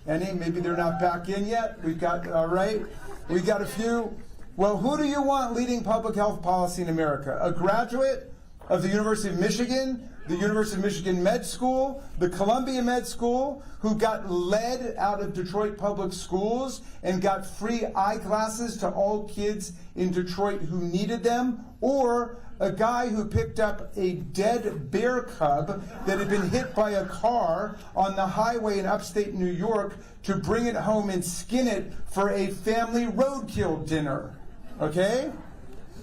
Any? Maybe they're not back in yet. We've got, all right. We got a few. Well, who do you want leading public health policy in America? A graduate of the University of Michigan, the University of Michigan Med School, the Columbia Med School, who got led out of Detroit public schools and got free eyeglasses to all kids in Detroit who needed them, or a guy who picked up a dead bear cub that had been hit by a car on the highway in upstate New York to bring it home and skin it for a family roadkill dinner. Okay?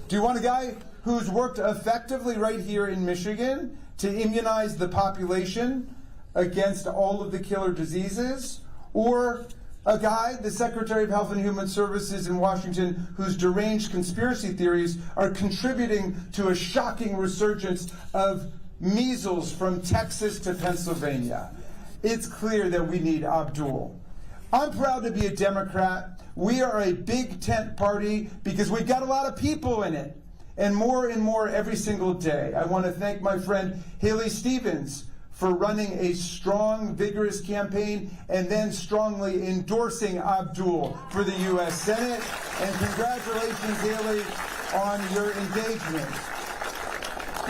Do you want a guy who's worked effectively right here in Michigan to immunize the population against all of the killer diseases? Or a guy, the Secretary of Health and Human Services in Washington, whose deranged conspiracy theories are contributing to a shocking resurgence of measles from Texas to Pennsylvania? It's clear that we need Abdul. I'm proud to be a Democrat. We are a big tent party because we've got a lot of people in it, and more every single day. I want to thank my friend Haley Stevens for running a strong, vigorous campaign and then strongly endorsing Abdul for the U.S. Senate. And congratulations, Haley, on your engagement.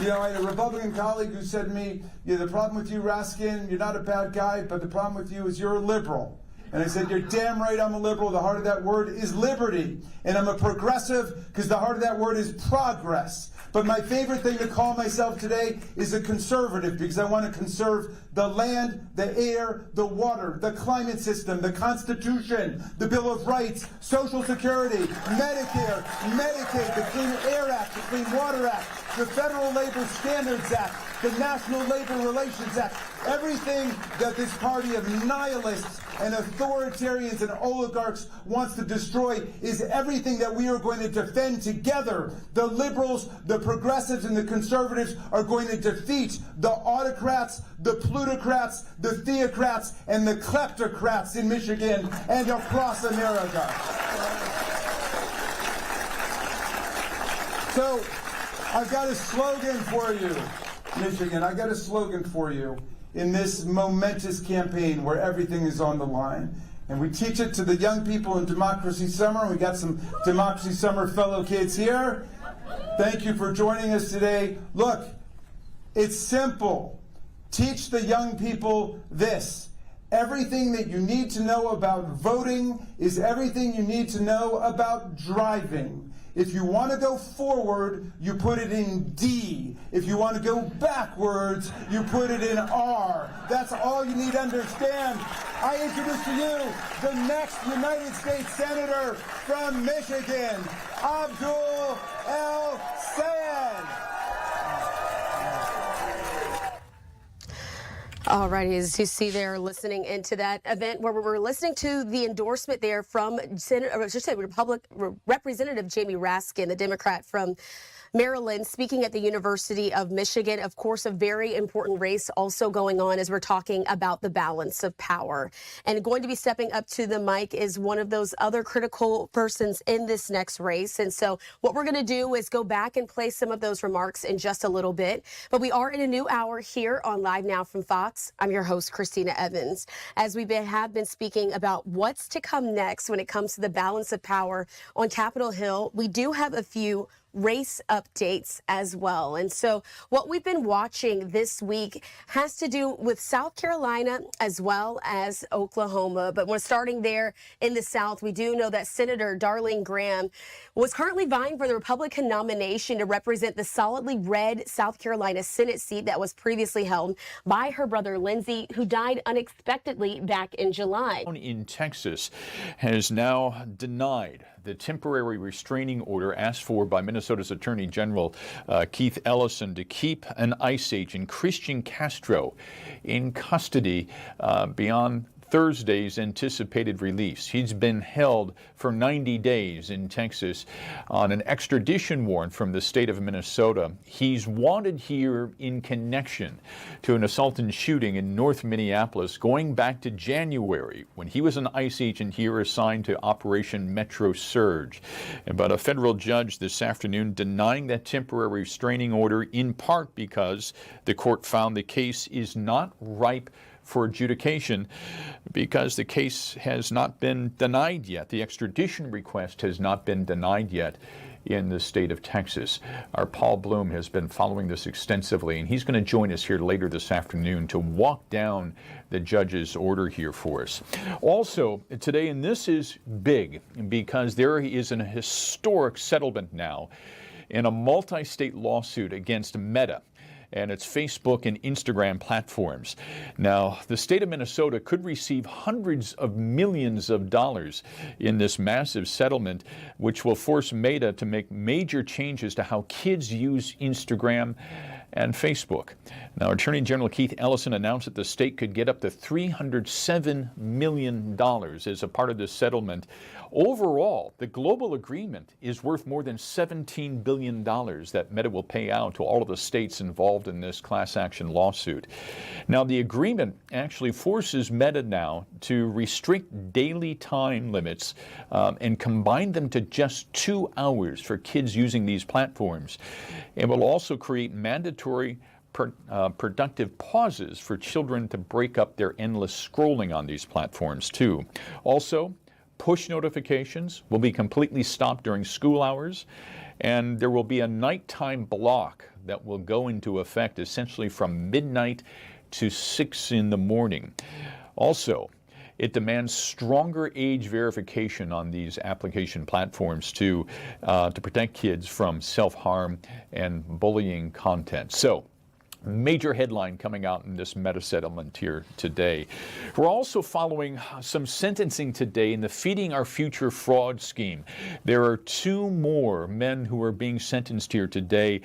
You know, I had a Republican colleague who said to me, the problem with you, Raskin, you're not a bad guy, but the problem with you is you're a liberal. And I said, you're damn right I'm a liberal. The heart of that word is liberty. And I'm a progressive because the heart of that word is progress. But my favorite thing to call myself today is a conservative because I want to conserve the land, the air, the water, the climate system, the Constitution, the Bill of Rights, Social Security, Medicare, Medicaid, the Clean Air Act, the Clean Water Act, the Federal Labor Standards Act, the National Labor Relations Act, everything that this party of nihilists and authoritarians and oligarchs wants to destroy is everything that we are going to defend together. The liberals, the progressives, and the conservatives are going to defeat the autocrats, the plutocrats, the theocrats, and the kleptocrats in Michigan and across America. So, I've got a slogan for you, Michigan. I've got a slogan for you in this momentous campaign where everything is on the line. And we teach it to the young people in Democracy Summer. We got some Democracy Summer fellow kids here. Thank you for joining us today. Look, it's simple. Teach the young people this. Everything that you need to know about voting is everything you need to know about driving. If you want to go forward, you put it in D. If you want to go backwards, you put it in R. That's all you need to understand. I introduce to you the next United States Senator from Michigan, Abdul El-Sayed. All right, as you see there, listening into that event where we were listening to the endorsement there from Representative Jamie Raskin, the Democrat from Maryland, speaking at the University of Michigan. Of course, a very important race also going on as we're talking about the balance of power. And going to be stepping up to the mic is one of those other critical persons in this next race. And so what we're going to do is go back and play some of those remarks in just a little bit. But we are in a new hour here on Live Now from Fox. I'm your host, Christina Evans. As we have been speaking about what's to come next when it comes to the balance of power on Capitol Hill, we do have a few race updates as well. And so what we've been watching this week has to do with South Carolina as well as Oklahoma. But we're starting there in the South. We do know that Senator Darlene Graham was currently vying for the Republican nomination to represent the solidly red South Carolina Senate seat that was previously held by her brother Lindsey, who died unexpectedly back in July. In Texas has now denied the temporary restraining order asked for by Minnesota's Attorney General Keith Ellison to keep an ICE agent, Christian Castro, in custody beyond Thursday's anticipated release. He's been held for 90 days in Texas on an extradition warrant from the state of Minnesota. He's wanted here in connection to an assault and shooting in North Minneapolis going back to January when he was an ICE agent here assigned to Operation Metro Surge. But a federal judge this afternoon denying that temporary restraining order in part because the court found the case is not ripe for adjudication because the case has not been denied yet. The extradition request has not been denied yet in the state of Texas. Our Paul Bloom has been following this extensively, and he's going to join us here later this afternoon to walk down the judge's order here for us. Also, today, and this is big because there is an historic settlement now in a multi-state lawsuit against Meta and its Facebook and Instagram platforms. Now, the state of Minnesota could receive hundreds of millions of dollars in this massive settlement, which will force Meta to make major changes to how kids use Instagram and Facebook. Now, Attorney General Keith Ellison announced that the state could get up to $307 million as a part of this settlement. Overall, the global agreement is worth more than $17 billion that Meta will pay out to all of the states involved in this class action lawsuit. Now, the agreement actually forces Meta now to restrict daily time limits and combine them to just 2 hours for kids using these platforms. It will also create mandatory productive pauses for children to break up their endless scrolling on these platforms too. Also, push notifications will be completely stopped during school hours, and there will be a nighttime block that will go into effect essentially from midnight to 6 in the morning. Also, it demands stronger age verification on these application platforms to protect kids from self-harm and bullying content. So, major headline coming out in this Meta settlement here today. We're also following some sentencing today in the Feeding Our Future fraud scheme. There are 2 more men who are being sentenced here today,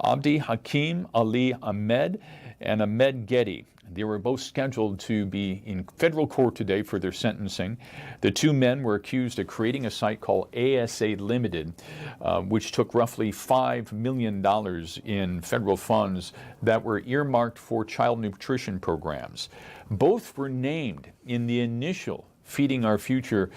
Abdi Hakim Ali Ahmed and Ahmed Getty. They were both scheduled to be in federal court today for their sentencing. The 2 men were accused of creating a site called ASA Limited, which took roughly $5 million in federal funds that were earmarked for child nutrition programs. Both were named in the initial Feeding Our Future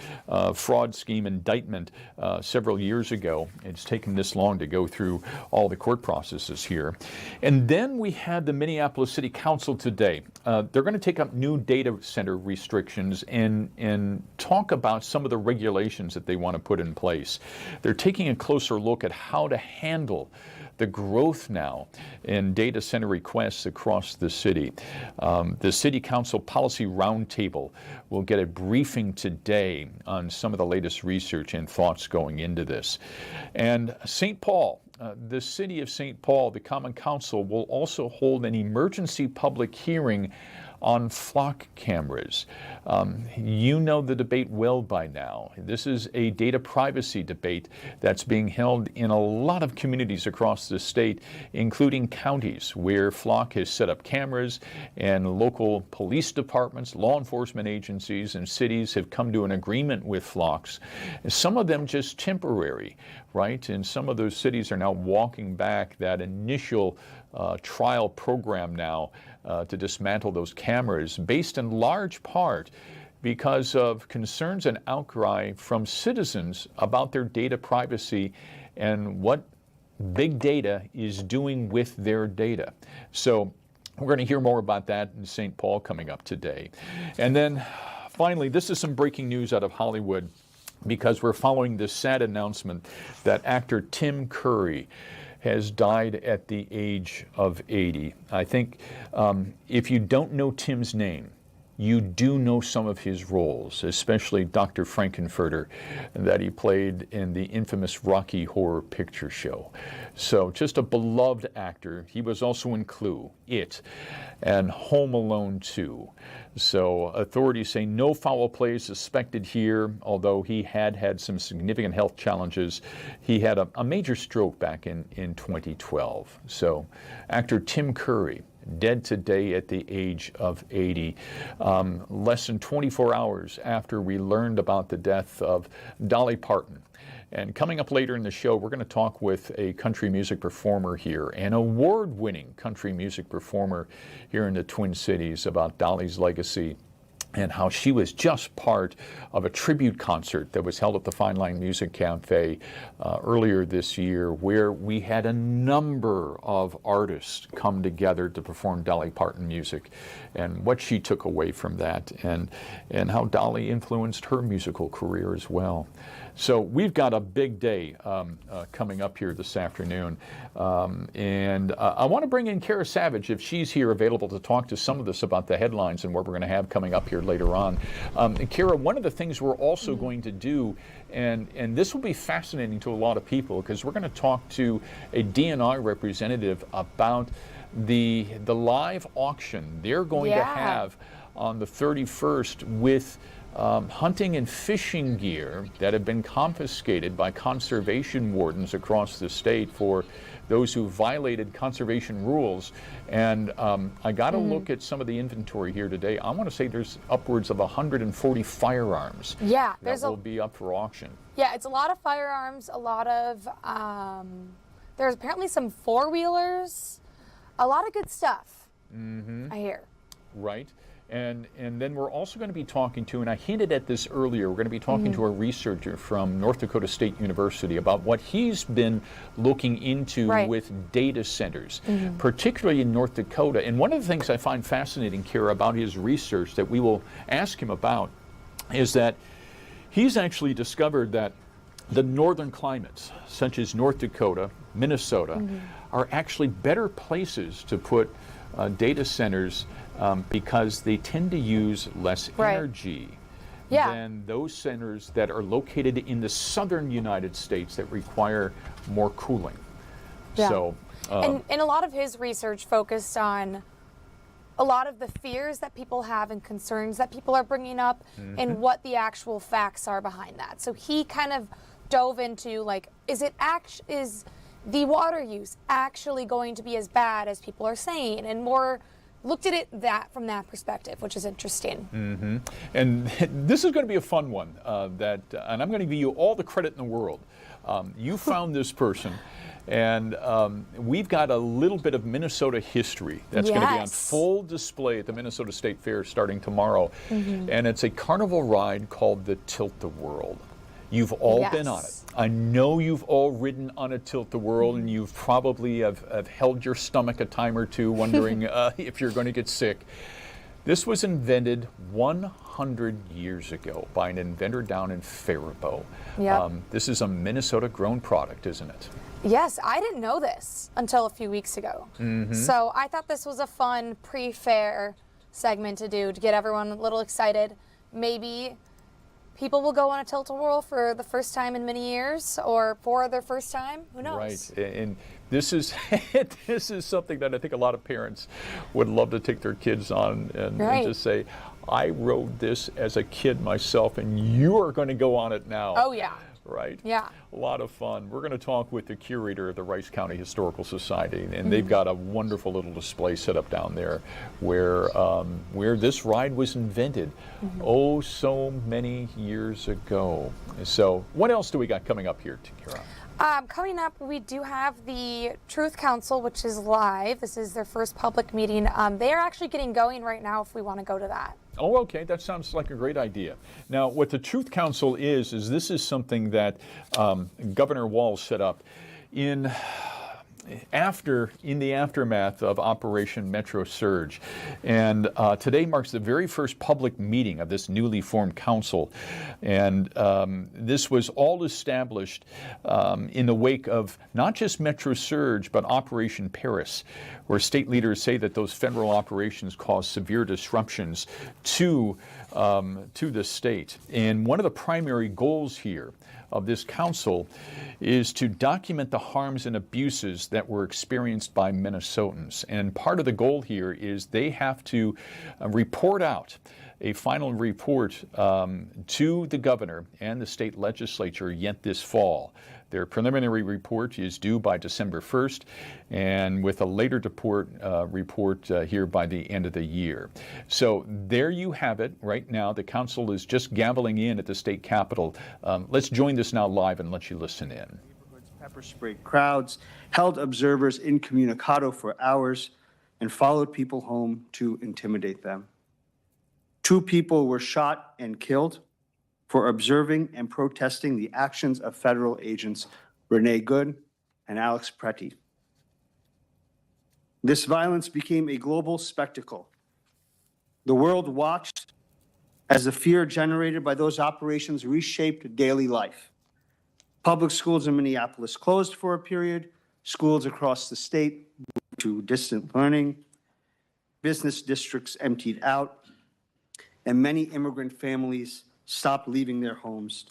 fraud scheme indictment several years ago. It's taken this long to go through all the court processes here. And then we had the Minneapolis City Council today. They're going to take up new data center restrictions and talk about some of the regulations that they want to put in place. They're taking a closer look at how to handle the growth now in data center requests across the city. The City Council Policy Roundtable will get a briefing today on some of the latest research and thoughts going into this. And St. Paul, the city of St. Paul, the Common Council will also hold an emergency public hearing on flock cameras. You know the debate well by now. This is a data privacy debate that's being held in a lot of communities across the state, including counties where Flock has set up cameras, and local police departments, law enforcement agencies, and cities have come to an agreement with Flocks. Some of them just temporary, right? And some of those cities are now walking back that initial trial program now to dismantle those cameras, based in large part because of concerns and outcry from citizens about their data privacy and what big data is doing with their data. So we're going to hear more about that in St. Paul coming up today. And then finally, this is some breaking news out of Hollywood, because we're following this sad announcement that actor Tim Curry has died at the age of 80. I think if you don't know Tim's name, you do know some of his roles, especially Dr. Frankenfurter that he played in the infamous Rocky Horror Picture Show. So just a beloved actor. He was also in Clue, It, and Home Alone 2. So authorities say no foul play is suspected here, although he had some significant health challenges. He had a major stroke back in 2012. So actor Tim Curry, dead today at the age of 80, less than 24 hours after we learned about the death of Dolly Parton. And coming up later in the show, we're going to talk with a country music performer here, an award-winning country music performer here in the Twin Cities, about Dolly's legacy and how she was just part of a tribute concert that was held at the Fine Line Music Cafe earlier this year, where we had a number of artists come together to perform Dolly Parton music, and what she took away from that, and how Dolly influenced her musical career as well. So we've got a big day coming up here this afternoon, and I want to bring in Kara Savage, if she's here available to talk to some of this about the headlines and what we're going to have coming up here later on. Kara, one of the things we're also going to do, and this will be fascinating to a lot of people, because we're going to talk to a DNI representative about the live auction they're going to have on the 31st with hunting and fishing gear that have been confiscated by conservation wardens across the state for those who violated conservation rules. And I got to look at some of the inventory here today. I want to say there's upwards of 140 firearms that will be up for auction. Yeah, it's a lot of firearms, a lot of, there's apparently some four-wheelers, a lot of good stuff, I hear. Right. And then we're also going to be talking to, and I hinted at this earlier, we're going to be talking to a researcher from North Dakota State University about what he's been looking into with data centers, particularly in North Dakota. And one of the things I find fascinating, Kara, about his research that we will ask him about is that he's actually discovered that the northern climates, such as North Dakota, Minnesota, are actually better places to put data centers because they tend to use less energy than those centers that are located in the southern United States that require more cooling. So, and a lot of his research focused on a lot of the fears that people have and concerns that people are bringing up and what the actual facts are behind that. So he kind of dove into, like, is the water use actually going to be as bad as people are saying, and more looked at it from that perspective, which is interesting. And this is going to be a fun one, and I'm going to give you all the credit in the world. You found this person, and we've got a little bit of Minnesota history that's going to be on full display at the Minnesota State Fair starting tomorrow. And it's a carnival ride called the Tilt-A-Whirl. You've all been on it. I know you've all ridden on a Tilt-A-Whirl, and you've probably have held your stomach a time or two wondering if you're going to get sick. This was invented 100 years ago by an inventor down in Faribault. This is a Minnesota-grown product, isn't it? Yes, I didn't know this until a few weeks ago. So I thought this was a fun pre-fair segment to do to get everyone a little excited. Maybe people will go on a Tilt-A-Whirl for the first time in many years, or for their first time. Who knows? Right, and this is this is something that I think a lot of parents would love to take their kids on and just say, I rode this as a kid myself, and you are going to go on it now. Oh yeah. Right? Yeah. A lot of fun. We're going to talk with the curator of the Rice County Historical Society, and they've got a wonderful little display set up down there where this ride was invented oh so many years ago. So what else do we got coming up here, Kara? Coming up, we do have the Truth Council, which is live. This is their first public meeting. They are actually getting going right now if we want to go to that. Oh, okay. That sounds like a great idea. Now, what the Truth Council is this is something that Governor Walz set up in the aftermath of Operation Metro Surge. And today marks the very first public meeting of this newly formed council. And this was all established in the wake of not just Metro Surge, but Operation Paris, where state leaders say that those federal operations caused severe disruptions to the state. And one of the primary goals here of this council is to document the harms and abuses that were experienced by Minnesotans. And part of the goal here is they have to report out a final report to the governor and the state legislature yet this fall. Their preliminary report is due by December 1st, and with a later report here by the end of the year. So there you have it. Right now, the council is just gaveling in at the state capitol. Let's join this now live and let you listen in. Pepper sprayed crowds, held observers incommunicado for hours, and followed people home to intimidate them. 2 people were shot and killed for observing and protesting the actions of federal agents Renee Good and Alex Pretty. This violence became a global spectacle. The world watched as the fear generated by those operations reshaped daily life. Public schools in Minneapolis closed for a period. Schools across the state moved to distant learning. Business districts emptied out, and many immigrant families stopped leaving their homes,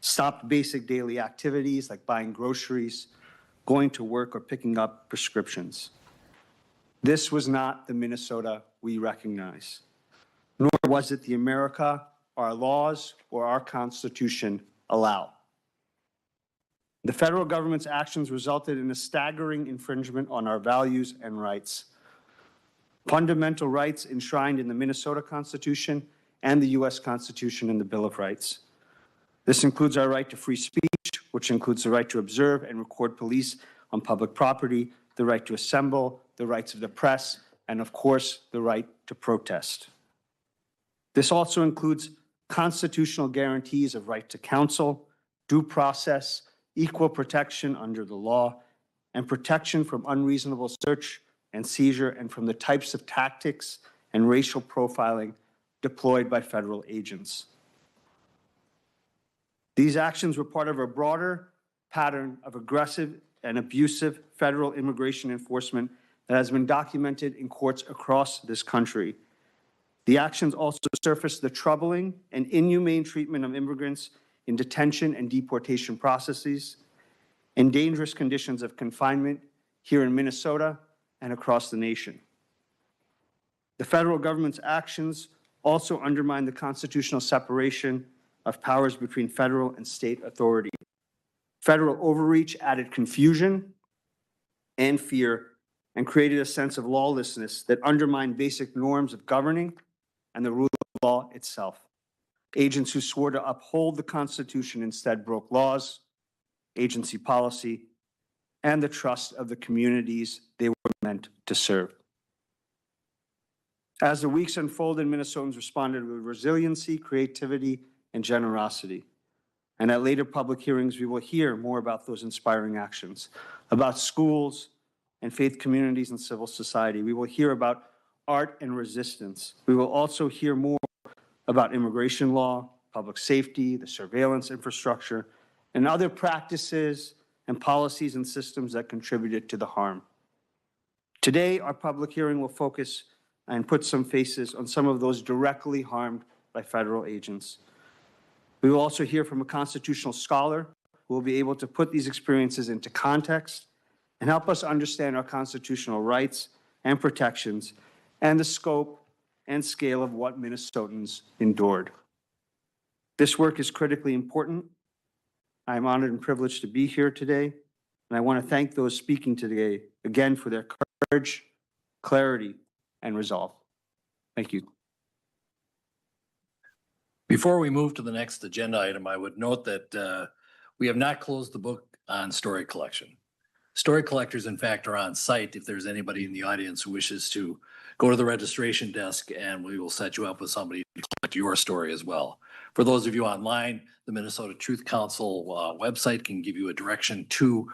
stopped basic daily activities like buying groceries, going to work, or picking up prescriptions. This was not the Minnesota we recognize, nor was it the America our laws or our Constitution allow. The federal government's actions resulted in a staggering infringement on our values and rights. Fundamental rights enshrined in the Minnesota Constitution and the U.S. Constitution and the Bill of Rights. This includes our right to free speech, which includes the right to observe and record police on public property, the right to assemble, the rights of the press, and of course, the right to protest. This also includes constitutional guarantees of right to counsel, due process, equal protection under the law, and protection from unreasonable search and seizure and from the types of tactics and racial profiling deployed by federal agents. These actions were part of a broader pattern of aggressive and abusive federal immigration enforcement that has been documented in courts across this country. The actions also surfaced the troubling and inhumane treatment of immigrants in detention and deportation processes, and dangerous conditions of confinement here in Minnesota and across the nation. The federal government's actions also undermine the constitutional separation of powers between federal and state authority. Federal overreach added confusion and fear and created a sense of lawlessness that undermined basic norms of governing and the rule of law itself. Agents who swore to uphold the Constitution instead broke laws, agency policy, and the trust of the communities they were meant to serve. As the weeks unfolded, Minnesotans responded with resiliency, creativity, and generosity. And at later public hearings, we will hear more about those inspiring actions, about schools and faith communities and civil society. We will hear about art and resistance. We will also hear more about immigration law, public safety, the surveillance infrastructure, and other practices and policies and systems that contributed to the harm. Today, our public hearing will focus and put some faces on some of those directly harmed by federal agents. We will also hear from a constitutional scholar who will be able to put these experiences into context and help us understand our constitutional rights and protections and the scope and scale of what Minnesotans endured. This work is critically important. I am honored and privileged to be here today, and I want to thank those speaking today again for their courage, clarity, and resolve. Thank you. Before we move to the next agenda item, I would note that we have not closed the book on story collection. Story collectors, in fact, are on site if there's anybody in the audience who wishes to go to the registration desk, and we will set you up with somebody to collect your story as well. For those of you online, the Minnesota Truth Council website can give you a direction to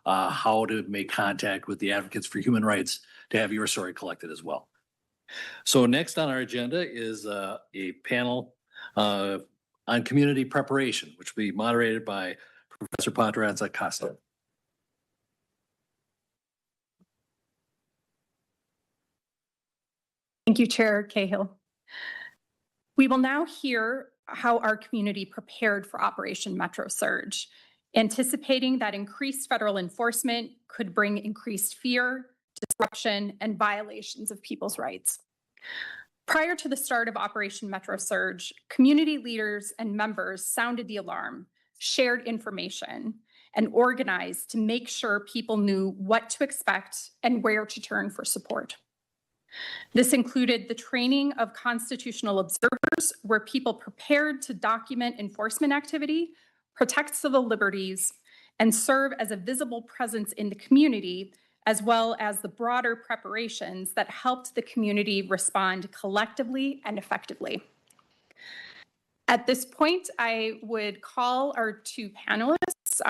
how to make contact with the Advocates for Human Rights to have your story collected as well. So next on our agenda is a panel on community preparation, which will be moderated by Professor Ponteranza-Costa. Thank you, Chair Cahill. We will now hear how our community prepared for Operation Metro Surge, anticipating that increased federal enforcement could bring increased fear, disruption, and violations of people's rights. Prior to the start of Operation Metro Surge, community leaders and members sounded the alarm, shared information, and organized to make sure people knew what to expect and where to turn for support. This included the training of constitutional observers, where people prepared to document enforcement activity, protect civil liberties, and serve as a visible presence in the community, as well as the broader preparations that helped the community respond collectively and effectively. At this point, I would call our two panelists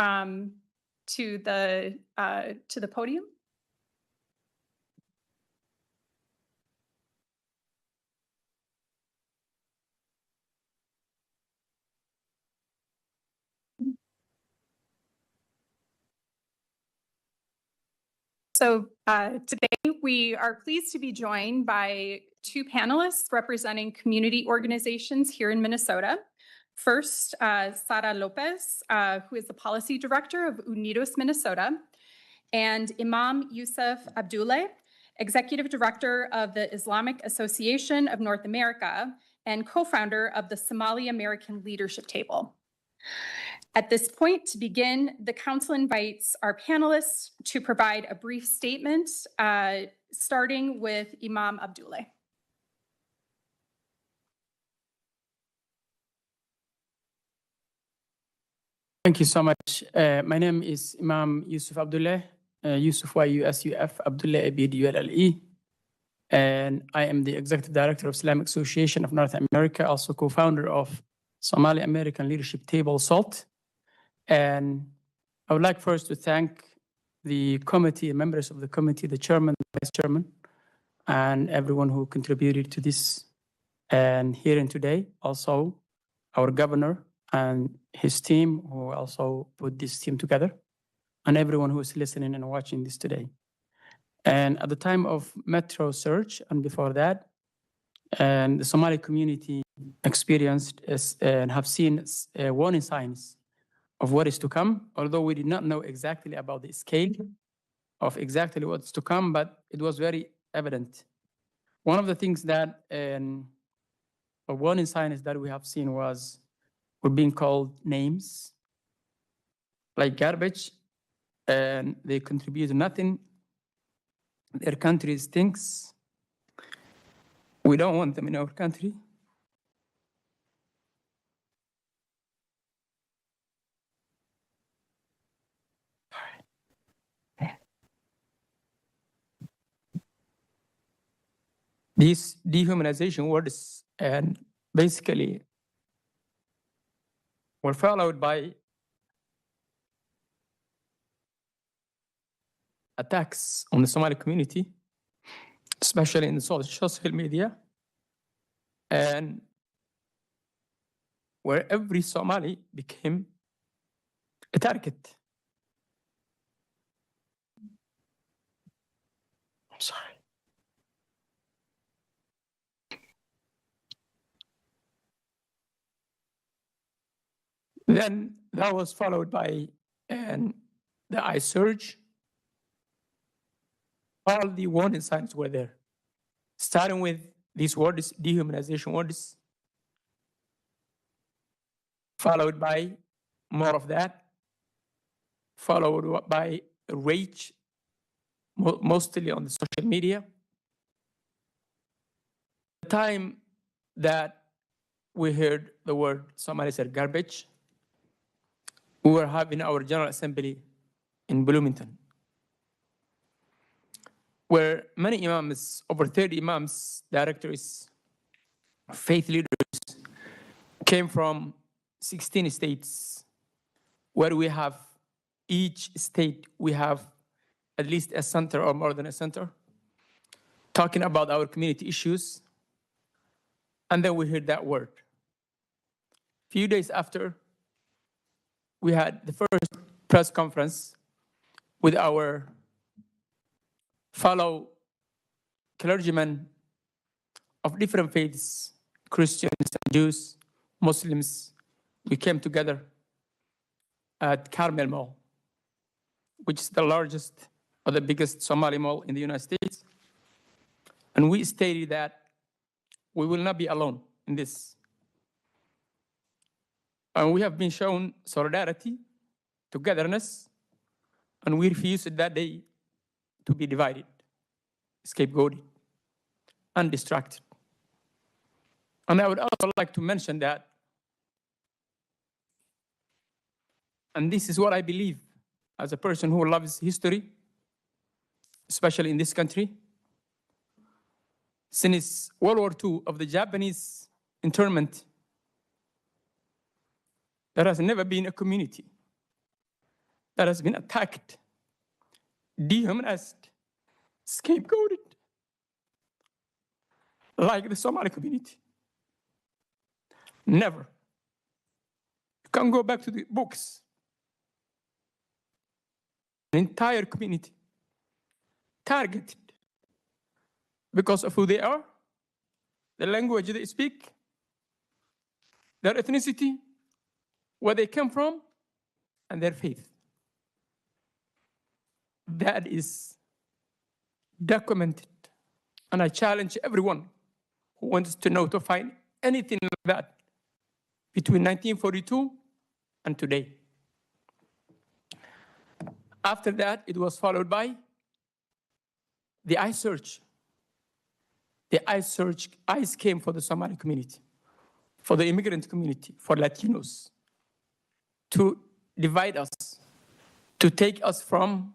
to the podium. So today we are pleased to be joined by two panelists representing community organizations here in Minnesota. First, Sara Lopez, who is the policy director of Unidos Minnesota, and Imam Yusuf Abdullah, executive director of the Islamic Association of North America and co-founder of the Somali American Leadership Table. At this point, to begin, the council invites our panelists to provide a brief statement, starting with Imam Abdullah. Thank you so much. My name is Imam Yusuf Abdullah, Yusuf Y-U-S-U-F, Abdullah A-B-D-U-L-L-E. And I am the Executive Director of Islamic Association of North America, also co-founder of Somali American Leadership Table, SALT. And I would like first to thank the committee, members of the committee, the chairman, the vice chairman, and everyone who contributed to this and hearing today. Also, our governor and his team who also put this team together, and everyone who is listening and watching this today. And at the time of Metro Surge and before that, and the Somali community experienced and have seen warning signs of what is to come, although we did not know exactly about the scale of exactly what's to come, but it was very evident. One of the things that a warning signs that we have seen was we're being called names like garbage, and they contribute nothing. Their country stinks. We don't want them in our country. These dehumanization words and basically were followed by attacks on the Somali community, especially in the social media, and where every Somali became a target. I'm sorry. Then that was followed by the ice surge. All the warning signs were there, starting with these words, dehumanization words, followed by more of that, followed by rage, mostly on the social media. The time that we heard the word, somebody said garbage, we were having our General Assembly in Bloomington, where many imams, over 30 imams, directors, faith leaders, came from 16 states, where we have, each state, we have at least a center or more than a center, talking about our community issues. And then we heard that word. A few days after, we had the first press conference with our fellow clergymen of different faiths, Christians, Jews, Muslims. We came together at Carmel Mall, which is the largest or the biggest Somali mall in the United States. And we stated that we will not be alone in this. And we have been shown solidarity, togetherness, and we refused that day to be divided, scapegoated, and distracted. And I would also like to mention that, and this is what I believe as a person who loves history, especially in this country. Since World War II of the Japanese internment There has never been a community that has been attacked, dehumanized, scapegoated like the Somali community. Never. You can go back to the books. An entire community targeted because of who they are, the language they speak, their ethnicity, where they come from, and their faith. That is documented. And I challenge everyone who wants to know to find anything like that between 1942 and today. After that, it was followed by the ICE search. The ICE came for the Somali community, for the immigrant community, for Latinos, to divide us, to take us from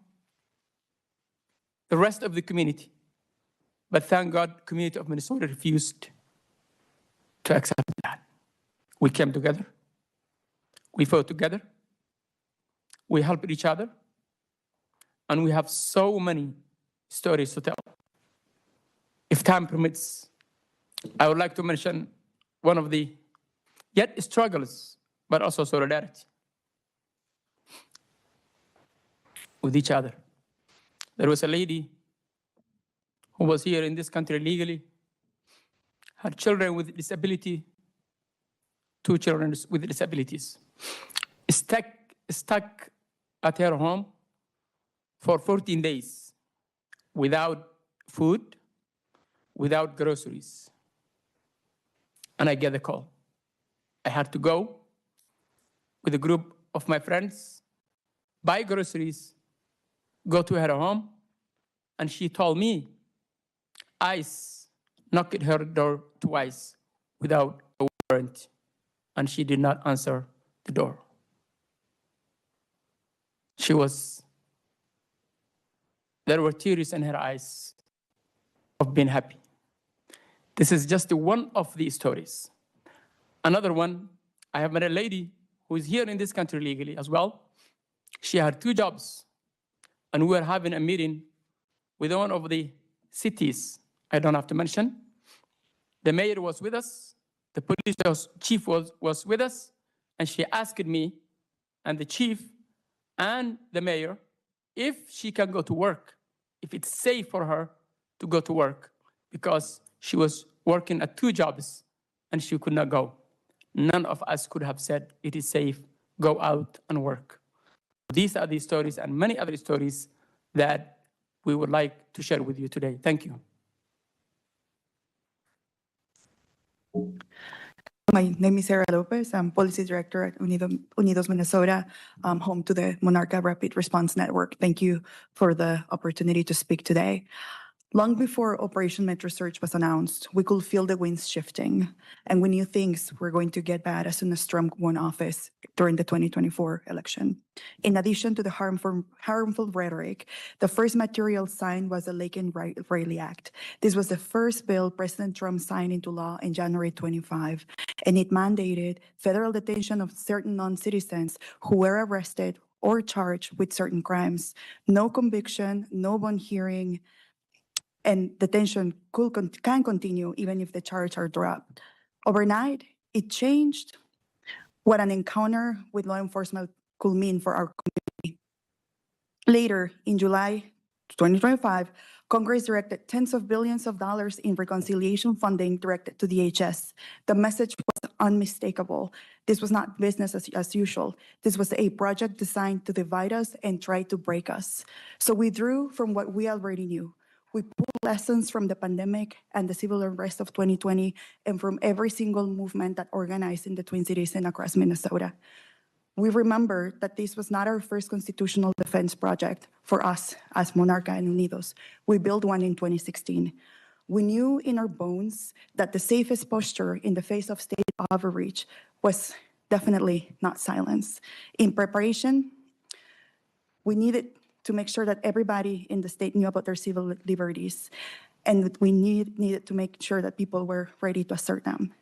the rest of the community. But thank God, community of Minnesota refused to accept that. We came together, we fought together, we helped each other, and we have so many stories to tell. If time permits, I would like to mention one of the yet struggles, but also solidarity with each other. There was a lady who was here in this country legally, had children with disability, 2 children with disabilities, stuck at her home for 14 days without food, without groceries. And I get a call. I had to go with a group of my friends, buy groceries, go to her home, and she told me ICE knocked at her door twice without a warrant, and she did not answer the door. There were tears in her eyes of being happy. This is just one of the stories. Another one, I have met a lady who is here in this country legally as well. She had 2 jobs, and we were having a meeting with one of the cities I don't have to mention. The mayor was with us, the police chief was with us, and she asked me and the chief and the mayor if she can go to work, if it's safe for her to go to work, because she was working at 2 jobs and she could not go. None of us could have said it is safe, go out and work. These are the stories and many other stories that we would like to share with you today. Thank you. My name is Sarah Lopez. I'm Policy Director at Unidos Minnesota, home to the Monarca Rapid Response Network. Thank you for the opportunity to speak today. Long before Operation Metro Surge was announced, we could feel the winds shifting, and we knew things were going to get bad as soon as Trump won office during the 2024 election. In addition to the harmful rhetoric, the first material sign was the Laken-Riley Act. This was the first bill President Trump signed into law in January 25, and it mandated federal detention of certain non-citizens who were arrested or charged with certain crimes. No conviction, no bond hearing, and detention can continue even if the charges are dropped. Overnight, it changed what an encounter with law enforcement could mean for our community. Later, in July 2025, Congress directed tens of billions of dollars in reconciliation funding directed to DHS. The message was unmistakable. This was not business as usual. This was a project designed to divide us and try to break us. So we drew from what we already knew. We pulled lessons from the pandemic and the civil unrest of 2020 and from every single movement that organized in the Twin Cities and across Minnesota. We remember that this was not our first constitutional defense project for us as Monarca and Unidos. We built one in 2016. We knew in our bones that the safest posture in the face of state overreach was definitely not silence. In preparation, we needed to make sure that everybody in the state knew about their civil liberties, and we needed to make sure that people were ready to assert them.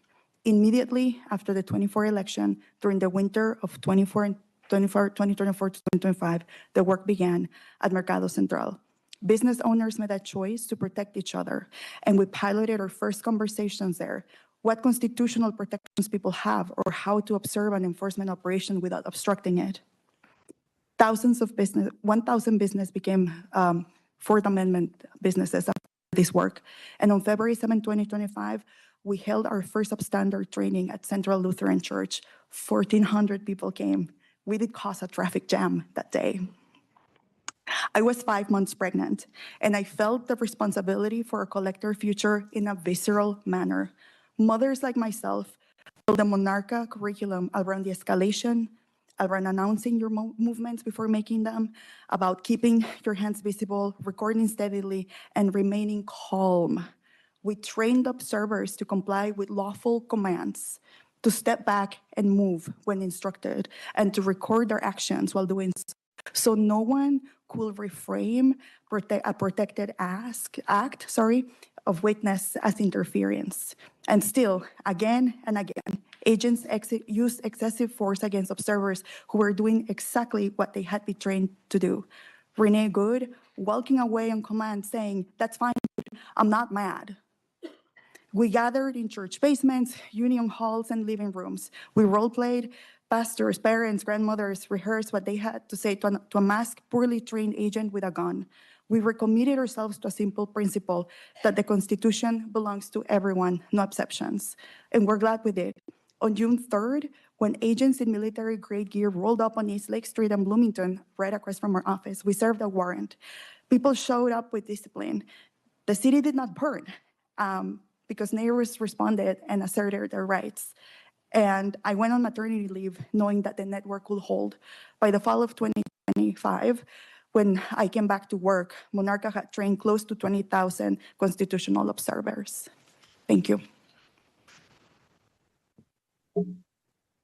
Immediately after the 24 election, during the winter of 2024 to 2025, the work began at Mercado Central. Business owners made a choice to protect each other, and we piloted our first conversations there. What constitutional protections people have, or how to observe an enforcement operation without obstructing it. 1,000 business became Fourth Amendment businesses after this work. And on February 7, 2025, we held our first substandard training at Central Lutheran Church. 1,400 people came. We did cause a traffic jam that day. I was 5 months pregnant, and I felt the responsibility for a collective future in a visceral manner. Mothers like myself build the Monarca curriculum around the escalation, around announcing your movements before making them, about keeping your hands visible, recording steadily, and remaining calm. We trained observers to comply with lawful commands, to step back and move when instructed, and to record their actions while doing so no one could reframe a protected act of witness as interference. And still, again and again, agents used excessive force against observers who were doing exactly what they had been trained to do. Renee Good walking away on command saying, "That's fine, I'm not mad." We gathered in church basements, union halls, and living rooms. We role-played. Pastors, parents, grandmothers rehearsed what they had to say to a masked, poorly trained agent with a gun. We recommitted ourselves to a simple principle that the Constitution belongs to everyone, no exceptions. And we're glad we did. On June 3rd, when agents in military-grade gear rolled up on East Lake Street in Bloomington, right across from our office, we served a warrant. People showed up with discipline. The city did not burn because neighbors responded and asserted their rights. And I went on maternity leave knowing that the network would hold. By the fall of 2025, when I came back to work, Monarca had trained close to 20,000 constitutional observers. Thank you.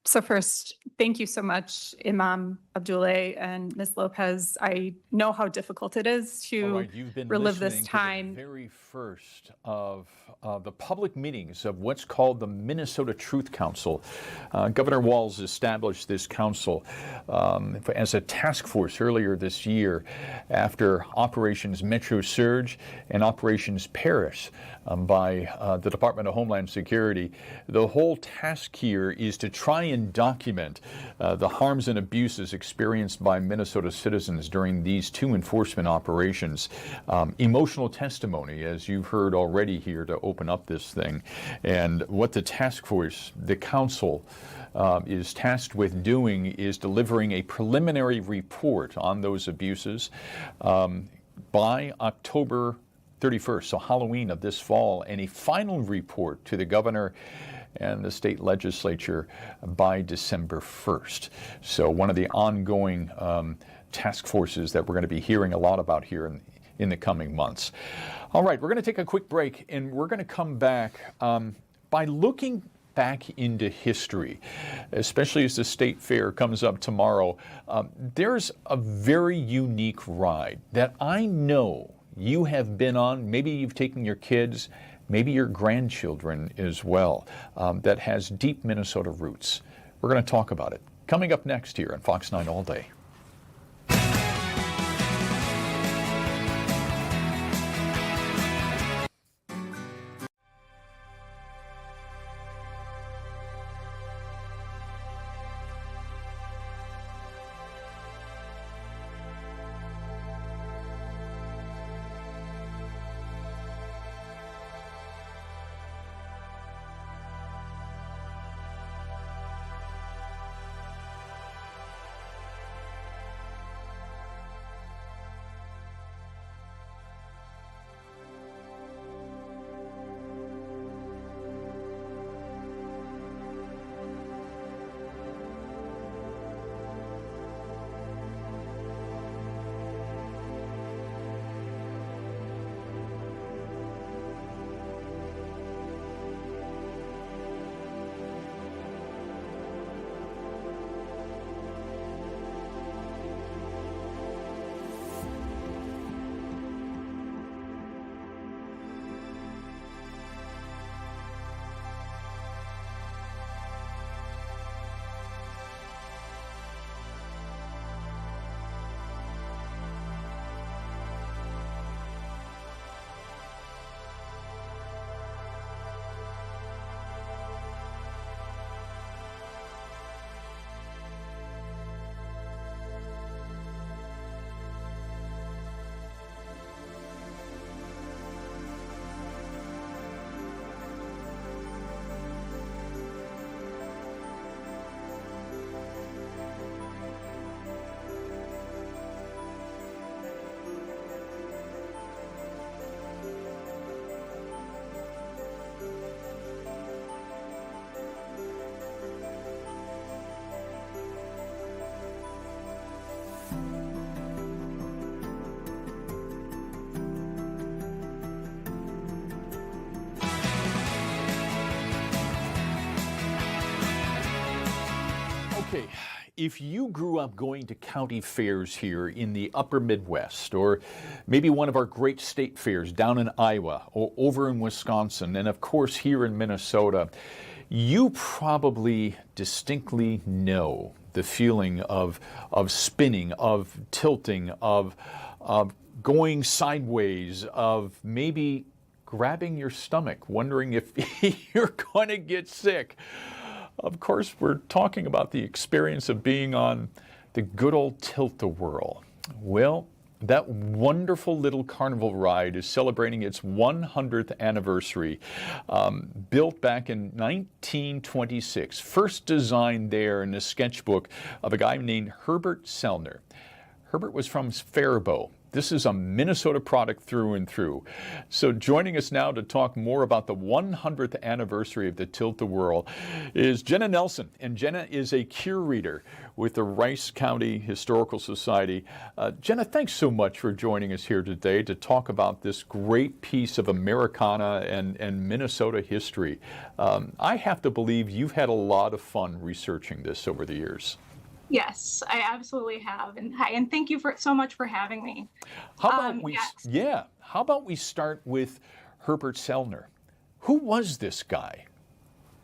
So first, thank you so much, Imam Abdullah and Ms. Lopez. I know how difficult it is to you've been relive this listening time. to the very first of the public meetings of what's called the Minnesota Truth Council. Governor Walz established this council as a task force earlier this year after Operations Metro Surge and Operations Paris by the Department of Homeland Security. The whole task here is to try and document the harms and abuses experienced by Minnesota citizens during these two enforcement operations. Emotional testimony, as you've heard already here, to open up this thing. And what the task force, the council, is tasked with doing is delivering a preliminary report on those abuses by October 31st, so Halloween of this fall, and a final report to the governor and the state legislature by December 1st. So one of the ongoing task forces that we're going to be hearing a lot about here in the coming months. All right, we're going to take a quick break, and we're going to come back by looking back into history, especially as the state fair comes up tomorrow. There's a very unique ride that I know you have been on. Maybe you've taken your kids, maybe your grandchildren as well, that has deep Minnesota roots. We're going to talk about it coming up next here on Fox 9 All Day. Okay, if you grew up going to county fairs here in the upper Midwest, or maybe one of our great state fairs down in Iowa or over in Wisconsin, and of course here in Minnesota, you probably distinctly know the feeling of spinning, of tilting, of going sideways, of maybe grabbing your stomach, wondering if you're going to get sick. Of course, we're talking about the experience of being on the good old Tilt-A-Whirl. Well, that wonderful little carnival ride is celebrating its 100th anniversary. Built back in 1926, first designed there in a sketchbook of a guy named Herbert Sellner. Herbert was from Faribault. This is a Minnesota product through and through. So joining us now to talk more about the 100th anniversary of the Tilt-A-Whirl is Jenna Nelson. And Jenna is a curator with the Rice County Historical Society. Jenna, thanks so much for joining us here today to talk about this great piece of Americana and Minnesota history. I have to believe you've had a lot of fun researching this over the years. Yes, I absolutely have. And hi, and thank you so much for having me. How about we start with Herbert Sellner? Who was this guy?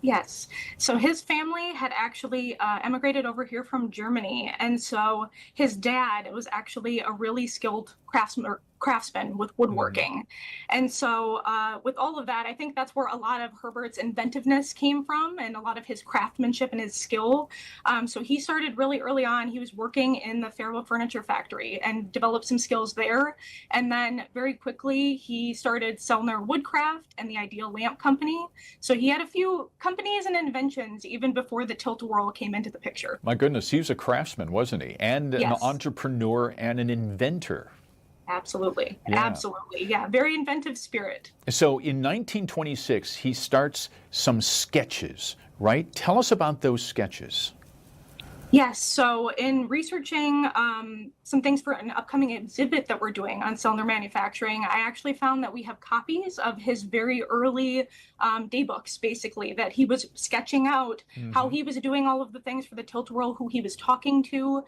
Yes. So his family had actually emigrated over here from Germany. And so his dad was actually a really skilled craftsman with woodworking. And so with all of that, I think that's where a lot of Herbert's inventiveness came from and a lot of his craftsmanship and his skill. So he started really early on. He was working in the Faribault Furniture Factory and developed some skills there. And then very quickly, he started Sellner Woodcraft and the Ideal Lamp Company. So he had a few companies and inventions even before the Tilt-A-Whirl came into the picture. My goodness, he was a craftsman, wasn't he? And an entrepreneur and an inventor. Absolutely. Yeah. Absolutely. Yeah. Very inventive spirit. So in 1926, he starts some sketches, right? Tell us about those sketches. Yes. So in researching some things for an upcoming exhibit that we're doing on Sellner manufacturing, I actually found that we have copies of his very early daybooks, basically, that he was sketching out how he was doing all of the things for the Tilt-A-Whirl, who he was talking to.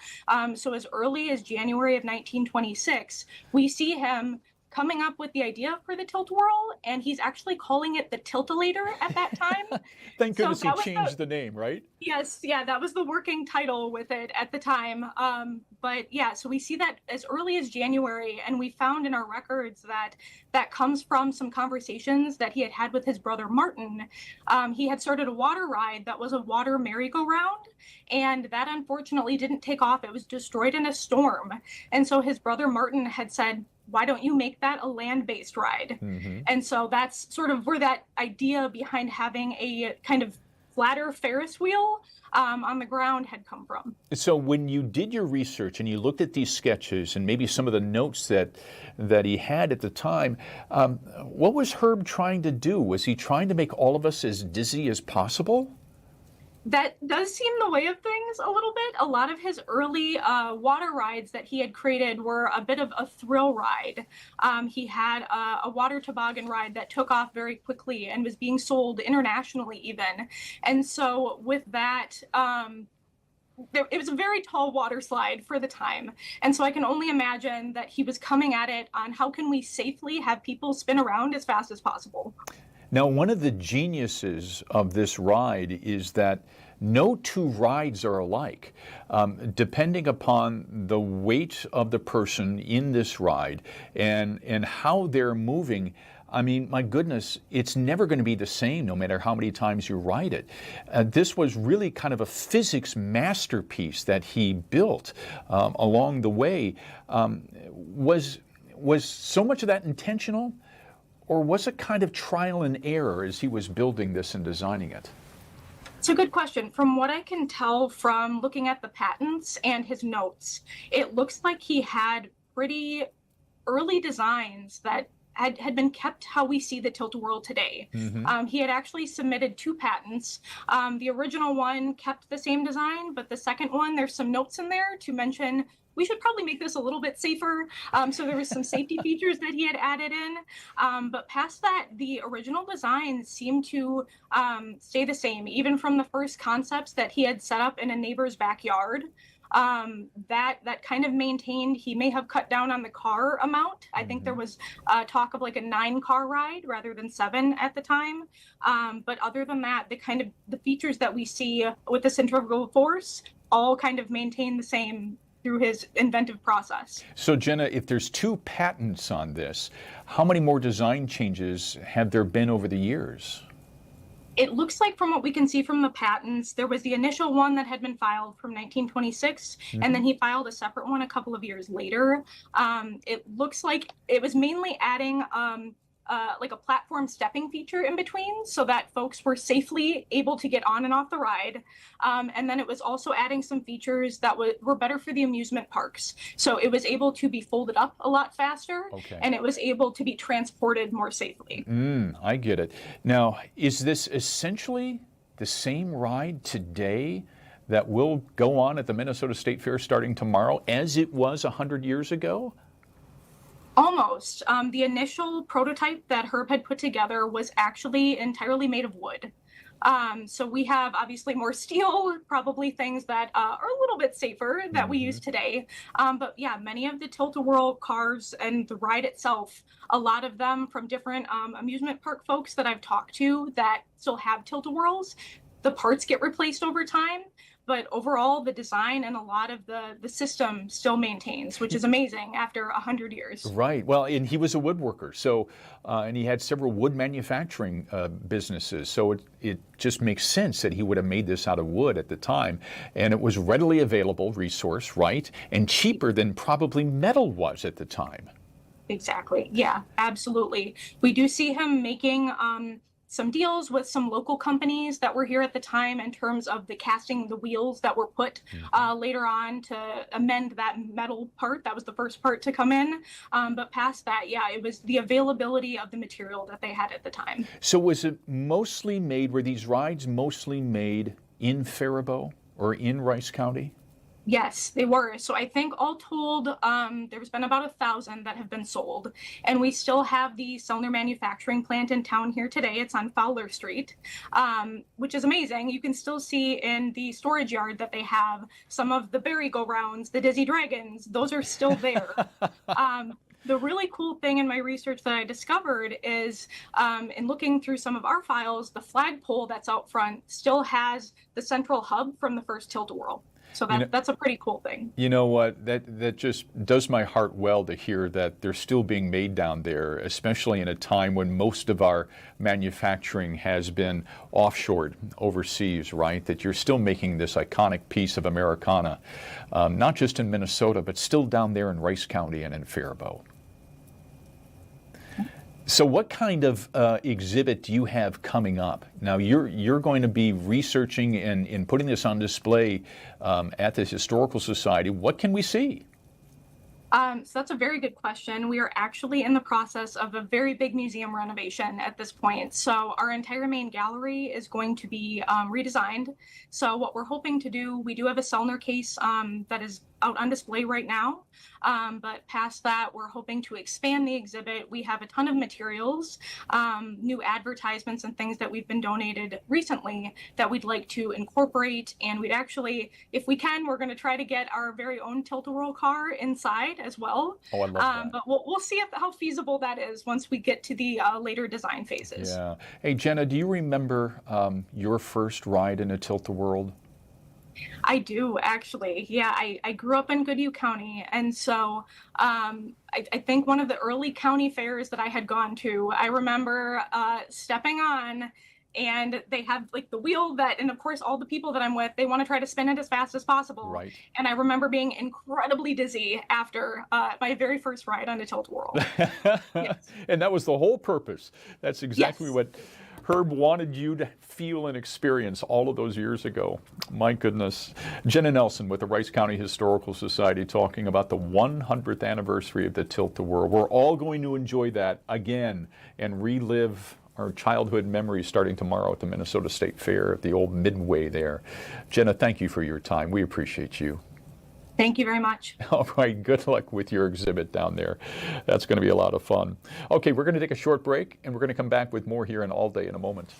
So as early as January of 1926, we see him coming up with the idea for the Tilt-A-Whirl, and he's actually calling it the Tilt-A-Lator at that time. Thank goodness he changed the name, right? Yes, yeah, that was the working title with it at the time. But yeah, so we see that as early as January, and we found in our records that that comes from some conversations that he had had with his brother Martin. He had started a water ride that was a water merry-go-round, and that unfortunately didn't take off. It was destroyed in a storm. And so his brother Martin had said, why don't you make that a land-based ride? And so that's sort of where that idea behind having a kind of flatter Ferris wheel on the ground had come from. So when you did your research and you looked at these sketches and maybe some of the notes that he had at the time, what was Herb trying to do? Was he trying to make all of us as dizzy as possible? That does seem the way of things a little bit. A lot of his early water rides that he had created were a bit of a thrill ride. He had a water toboggan ride that took off very quickly and was being sold internationally even. And so with that, it was a very tall water slide for the time. And so I can only imagine that he was coming at it on how can we safely have people spin around as fast as possible. Now, one of the geniuses of this ride is that no two rides are alike. Depending upon the weight of the person in this ride and how they're moving, I mean, my goodness, it's never going to be the same no matter how many times you ride it. This was really kind of a physics masterpiece that he built along the way. Was so much of that intentional? Or was it kind of trial and error as he was building this and designing it? It's a good question. From what I can tell from looking at the patents and his notes, it looks like he had pretty early designs that had been kept how we see the Tilt-A-Whirl today. He had actually submitted 2 patents. The original one kept the same design, but the second one, there's some notes in there to mention we should probably make this a little bit safer. So there was some safety features that he had added in. But past that, the original design seemed to stay the same, even from the first concepts that he had set up in a neighbor's backyard. That kind of maintained. He may have cut down on the car amount. I think there was talk of like a 9-car ride rather than 7 at the time. But other than that, the features that we see with the centrifugal force all kind of maintain the same through his inventive process. So Jenna, if there's 2 patents on this, how many more design changes have there been over the years? It looks like, from what we can see from the patents, there was the initial one that had been filed from 1926, and then he filed a separate one a couple of years later. It looks like it was mainly adding like a platform stepping feature in between so that folks were safely able to get on and off the ride. And then it was also adding some features that were better for the amusement parks. So it was able to be folded up a lot faster, and it was able to be transported more safely. I get it. Now, is this essentially the same ride today that will go on at the Minnesota State Fair starting tomorrow as it was 100 years ago? Almost. The initial prototype that Herb had put together was actually entirely made of wood. So we have obviously more steel, probably things that are a little bit safer that we use today. But yeah, many of the tilt-a-whirl cars and the ride itself, a lot of them from different amusement park folks that I've talked to that still have tilt-a-whirls, the parts get replaced over time. But overall, the design and a lot of the system still maintains, which is amazing after 100 years. Right. Well, and he was a woodworker, so and he had several wood manufacturing businesses. So it just makes sense that he would have made this out of wood at the time, and it was readily available resource, right, and cheaper than probably metal was at the time. Exactly. Yeah, absolutely. We do see him making some deals with some local companies that were here at the time in terms of the casting the wheels that were put later on to amend that metal part. That was the first part to come in. But past that, yeah, it was the availability of the material that they had at the time. So was it mostly made, were these rides mostly made in Faribault or in Rice County? Yes, they were. So I think all told, there's been about 1,000 that have been sold. And we still have the Selner manufacturing plant in town here today. It's on Fowler Street, which is amazing. You can still see in the storage yard that they have some of the merry-go-rounds, the Dizzy Dragons. Those are still there. The really cool thing in my research that I discovered is in looking through some of our files, the flagpole that's out front still has the central hub from the first tilt-a-whirl. So that's a pretty cool thing. You know what? That just does my heart well to hear that they're still being made down there, especially in a time when most of our manufacturing has been offshored overseas, right? That you're still making this iconic piece of Americana, not just in Minnesota, but still down there in Rice County and in Faribault. So what kind of exhibit do you have coming up? Now, you're going to be researching and putting this on display at the Historical Society. What can we see? So that's a very good question. We are actually in the process of a very big museum renovation at this point. So our entire main gallery is going to be redesigned. So what we're hoping to do, we do have a Selner case that is out on display right now. But past that, we're hoping to expand the exhibit. We have a ton of materials, new advertisements and things that we've been donated recently that we'd like to incorporate. And we'd actually, if we can, we're going to try to get our very own tilt-a-whirl car inside as well. Oh, I love that. But we'll see how feasible that is once we get to the later design phases. Yeah. Hey, Jenna, do you remember your first ride in a tilt-a-whirl? I do, actually. Yeah, I grew up in Goodhue County. And so I think one of the early county fairs that I had gone to, I remember stepping on, and they have like the wheel that, and of course, all the people that I'm with, they want to try to spin it as fast as possible. Right. And I remember being incredibly dizzy after my very first ride on a tilt-a-whirl. Yes. And that was the whole purpose. That's exactly what Herb wanted you to feel and experience all of those years ago. My goodness. Jenna Nelson with the Rice County Historical Society talking about the 100th anniversary of the Tilt-a-Whirl. We're all going to enjoy that again and relive our childhood memories starting tomorrow at the Minnesota State Fair at the old Midway there. Jenna, thank you for your time. We appreciate you. Thank you very much. All right, good luck with your exhibit down there. That's going to be a lot of fun. Okay, we're going to take a short break, and we're going to come back with more here in All Day in a moment.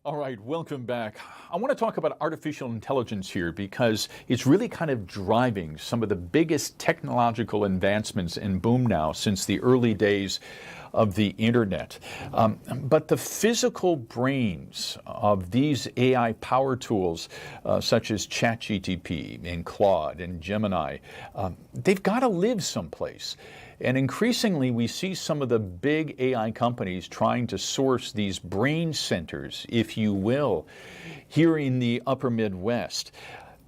All right, welcome back. I want to talk about artificial intelligence here because it's really kind of driving some of the biggest technological advancements and boom now since the early days of the internet. But the physical brains of these AI power tools, such as ChatGPT and Claude and Gemini, they've got to live someplace. And increasingly, we see some of the big AI companies trying to source these brain centers, if you will, here in the upper Midwest.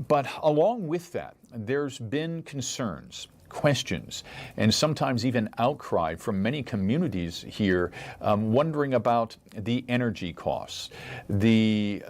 But along with that, there's been concerns, questions, and sometimes even outcry from many communities here, wondering about the energy costs, the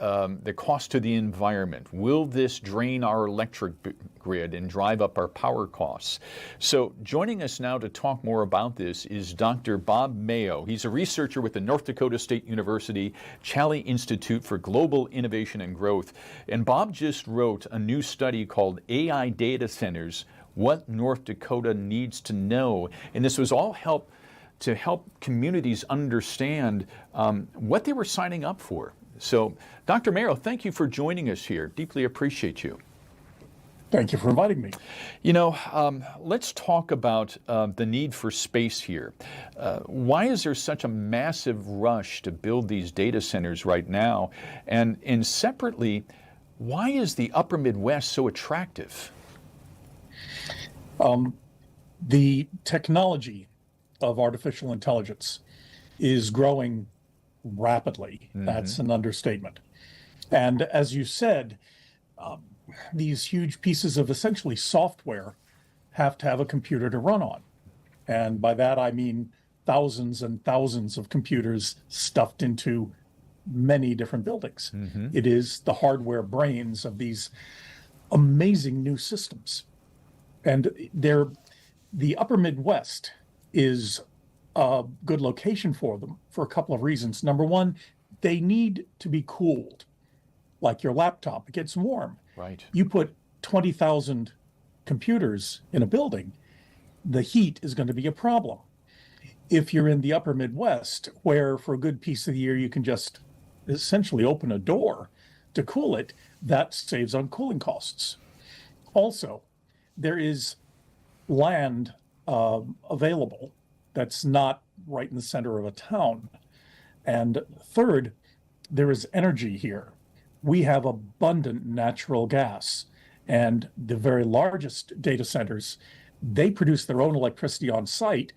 cost to the environment. Will this drain our electric grid and drive up our power costs? So joining us now to talk more about this is Dr. Bob Mayo. He's a researcher with the North Dakota State University Challey Institute for Global Innovation and Growth. And Bob just wrote a new study called AI Data Centers, What North Dakota Needs to Know. And this was all to help communities understand what they were signing up for. So, Dr. Mayo, thank you for joining us here. Deeply appreciate you. Thank you for inviting me. You know, let's talk about the need for space here. Why is there such a massive rush to build these data centers right now? And separately, why is the upper Midwest so attractive? The technology of artificial intelligence is growing rapidly. Mm-hmm. That's an understatement. And as you said, these huge pieces of essentially software have to have a computer to run on. And by that, I mean thousands and thousands of computers stuffed into many different buildings. Mm-hmm. It is the hardware brains of these amazing new systems. And the upper Midwest is a good location for them for a couple of reasons. Number one, they need to be cooled. Like your laptop, it gets warm. Right. You put 20,000 computers in a building, the heat is going to be a problem. If you're in the upper Midwest, where for a good piece of the year you can just essentially open a door, to cool it, that saves on cooling costs. Also, there is land available that's not right in the center of a town. And third, there is energy here. We have abundant natural gas, and the very largest data centers, they produce their own electricity on site.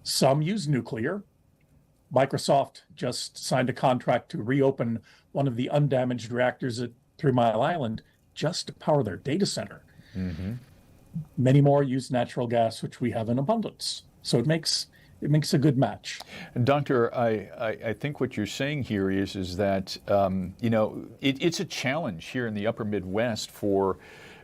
Some use nuclear. Microsoft just signed a contract to reopen one of the undamaged reactors at 3 Mile Island just to power their data center. Mm-hmm. Many more use natural gas, which we have in abundance. So it makes a good match. And Doctor, I think what you're saying here is that it's a challenge here in the Upper Midwest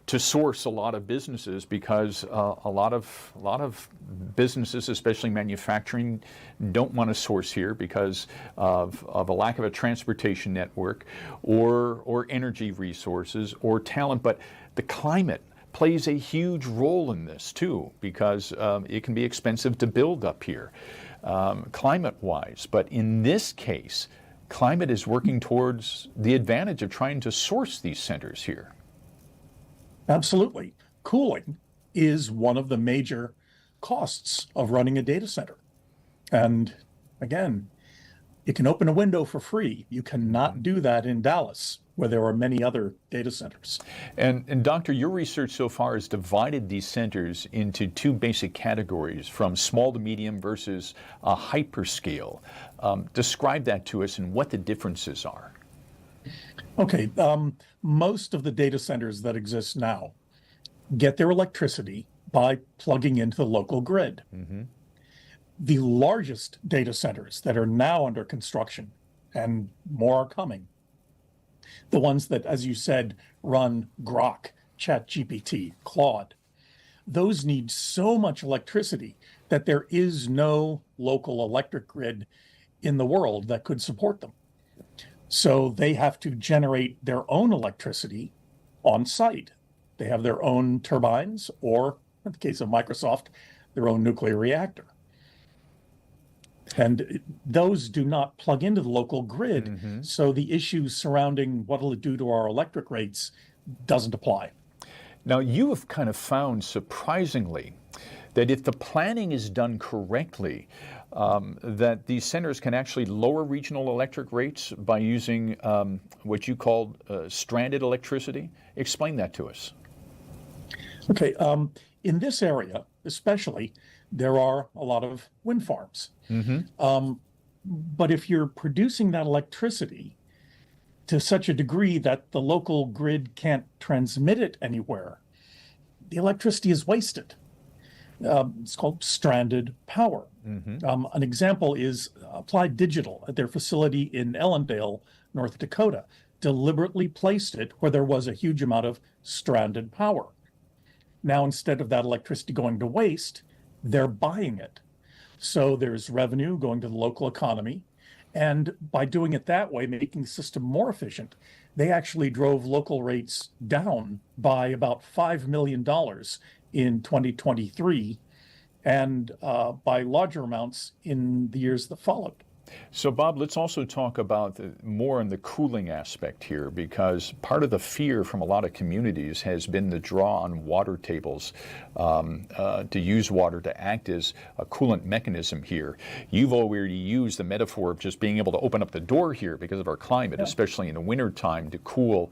to source a lot of businesses, because a lot of businesses, especially manufacturing, don't want to source here because of a lack of a transportation network or energy resources or talent. But the climate plays a huge role in this too, because it can be expensive to build up here, climate-wise. But in this case, climate is working towards the advantage of trying to source these centers here. Absolutely. Cooling is one of the major costs of running a data center. And again, you can open a window for free. You cannot do that in Dallas, where there are many other data centers. And Doctor, your research so far has divided these centers into two basic categories, from small to medium versus hyperscale. Describe that to us and what the differences are. Okay, most of the data centers that exist now get their electricity by plugging into the local grid. Mm-hmm. The largest data centers that are now under construction, and more are coming, the ones that, as you said, run Grok, ChatGPT, Claude, those need so much electricity that there is no local electric grid in the world that could support them. So they have to generate their own electricity on site. They have their own turbines, or in the case of Microsoft, their own nuclear reactor. And those do not plug into the local grid. Mm-hmm. So the issues surrounding what will it do to our electric rates doesn't apply. Now, you have kind of found, surprisingly, that if the planning is done correctly, that these centers can actually lower regional electric rates by using what you call stranded electricity. Explain that to us. Okay, in this area, especially, there are a lot of wind farms. Mm-hmm. But if you're producing that electricity to such a degree that the local grid can't transmit it anywhere, the electricity is wasted. It's called stranded power. Mm-hmm. An example is Applied Digital at their facility in Ellendale, North Dakota, deliberately placed it where there was a huge amount of stranded power. Now, instead of that electricity going to waste, they're buying it. So there's revenue going to the local economy. And by doing it that way, making the system more efficient, they actually drove local rates down by about $5 million in 2023, and by larger amounts in the years that followed. So, Bob, let's also talk about more on the cooling aspect here, because part of the fear from a lot of communities has been the draw on water tables to use water to act as a coolant mechanism here. You've already used the metaphor of just being able to open up the door here because of our climate, especially in the wintertime, to cool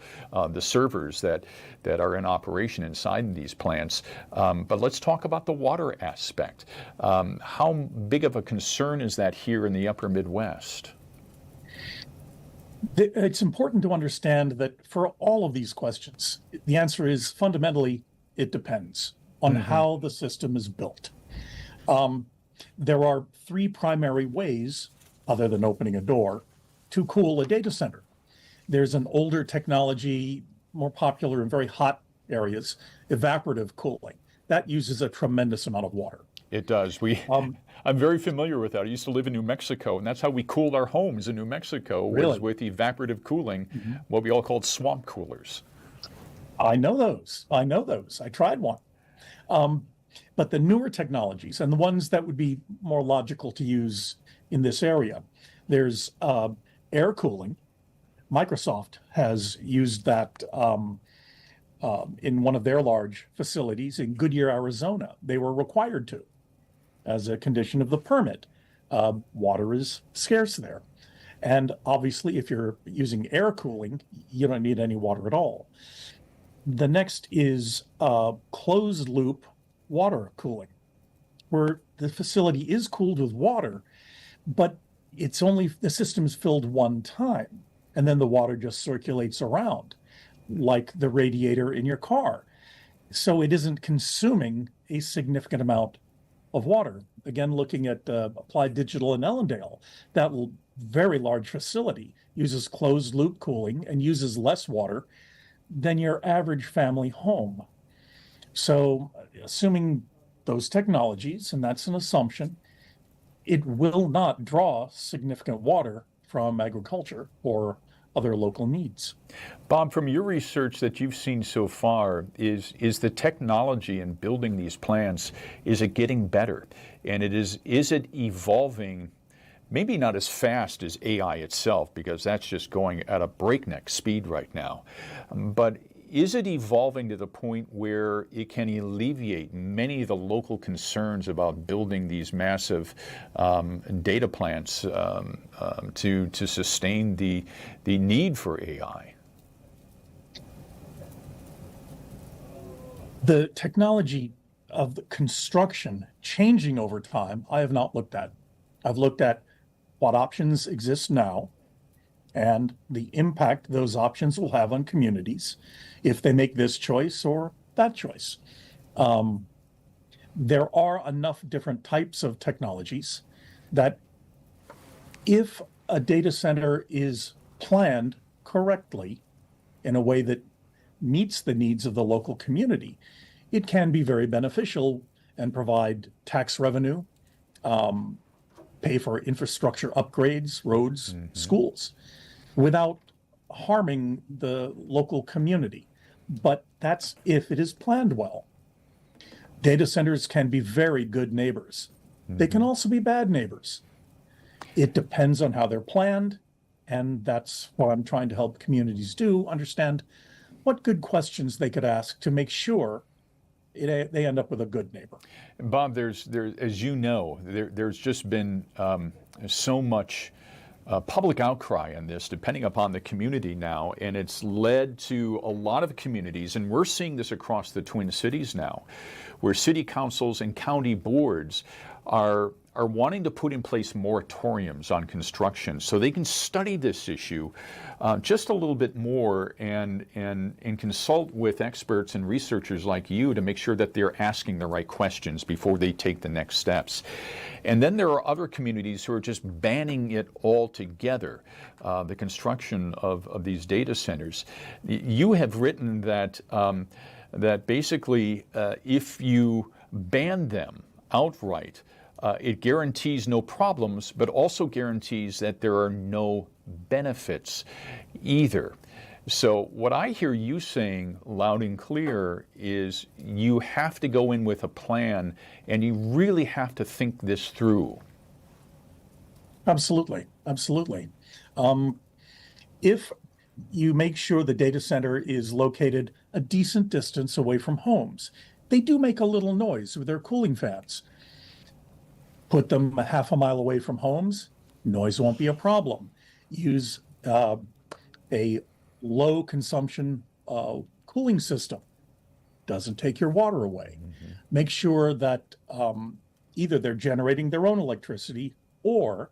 the servers that are in operation inside these plants. But let's talk about the water aspect. How big of a concern is that here in the Upper Midwest? It's important to understand that for all of these questions, the answer is fundamentally, it depends on how the system is built. There are three primary ways, other than opening a door, to cool a data center. There's an older technology, more popular in very hot areas, evaporative cooling. That uses a tremendous amount of water. It does. I'm very familiar with that. I used to live in New Mexico, and that's how we cooled our homes in New Mexico, was with evaporative cooling, what we all called swamp coolers. I know those. I tried one. But the newer technologies, and the ones that would be more logical to use in this area, there's air cooling, Microsoft has used that in one of their large facilities in Goodyear, Arizona. They were required to, as a condition of the permit. Water is scarce there. And obviously, if you're using air cooling, you don't need any water at all. The next is closed loop water cooling, where the facility is cooled with water, but it's only the system's filled one time, and then the water just circulates around, like the radiator in your car. So it isn't consuming a significant amount of water. Again, looking at Applied Digital in Ellendale, that very large facility uses closed loop cooling and uses less water than your average family home. So assuming those technologies, and that's an assumption, it will not draw significant water from agriculture or other local needs. Bob, from your research that you've seen so far, is the technology in building these plants, is it getting better? And is it evolving, maybe not as fast as AI itself, because that's just going at a breakneck speed right now, but is it evolving to the point where it can alleviate many of the local concerns about building these massive data plants to sustain the need for AI? The technology of the construction changing over time, I have not looked at. I've looked at what options exist now and the impact those options will have on communities if they make this choice or that choice. There are enough different types of technologies that if a data center is planned correctly in a way that meets the needs of the local community, it can be very beneficial and provide tax revenue, pay for infrastructure upgrades, roads, schools, without harming the local community. But that's if it is planned well. Data centers can be very good neighbors. They can also be bad neighbors. It depends on how they're planned, and that's what I'm trying to help communities do, understand what good questions they could ask to make sure they end up with a good neighbor. Bob, there's as you know, there's just been so much public outcry on this, depending upon the community now, and it's led to a lot of communities, and we're seeing this across the Twin Cities now, where city councils and county boards are wanting to put in place moratoriums on construction so they can study this issue just a little bit more and consult with experts and researchers like you to make sure that they're asking the right questions before they take the next steps. And then there are other communities who are just banning it altogether, the construction of these data centers. You have written that that basically if you ban them outright, it guarantees no problems, but also guarantees that there are no benefits either. So what I hear you saying loud and clear is you have to go in with a plan and you really have to think this through. Absolutely, absolutely. If you make sure the data center is located a decent distance away from homes, they do make a little noise with their cooling fans. Put them a half a mile away from homes, noise won't be a problem. Use a low consumption cooling system. Doesn't take your water away. Make sure that either they're generating their own electricity or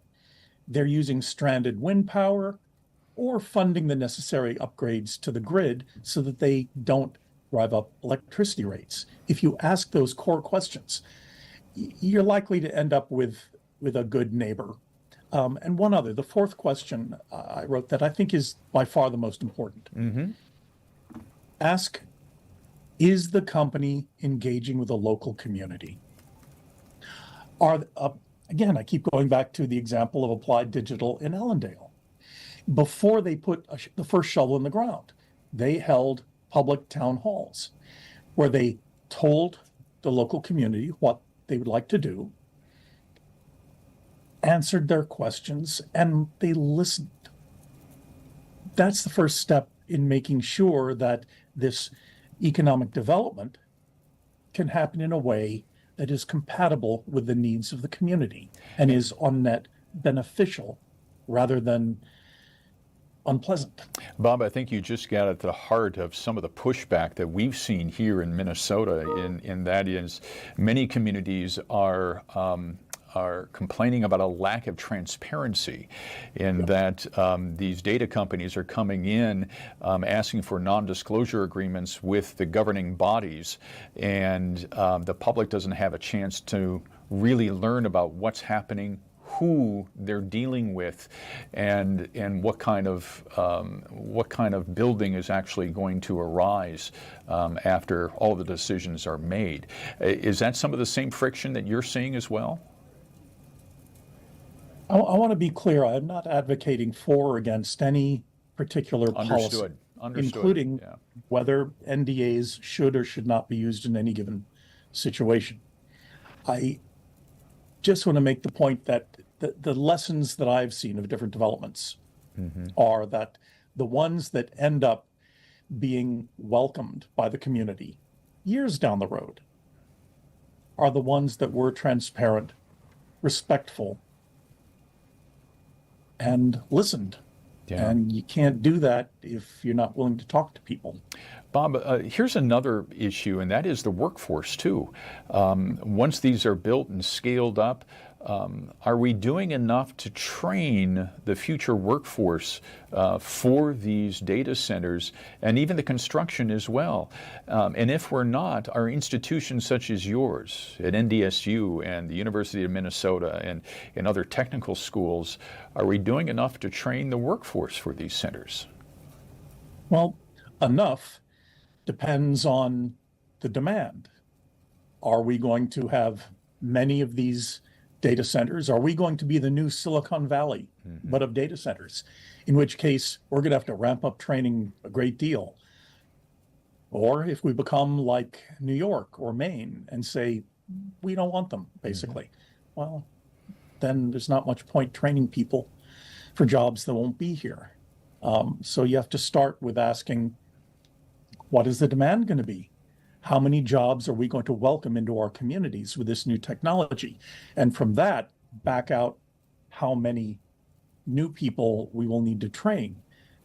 they're using stranded wind power or funding the necessary upgrades to the grid so that they don't drive up electricity rates. If you ask those core questions, you're likely to end up with a good neighbor. And one other, the fourth question I wrote that I think is by far the most important. Ask, is the company engaging with the local community? Again, I keep going back to the example of Applied Digital in Ellendale. Before they put the first shovel in the ground, they held public town halls where they told the local community what they would like to do, answered their questions, and they listened. that's the first step in making sure that this economic development can happen in a way that is compatible with the needs of the community and is on net beneficial rather than unpleasant. Bob, I think you just got at the heart of some of the pushback that we've seen here in Minnesota, and that is many communities are complaining about a lack of transparency in that these data companies are coming in asking for non-disclosure agreements with the governing bodies, and the public doesn't have a chance to really learn about what's happening, who they're dealing with, and what kind of building is actually going to arise after all of the decisions are made. Is that some of the same friction that you're seeing as well? I want to be clear. I'm not advocating for or against any particular policy, including whether NDAs should or should not be used in any given situation. I just want to make the point that the lessons that I've seen of different developments are that the ones that end up being welcomed by the community years down the road are the ones that were transparent, respectful, and listened. Yeah. And you can't do that if you're not willing to talk to people. Bob, here's another issue, and that is the workforce too. Once these are built and scaled up, are we doing enough to train the future workforce for these data centers and even the construction as well? And if we're not, are institutions such as yours at NDSU and the University of Minnesota and other technical schools, are we doing enough to train the workforce for these centers? Well, enough depends on the demand. Are we going to have many of these data centers? Are we going to be the new Silicon Valley, but of data centers? In which case, we're going to have to ramp up training a great deal. Or if we become like New York or Maine and say, we don't want them, basically, well, then there's not much point training people for jobs that won't be here. So you have to start with asking, what is the demand going to be? How many jobs are we going to welcome into our communities with this new technology? And from that, back out how many new people we will need to train.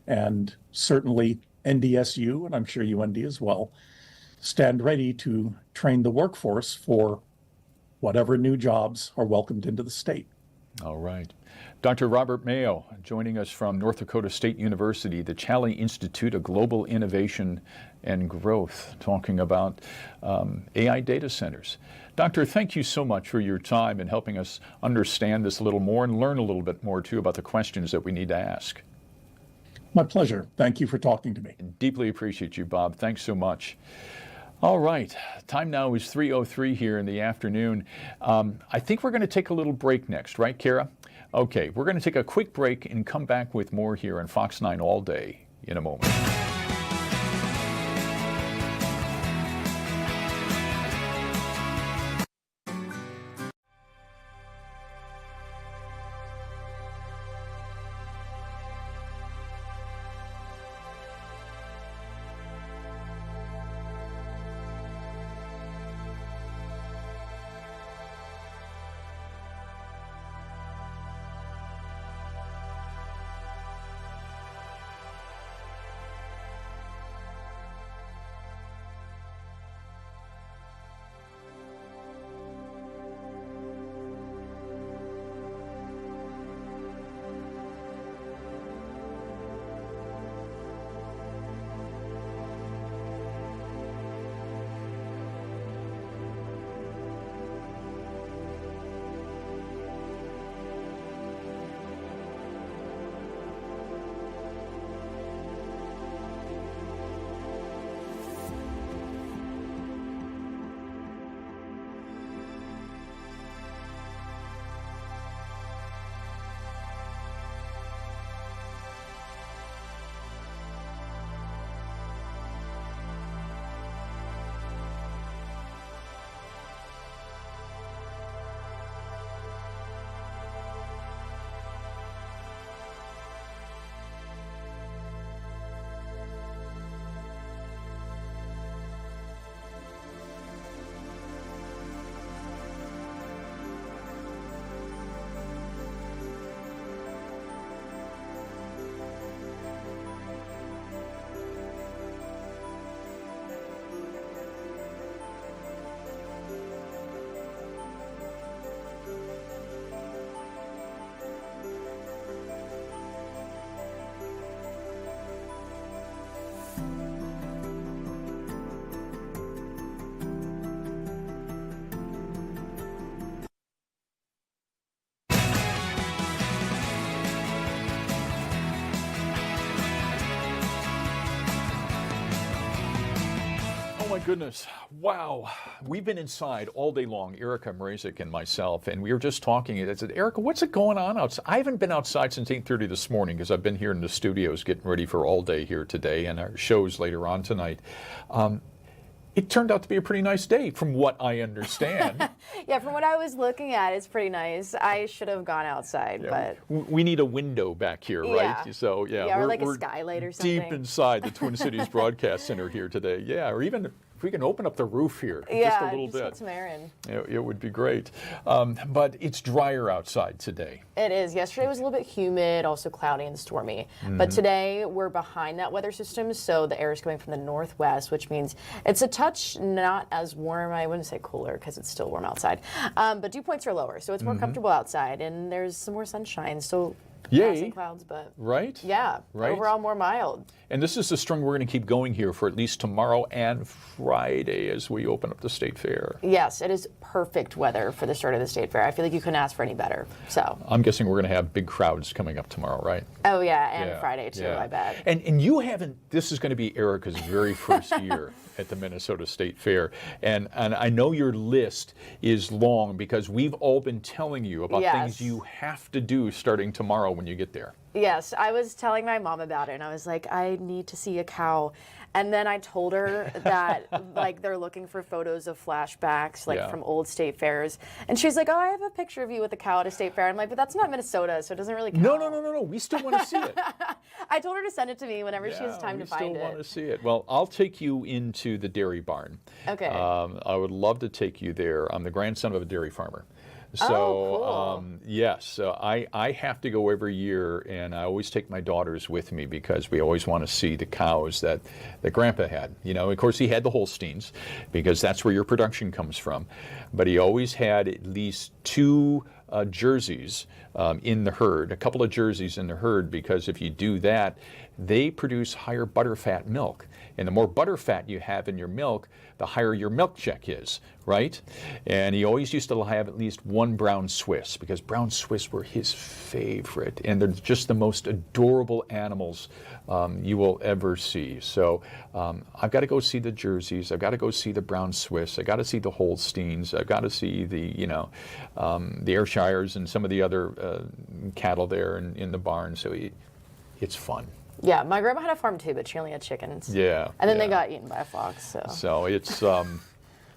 And certainly NDSU, and I'm sure UND as well, stand ready to train the workforce for whatever new jobs are welcomed into the state. All right. Dr. Robert Mayo joining us from North Dakota State University, the Challey Institute of Global Innovation and Growth, talking about AI data centers. Doctor, thank you so much for your time and helping us understand this a little more and learn a little bit more, too, about the questions that we need to ask. My pleasure. Thank you for talking to me. Deeply appreciate you, Bob. Thanks so much. All right, time now is 3:03 here in the afternoon. I think we're going to take a little break next, right, Kara? Okay, we're going to take a quick break and come back with more here on Fox 9 All Day in a moment. my goodness. Wow. We've been inside all day long, Erica Mrazek and myself, and we were just talking. I said, Erica, what's it going on outside? I haven't been outside since 8:30 this morning because I've been here in the studios getting ready for all day here today and our shows later on tonight. It turned out to be a pretty nice day from what I understand. Yeah, from what I was looking at, it's pretty nice. I should have gone outside, Yeah, but we need a window back here, right? Yeah. So Yeah, or like a skylight or something. Deep inside the Twin Cities Broadcast Center here today. Yeah, or even if we can open up the roof here just a little bit. Get some air in. It would be great. But it's drier outside today. It is. Yesterday was a little bit humid, also cloudy and stormy. But today we're behind that weather system, so the air is coming from the northwest, which means it's a touch not as warm. I wouldn't say cooler because it's still warm outside. But dew points are lower, so it's more comfortable outside, and there's some more sunshine. So passing clouds, but right? Yeah, right. Overall more mild. And this is the string we're going to keep going here for at least tomorrow and Friday as we open up the State Fair. Yes, it is perfect weather for the start of the State Fair. I feel like you couldn't ask for any better. So I'm guessing we're going to have big crowds coming up tomorrow, right? Oh yeah, and Friday too, I bet. And you haven't, this is going to be Erica's very first year at the Minnesota State Fair. And I know your list is long because we've all been telling you about things you have to do starting tomorrow when you get there. Yes, I was telling my mom about it, and I was like, I need to see a cow. And then I told her that like they're looking for photos of flashbacks like from old state fairs. And she's like, oh, I have a picture of you with a cow at a state fair. I'm like, but that's not Minnesota, so it doesn't really count. No. We still want to see it. I told her to send it to me whenever she has time to find it. We still want to see it. Well, I'll take you into the dairy barn. Okay. I would love to take you there. I'm the grandson of a dairy farmer. So, cool. yes, I have to go every year, and I always take my daughters with me because we always want to see the cows that Grandpa had. You know, of course, he had the Holsteins because that's where your production comes from. But he always had at least two jerseys in the herd, a couple of jerseys in the herd, because if you do that, they produce higher butterfat milk. And the more butterfat you have in your milk, the higher your milk check is, right? And he always used to have at least one brown Swiss because brown Swiss were his favorite. And they're just the most adorable animals you will ever see. So I've got to go see the jerseys. I've got to go see the brown Swiss. I've got to see the Holsteins. I've got to see the, the Ayrshires and some of the other cattle there in the barn. So it's fun. Yeah, my grandma had a farm too, but she only had chickens. Yeah. And then they got eaten by a fox. So it's going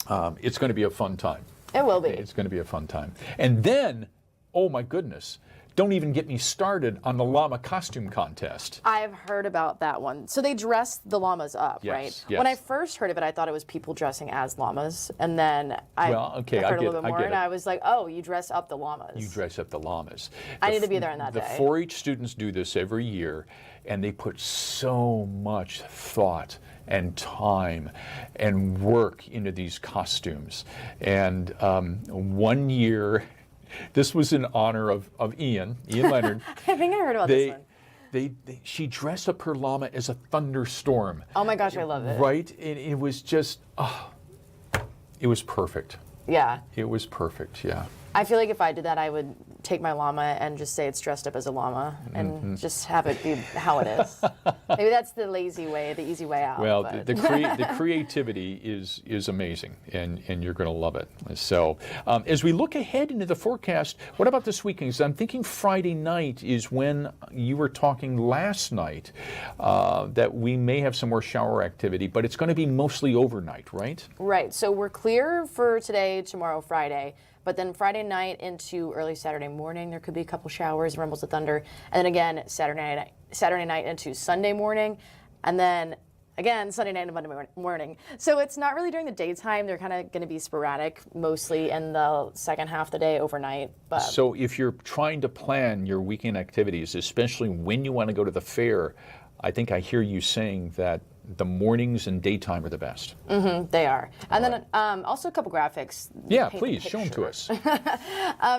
to be a fun time. It will be. It's going to be a fun time. And then, oh my goodness, don't even get me started on the llama costume contest. I've heard about that one. So they dress the llamas up, right? Yes. When I first heard of it, I thought it was people dressing as llamas. And then I heard a little bit more, and I was like, oh, you dress up the llamas. You dress up the llamas. I need to be there on that day. The 4-H students do this every year, and they put so much thought and time and work into these costumes. And one year, this was in honor of Ian Leonard. I think I heard about this one. She dressed up her llama as a thunderstorm. Oh my gosh, I love it. Right? And it was just, it was perfect. Yeah. It was perfect, yeah. I feel like if I did that, I would take my llama and just say it's dressed up as a llama and just have it be how it is. Maybe that's the lazy way, the easy way out. Well, the creativity is amazing, and you're going to love it. So as we look ahead into the forecast, what about this weekend? 'Cause I'm thinking Friday night is when you were talking last night that we may have some more shower activity, but it's going to be mostly overnight, right? Right. So we're clear for today, tomorrow, Friday. But then Friday night into early Saturday morning, there could be a couple showers, rumbles of thunder. And then again, Saturday night into Sunday morning. And then again, Sunday night and Monday morning. So it's not really during the daytime. They're kind of going to be sporadic, mostly in the second half of the day, overnight. But so if you're trying to plan your weekend activities, especially when you want to go to the fair, I think I hear you saying that the mornings and daytime are the best. Mm-hmm, they are. And then also a couple graphics. Yeah, please, show them to us.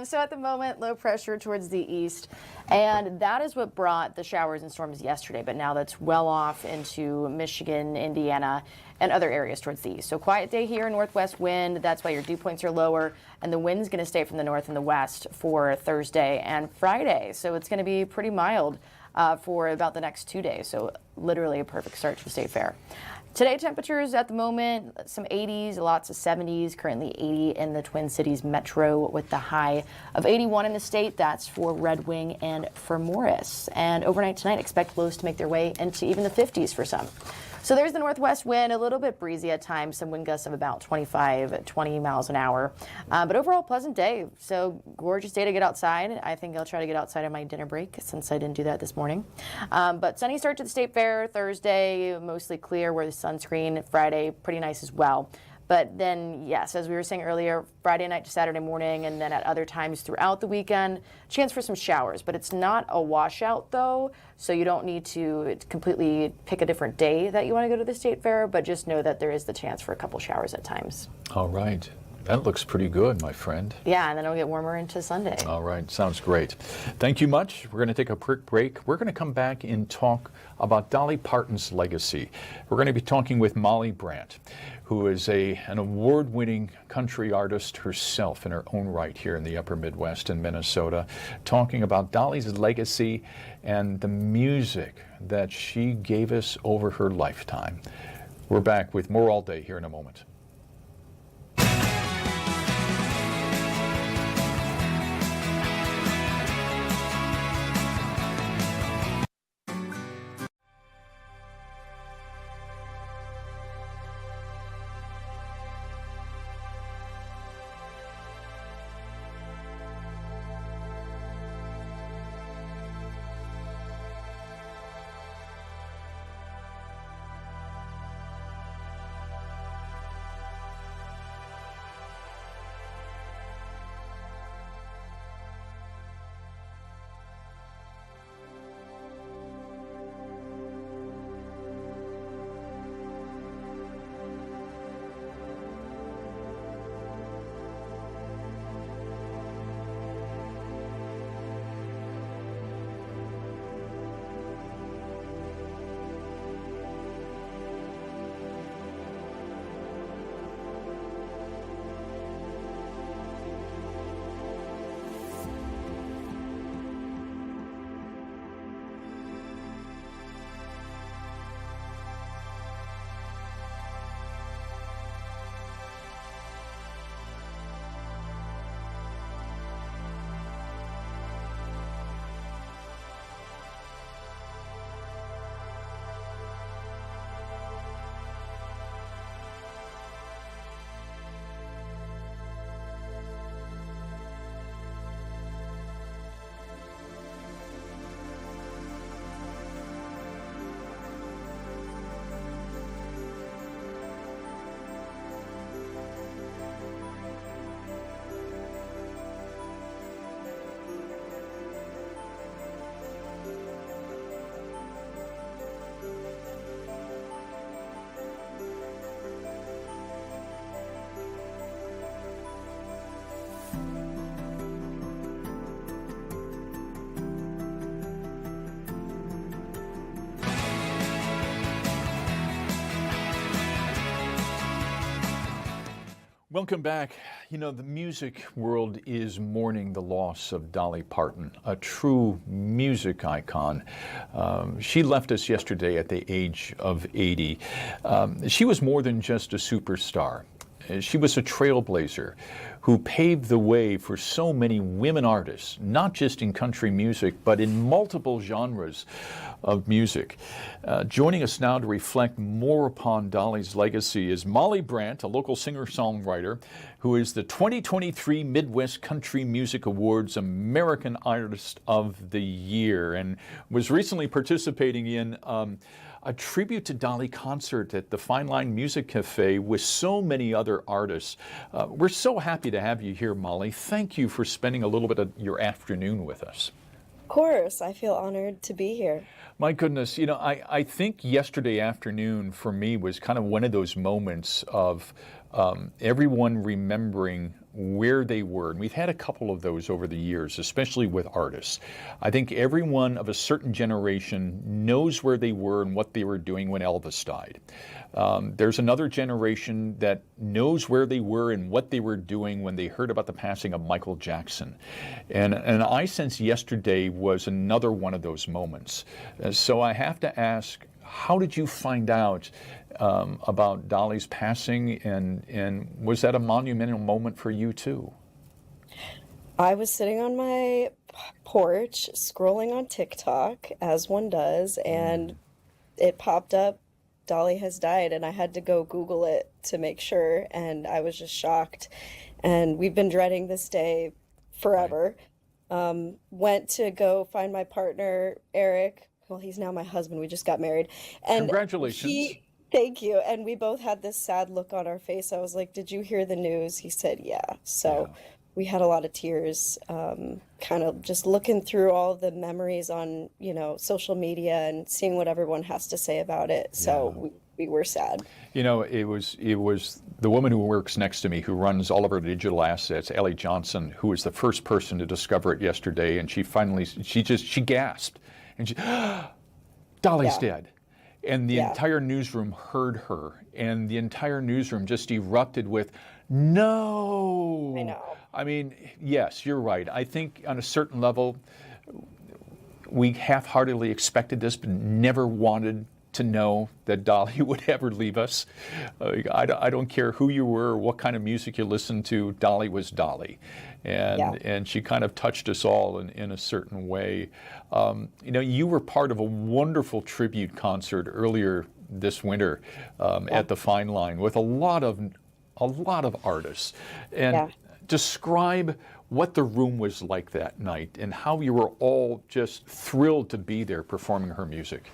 So at the moment, low pressure towards the east. And that is what brought the showers and storms yesterday. But now that's well off into Michigan, Indiana, and other areas towards the east. So quiet day here, northwest wind. That's why your dew points are lower. And the wind's going to stay from the north and the west for Thursday and Friday. So it's going to be pretty mild for about the next 2 days. So literally a perfect start to the state fair. Today, temperatures at the moment, some 80s, lots of 70s, currently 80 in the Twin Cities metro with the high of 81 in the state. That's for Red Wing and for Morris. And overnight tonight, expect lows to make their way into even the 50s for some. So there's the northwest wind, a little bit breezy at times, some wind gusts of about 25, 20 miles an hour. But overall, pleasant day. So gorgeous day to get outside. I think I'll try to get outside on my dinner break since I didn't do that this morning. But sunny start to the state fair. Thursday, mostly clear with sunscreen. Friday, pretty nice as well. But then, yes, as we were saying earlier, Friday night to Saturday morning, and then at other times throughout the weekend, chance for some showers. But it's not a washout, though, so you don't need to completely pick a different day that you want to go to the state fair, but just know that there is the chance for a couple showers at times. All right. That looks pretty good, my friend. Yeah, and then it'll get warmer into Sunday. All right, sounds great. Thank you much. We're going to take a quick break. We're going to come back and talk about Dolly Parton's legacy. We're going to be talking with Molly Brandt, who is an award-winning country artist herself in her own right here in the upper Midwest in Minnesota, talking about Dolly's legacy and the music that she gave us over her lifetime. We're back with more All Day here in a moment. Welcome back. You know, the music world is mourning the loss of Dolly Parton, a true music icon. She left us yesterday at the age of 80. She was more than just a superstar. She was a trailblazer who paved the way for so many women artists, not just in country music, but in multiple genres of music. Joining us now to reflect more upon Dolly's legacy is Molly Brandt, a local singer-songwriter who is the 2023 Midwest Country Music Awards American Artist of the Year and was recently participating in a tribute to Dolly concert at the Fine Line Music Cafe with so many other artists. We're so happy to have you here, Molly. Thank you for spending a little bit of your afternoon with us. Of course, I feel honored to be here. My goodness, you know, I think yesterday afternoon for me was kind of one of those moments of everyone remembering where they were. And we've had a couple of those over the years, especially with artists. I think everyone of a certain generation knows where they were and what they were doing when Elvis died. There's another generation that knows where they were and what they were doing when they heard about the passing of Michael Jackson. And I sense yesterday was another one of those moments. So I have to ask, how did you find out about Dolly's passing, and was that a monumental moment for you too? I was sitting on my porch scrolling on TikTok, as one does, and it popped up, Dolly has died, and I had to go Google it to make sure, and I was just shocked. And we've been dreading this day forever. Went to go find my partner, Eric. Well, he's now my husband. We just got married. And Congratulations. thank you. And we both had this sad look on our face. I was like, "Did you hear the news?" He said, "Yeah." So we had a lot of tears, kind of just looking through all the memories on, social media and seeing what everyone has to say about it. So we were sad. It was the woman who works next to me, who runs all of our digital assets, Ellie Johnson, who was the first person to discover it yesterday, and she gasped, and she, Dolly's dead. And the entire newsroom heard her, and the entire newsroom just erupted with, "No!" I know. I mean, yes, you're right. I think on a certain level, we half-heartedly expected this, but never wanted to know that Dolly would ever leave us. I don't care who you were or what kind of music you listened to, Dolly was Dolly. And she kind of touched us all in a certain way. You were part of a wonderful tribute concert earlier this winter at the Fine Line with a lot of artists. And describe what the room was like that night and how you were all just thrilled to be there performing her music.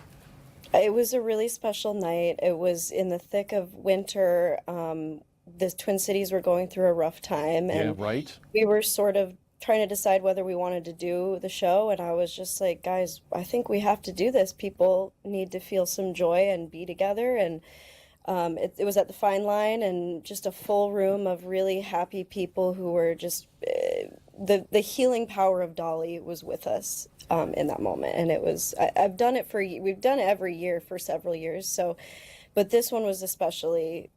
It was a really special night. It was in the thick of winter. The Twin Cities were going through a rough time, and we were sort of trying to decide whether we wanted to do the show. And I was just like, "Guys, I think we have to do this. People need to feel some joy and be together." And it was at the Fine Line, and just a full room of really happy people who were just the healing power of Dolly was with us in that moment. And it was we've done it every year for several years. So, but this one was especially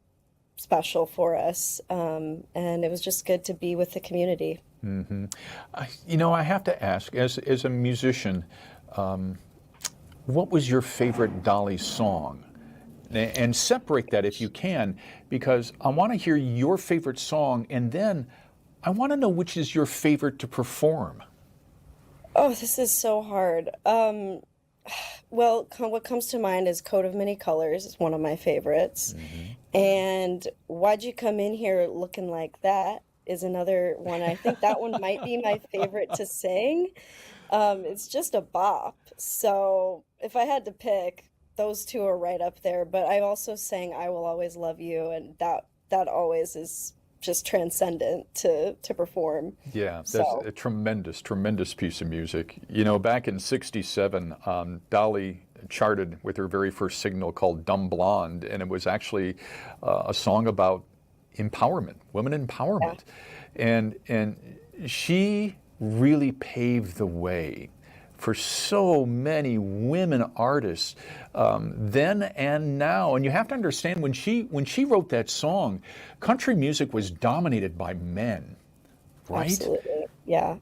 special for us, and it was just good to be with the community. Mm-hmm. I have to ask, as a musician, what was your favorite Dolly song? And separate that if you can, because I want to hear your favorite song, and then I want to know which is your favorite to perform. Oh, this is so hard. Well, what comes to mind is Coat of Many Colors. It's one of my favorites. And Why'd You Come In Here Looking Like That is another one. I think that one might be my favorite to sing. It's just a bop. So if I had to pick, those two are right up there. But I also sang I Will Always Love You, and that always is just transcendent to perform. Yeah, that's a tremendous piece of music. Back in '67, Dolly charted with her very first single called Dumb Blonde, and it was actually a song about empowerment, women empowerment. And she really paved the way for so many women artists then and now. And you have to understand, when she wrote that song, country music was dominated by men, right? Absolutely. Yeah,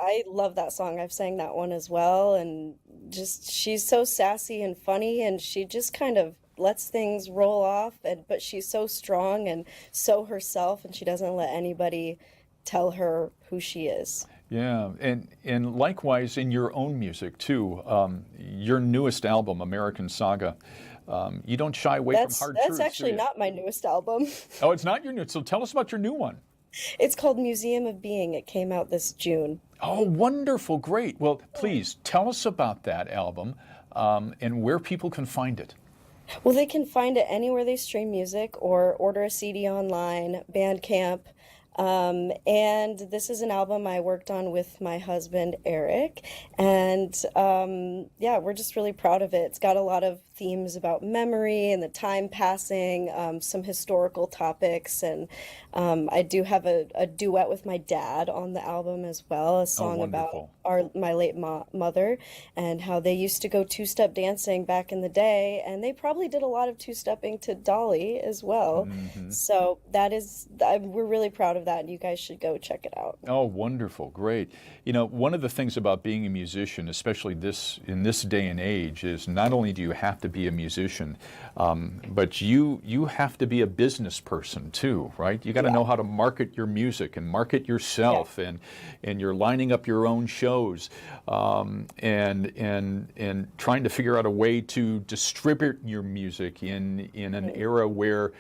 I love that song. I've sang that one as well. And just, she's so sassy and funny, and she just kind of lets things roll off. But she's so strong and so herself, and she doesn't let anybody tell her who she is. Yeah, and likewise in your own music too. Your newest album, American Saga, you don't shy away from hard truths. That's actually not my newest album. Oh, it's not your new. So tell us about your new one. It's called Museum of Being. It came out this June. Oh, wonderful, great. Well, please tell us about that album and where people can find it. Well, they can find it anywhere they stream music or order a CD online, Bandcamp. And this is an album I worked on with my husband, Eric. And we're just really proud of it. It's got a lot of themes about memory and the time passing, some historical topics. And I do have a duet with my dad on the album as well, a song about my late mother and how they used to go two-step dancing back in the day. And they probably did a lot of two-stepping to Dolly as well. So we're really proud of that, and you guys should go check it out. Oh, wonderful. Great. You know, one of the things about being a musician, especially in this day and age, is not only do you have to be a musician, but you have to be a business person too, right? You got to know how to market your music and market yourself, and you're lining up your own shows, and trying to figure out a way to distribute your music in an era where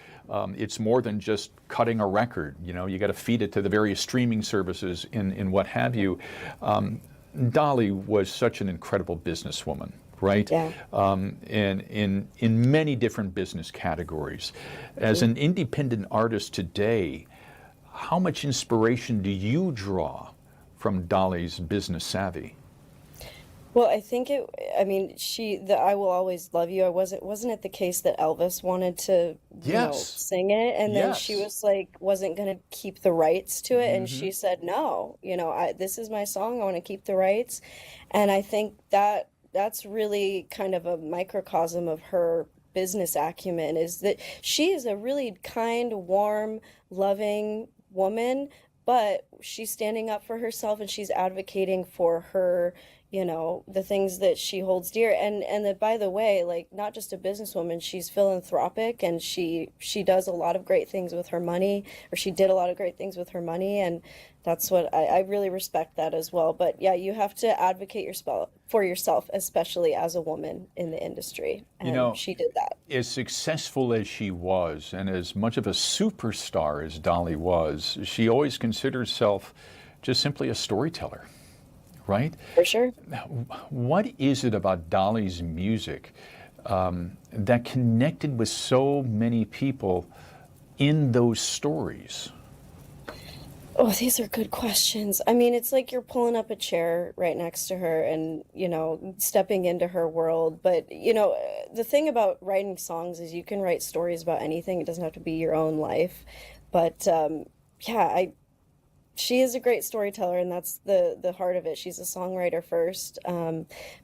it's more than just cutting a record. You know, you got to feed it to the various streaming services and what have you. Dolly was such an incredible businesswoman, right? Yeah. And in many different business categories. As an independent artist today, how much inspiration do you draw from Dolly's business savvy? Well, I think I mean, the I Will Always Love You, wasn't it the case that Elvis wanted to, sing it? And then she was like, wasn't going to keep the rights to it. And she said, no, this is my song. I want to keep the rights. And I think that's really kind of a microcosm of her business acumen, is that she is a really kind, warm, loving woman, but she's standing up for herself and she's advocating for her, the things that she holds dear. And that, by the way, like, not just a businesswoman, she's philanthropic, and she does a lot of great things with her money, or she did a lot of great things with her money. And that's what I really respect that as well. But yeah, you have to advocate for yourself, especially as a woman in the industry. And she did that. As successful as she was, and as much of a superstar as Dolly was, she always considered herself just simply a storyteller. Right? For sure. What is it about Dolly's music that connected with so many people in those stories? Oh, these are good questions. I mean, it's like you're pulling up a chair right next to her and, stepping into her world. But, the thing about writing songs is you can write stories about anything. It doesn't have to be your own life. But, she is a great storyteller, and that's the heart of it. She's a songwriter first.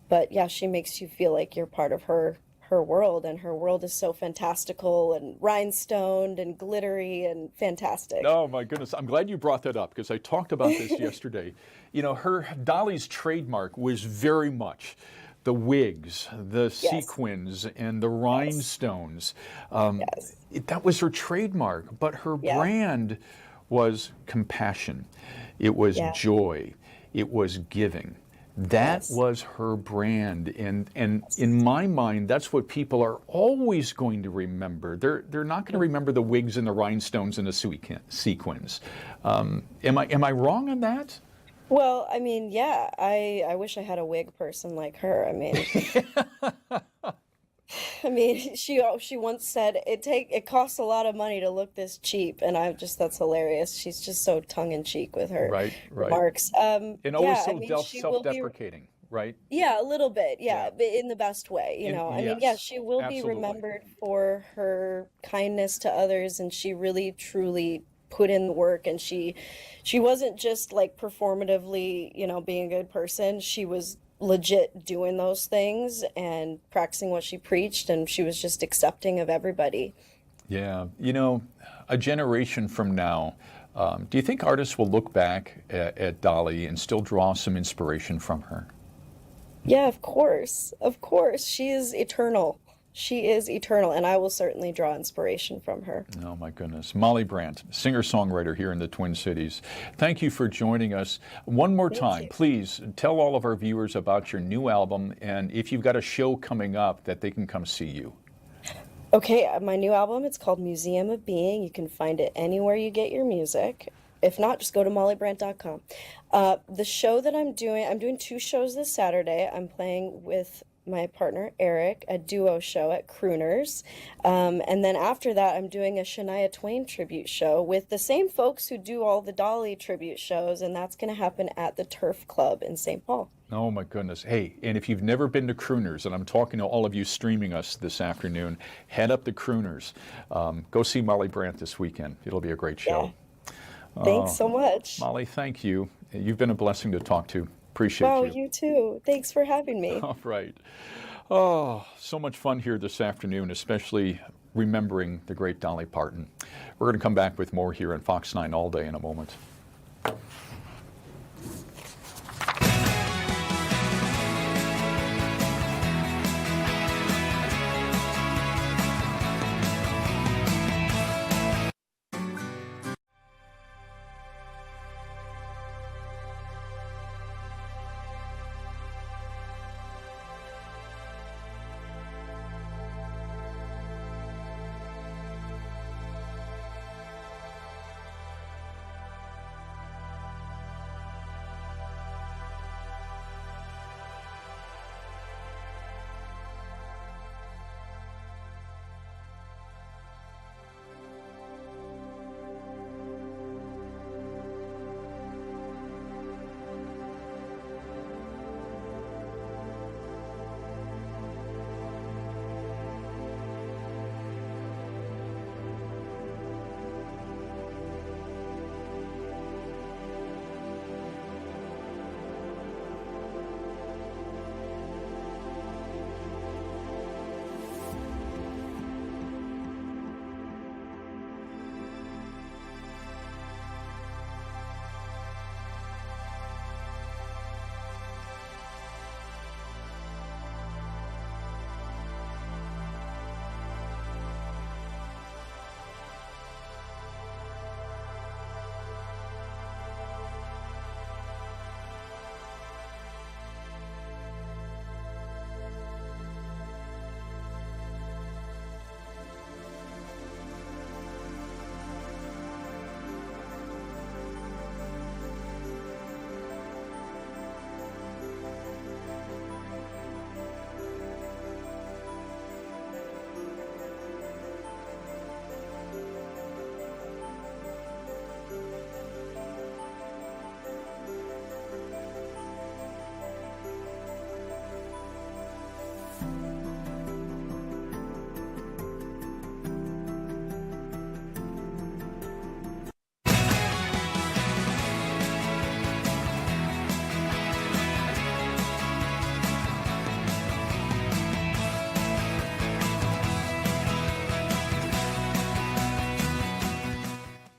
But yeah, she makes you feel like you're part of her world, and her world is so fantastical and rhinestoned and glittery and fantastic. Oh my goodness, I'm glad you brought that up, because I talked about this yesterday. Dolly's trademark was very much the wigs, the sequins, and the rhinestones. That was her trademark, but her brand was compassion, it was joy, it was giving. That was her brand, and in my mind, that's what people are always going to remember. They're not going to remember the wigs and the rhinestones and the sequins. Am I wrong on that? Well, I mean, yeah, I wish I had a wig person like her. I mean, she once said it costs a lot of money to look this cheap, and that's hilarious. She's just so tongue in cheek with her remarks. And always self-deprecating, right? Yeah, a little bit. Yeah, but in the best way, she will be remembered for her kindness to others, and she really truly put in the work, and she wasn't just like performatively, being a good person. She was legit doing those things and practicing what she preached, and she was just accepting of everybody. Yeah, a generation from now, do you think artists will look back at Dolly and still draw some inspiration from her? Yeah, of course. She is eternal. She is eternal, and I will certainly draw inspiration from her. Oh, my goodness. Molly Brandt, singer-songwriter here in the Twin Cities. Thank you for joining us. One more time, please tell all of our viewers about your new album, and if you've got a show coming up that they can come see you. Okay, my new album, it's called Museum of Being. You can find it anywhere you get your music. If not, just go to mollybrandt.com. The show that I'm doing 2 shows this Saturday. I'm playing with my partner Eric, a duo show at Crooners. And then after that, I'm doing a Shania Twain tribute show with the same folks who do all the Dolly tribute shows, and that's going to happen at the Turf Club in St. Paul. Oh my goodness. Hey, and if you've never been to Crooners, and I'm talking to all of you streaming us this afternoon, head up to Crooners. Go see Molly Brandt this weekend. It'll be a great show. Yeah. Thanks so much. Molly, thank you. You've been a blessing to talk to. Appreciate you. Oh, you too. Thanks for having me. All right. Oh, so much fun here this afternoon, especially remembering the great Dolly Parton. We're going to come back with more here on Fox 9 All Day in a moment.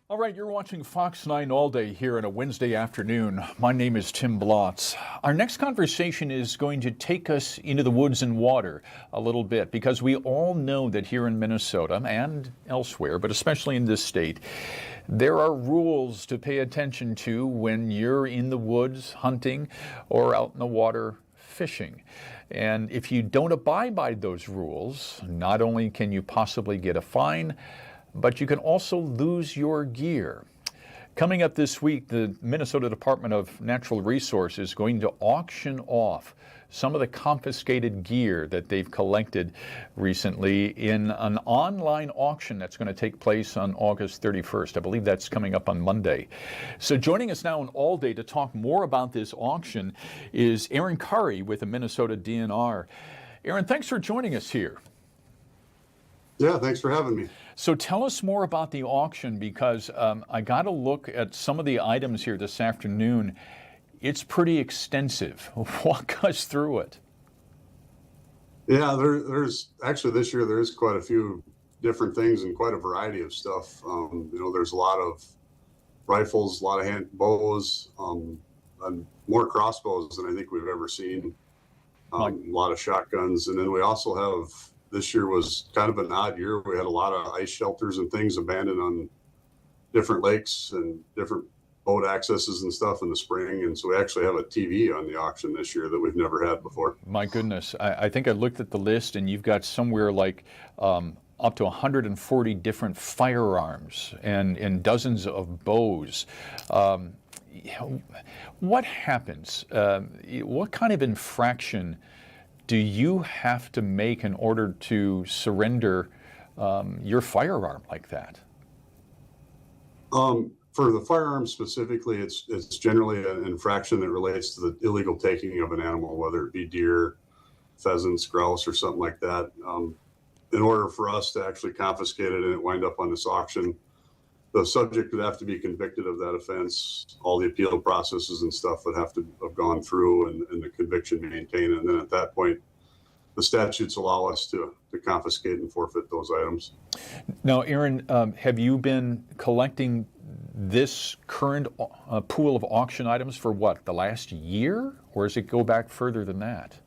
All right, you're watching Fox 9 All Day here on a Wednesday afternoon. My name is Tim Blotz. Our next conversation is going to take us into the woods and water a little bit, because we all know that here in Minnesota and elsewhere, but especially in this state, there are rules to pay attention to when you're in the woods hunting or out in the water fishing. And if you don't abide by those rules, not only can you possibly get a fine, but you can also lose your gear. Coming up this week, the Minnesota Department of Natural Resources is going to auction off some of the confiscated gear that they've collected recently in an online auction that's going to take place on August 31st. I believe that's coming up on Monday. So joining us now on All Day to talk more about this auction is Aaron Curry with the Minnesota DNR. Aaron, thanks for joining us here. Yeah, thanks for having me. So tell us more about the auction, because I got to look at some of the items here this afternoon. It's pretty extensive. Walk us through it. Yeah, there's actually this year there is quite a few different things and quite a variety of stuff. There's a lot of rifles, a lot of hand bows, and more crossbows than I think we've ever seen. A lot of shotguns, and then we also have. This year was kind of an odd year. We had a lot of ice shelters and things abandoned on different lakes and different boat accesses and stuff in the spring. And so we actually have a TV on the auction this year that we've never had before. My goodness. I think I looked at the list, and you've got somewhere like up to 140 different firearms and dozens of bows. What happens? What kind of infraction do you have to make in order to surrender your firearm like that? For the firearm specifically, it's generally an infraction that relates to the illegal taking of an animal, whether it be deer, pheasants, grouse, or something like that. In order for us to actually confiscate it and it wind up on this auction, the subject would have to be convicted of that offense. All the appeal processes and stuff would have to have gone through, and the conviction maintained. And then at that point, the statutes allow us to confiscate and forfeit those items. Now, Aaron, have you been collecting this current pool of auction items for what, the last year? Or does it go back further than that?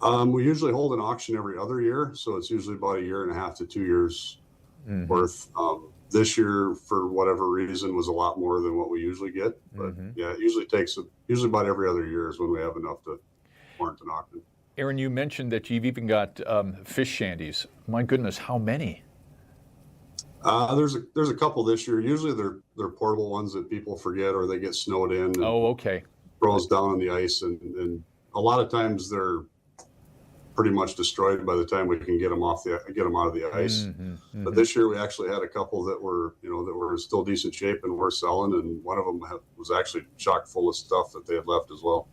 We usually hold an auction every other year, so it's usually about 1.5 to 2 years worth. This year, for whatever reason, was a lot more than what we usually get. But yeah, it usually takes about every other year is when we have enough to warrant an auction. Aaron, you mentioned that you've even got fish shanties. My goodness, how many? There's a couple this year. Usually they're portable ones that people forget or they get snowed in. And oh, okay. Froze down on the ice, and a lot of times they're pretty much destroyed by the time we can get them out of the ice. But this year we actually had a couple that were still decent shape and were selling, and one of them was actually chock full of stuff that they had left as well.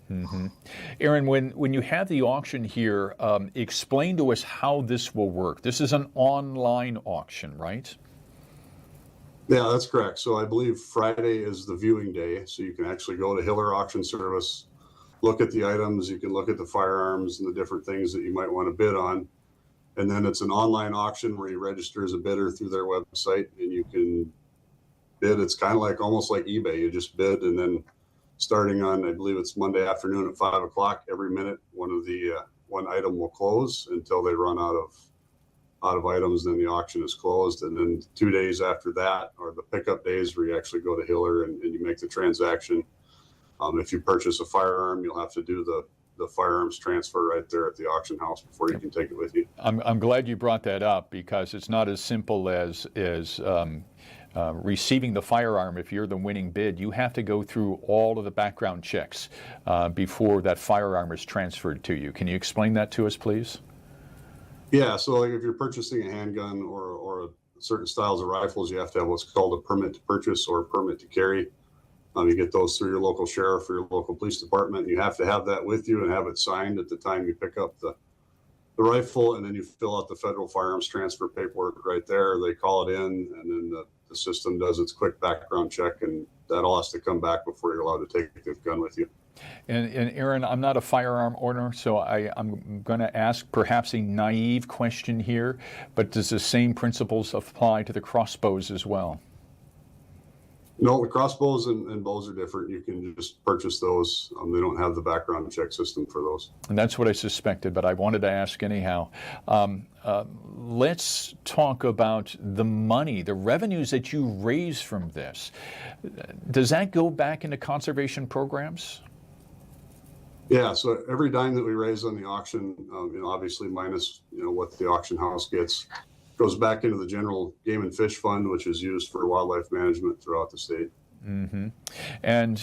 Aaron, when you have the auction here, explain to us how this will work. This is an online auction, right? Yeah, that's correct. So I believe Friday is the viewing day, so you can actually go to Hiller Auction Service, look at the items, you can look at the firearms and the different things that you might want to bid on. And then it's an online auction where you register as a bidder through their website and you can bid. It's kind of almost like eBay. You just bid, and then starting on, I believe it's Monday afternoon at 5 o'clock, every minute one item will close until they run out of items, then the auction is closed. And then 2 days after that, or the pickup days, where you actually go to Hiller and you make the transaction. If you purchase a firearm, you'll have to do the firearms transfer right there at the auction house before you can take it with you. I'm glad you brought that up, because it's not as simple as receiving the firearm. If you're the winning bid, you have to go through all of the background checks before that firearm is transferred to you. Can you explain that to us, please? Yeah, so if you're purchasing a handgun or certain styles of rifles, you have to have what's called a permit to purchase or a permit to carry. You get those through your local sheriff or your local police department. You have to have that with you and have it signed at the time you pick up the rifle, and then you fill out the federal firearms transfer paperwork right there. They call it in, and then the system does its quick background check, and that all has to come back before you're allowed to take the gun with you. And Aaron, I'm not a firearm owner, so I'm going to ask perhaps a naive question here, but does the same principles apply to the crossbows as well? No, the crossbows and bows are different. You can just purchase those. They don't have the background check system for those. And that's what I suspected, but I wanted to ask anyhow. Let's talk about the money, the revenues that you raise from this. Does that go back into conservation programs? Yeah, so every dime that we raise on the auction, obviously minus what the auction house gets, goes back into the general game and fish fund, which is used for wildlife management throughout the state. And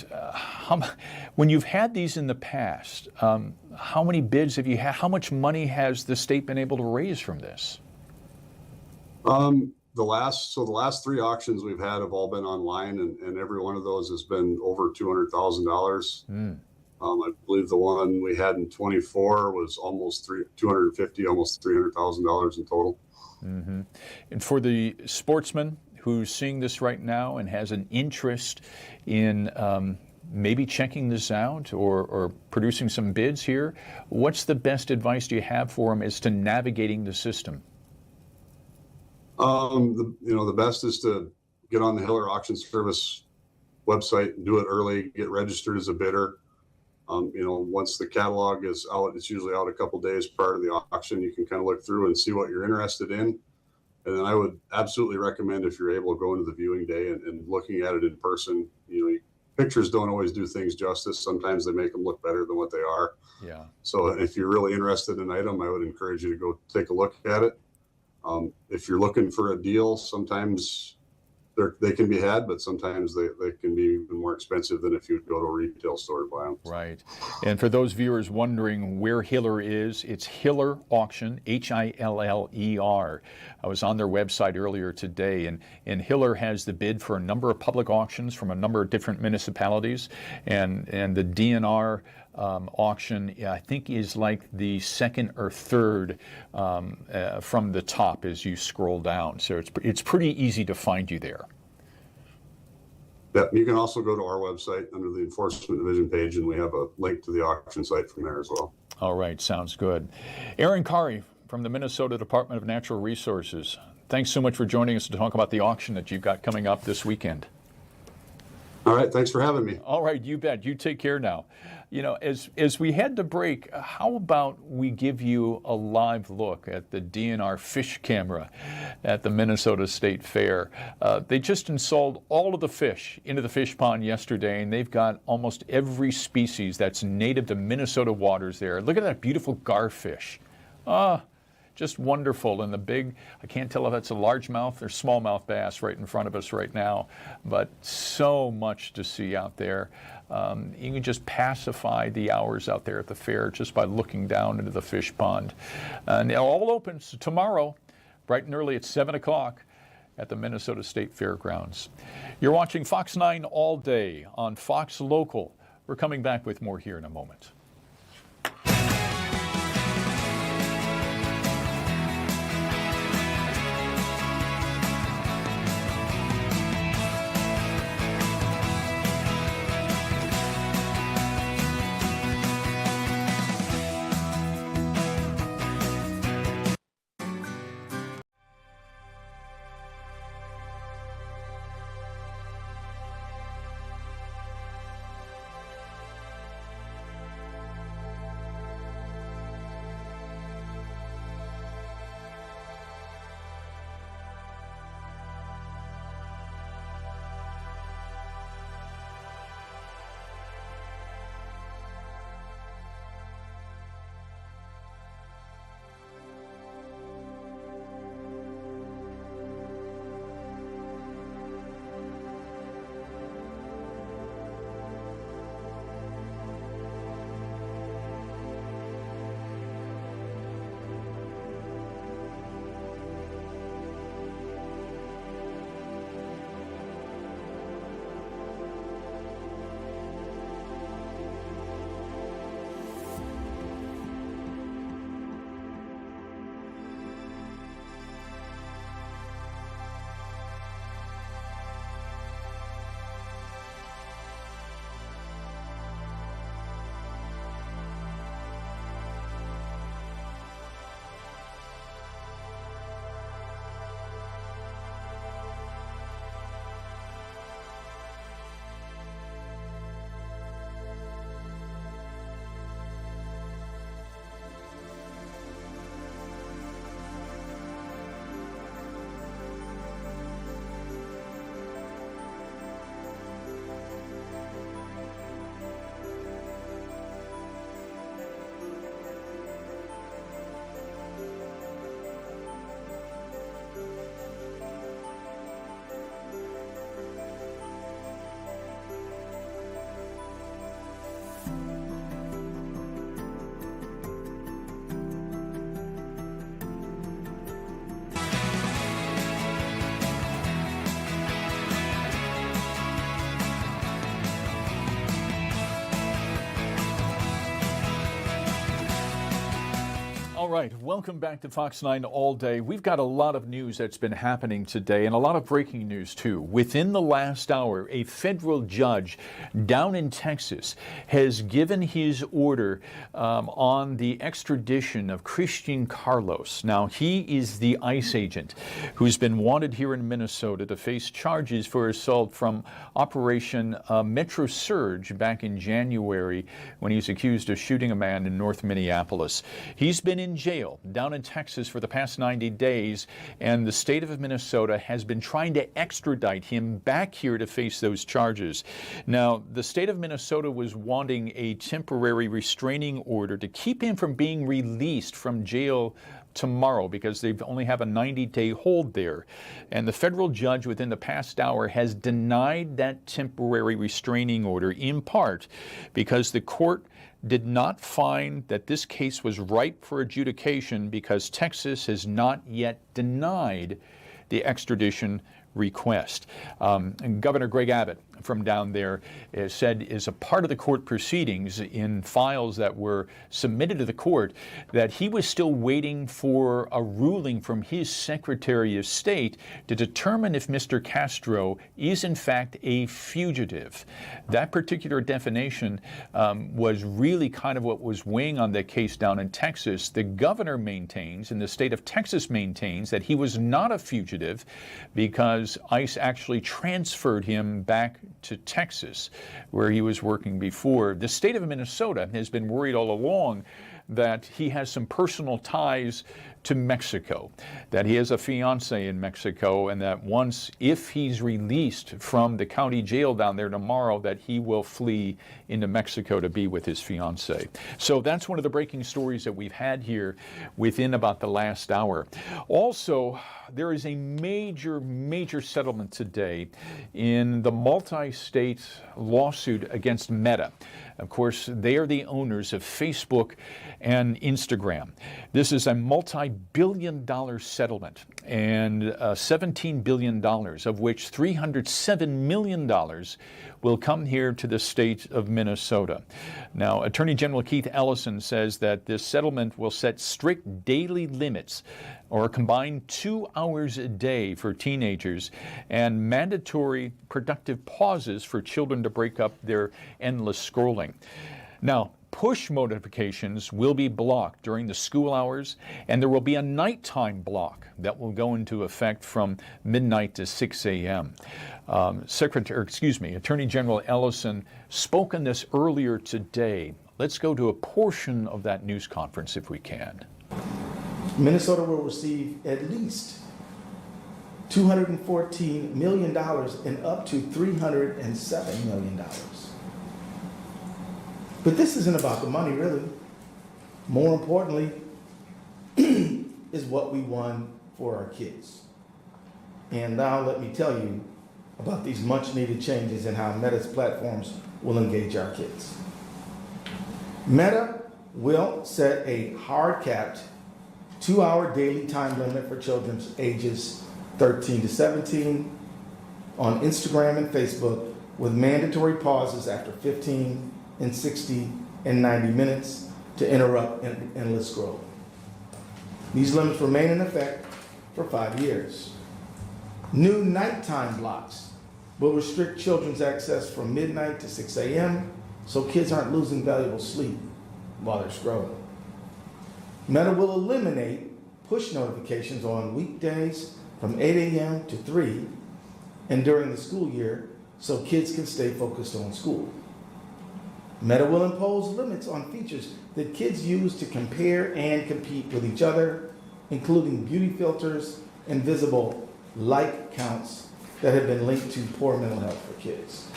when you've had these in the past, how many bids have you had? How much money has the state been able to raise from this? The last 3 auctions we've had have all been online, and every one of those has been over $200,000. I believe the one we had in 24 was almost $250,000, almost $300,000 in total. And for the sportsman who's seeing this right now and has an interest in maybe checking this out or producing some bids here, what's the best advice do you have for him as to navigating the system? The best is to get on the Hiller Auction Service website, do it early, get registered as a bidder. Once the catalog is out, it's usually out a couple days prior to the auction. You can kind of look through and see what you're interested in. And then I would absolutely recommend, if you're able, to go into the viewing day and looking at it in person. Pictures don't always do things justice. Sometimes they make them look better than what they are. Yeah. So if you're really interested in an item, I would encourage you to go take a look at it. If you're looking for a deal, sometimes they can be had, but sometimes they can be even more expensive than if you go to a retail store to buy them. Right. And for those viewers wondering where Hiller is, it's Hiller Auction, Hiller. I was on their website earlier today, and Hiller has the bid for a number of public auctions from a number of different municipalities, and the DNR auction, I think, is like the second or third from the top as you scroll down. So it's pretty easy to find you there. Yeah, you can also go to our website under the Enforcement Division page, and we have a link to the auction site from there as well. All right, sounds good. Aaron Kari from the Minnesota Department of Natural Resources. Thanks so much for joining us to talk about the auction that you've got coming up this weekend. All right, thanks for having me. All right, you bet. You take care now. You know, as we head to break, how about we give you a live look at the DNR fish camera at the Minnesota State Fair. They just installed all of the fish into the fish pond yesterday, and they've got almost every species that's native to Minnesota waters there. Look at that beautiful garfish. Just wonderful. And the big, I can't tell if that's a largemouth or smallmouth bass right in front of us right now, but so much to see out there. You can just pacify the hours out there at the fair just by looking down into the fish pond. And it all opens tomorrow, bright and early at 7 o'clock at the Minnesota State Fairgrounds. You're watching Fox 9 all day on Fox Local. We're coming back with more here in a moment. All right, welcome back to Fox 9 All Day. We've got a lot of news that's been happening today and a lot of breaking news too. Within the last hour, a federal judge down in Texas has given his order on the extradition of Christian Carlos. Now, he is the ICE agent who's been wanted here in Minnesota to face charges for assault from Operation Metro Surge back in January when he was accused of shooting a man in North Minneapolis. He's been in jail down in Texas for the past 90 days, and the state of Minnesota has been trying to extradite him back here to face those charges. Now, the state of Minnesota was wanting a temporary restraining order to keep him from being released from jail tomorrow because they only have a 90-day hold there. And the federal judge within the past hour has denied that temporary restraining order in part because the court did not find that this case was ripe for adjudication because Texas has not yet denied the extradition request. And Governor Greg Abbott from down there said is a part of the court proceedings in files that were submitted to the court, that he was still waiting for a ruling from his Secretary of State to determine if Mr. Castro is in fact a fugitive. That particular definition was really kind of what was weighing on that case down in Texas. The governor maintains, and the state of Texas maintains, that he was not a fugitive because ICE actually transferred him back to Texas, where he was working before. The state of Minnesota has been worried all along that he has some personal ties to Mexico, that he has a fiance in Mexico, and that once, if he's released from the county jail down there tomorrow, that he will flee into Mexico to be with his fiance. So that's one of the breaking stories that we've had here within about the last hour. Also, there is a major settlement today in the multi-state lawsuit against Meta. Of course, they are the owners of Facebook and Instagram. This is a multi-billion-dollar settlement, and $17 billion, of which $307 million will come here to the state of Minnesota. Now, Attorney General Keith Ellison says that this settlement will set strict daily limits, or a combined 2 hours a day for teenagers, and mandatory productive pauses for children to break up their endless scrolling. Now, push notifications will be blocked during the school hours, and there will be a nighttime block that will go into effect from midnight to 6 a.m. Attorney General Ellison spoke on this earlier today. Let's go to a portion of that news conference if we can. Minnesota will receive at least $214 million and up to $307 million. But this isn't about the money, really. More importantly, is what we won for our kids. And now let me tell you about these much needed changes and how Meta's platforms will engage our kids. Meta will set a hard-capped 2-hour daily time limit for children ages 13 to 17 on Instagram and Facebook, with mandatory pauses after 15 and 60 and 90 minutes to interrupt endless scrolling. These limits remain in effect for 5 years. New nighttime blocks will restrict children's access from midnight to 6 a.m. so kids aren't losing valuable sleep while they're scrolling. Meta will eliminate push notifications on weekdays from 8 a.m. to 3 and during the school year so kids can stay focused on school. Meta will impose limits on features that kids use to compare and compete with each other, including beauty filters and visible like counts that have been linked to poor mental health for kids.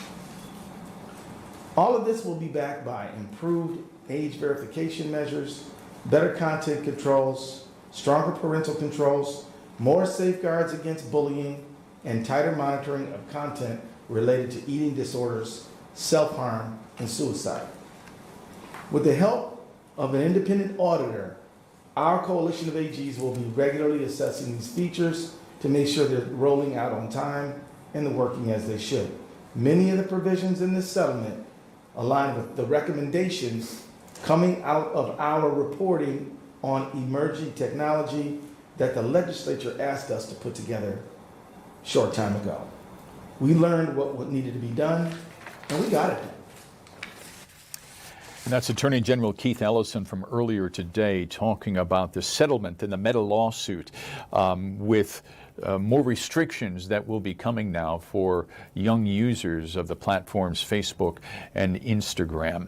All of this will be backed by improved age verification measures, better content controls, stronger parental controls, more safeguards against bullying, and tighter monitoring of content related to eating disorders, self-harm, and suicide. With the help of an independent auditor, our coalition of AGs will be regularly assessing these features to make sure they're rolling out on time and they're working as they should. Many of the provisions in this settlement align with the recommendations coming out of our reporting on emerging technology that the legislature asked us to put together a short time ago. We learned what needed to be done, and we got it done. And that's Attorney General Keith Ellison from earlier today talking about the settlement in the Meta lawsuit with more restrictions that will be coming now for young users of the platforms Facebook and Instagram.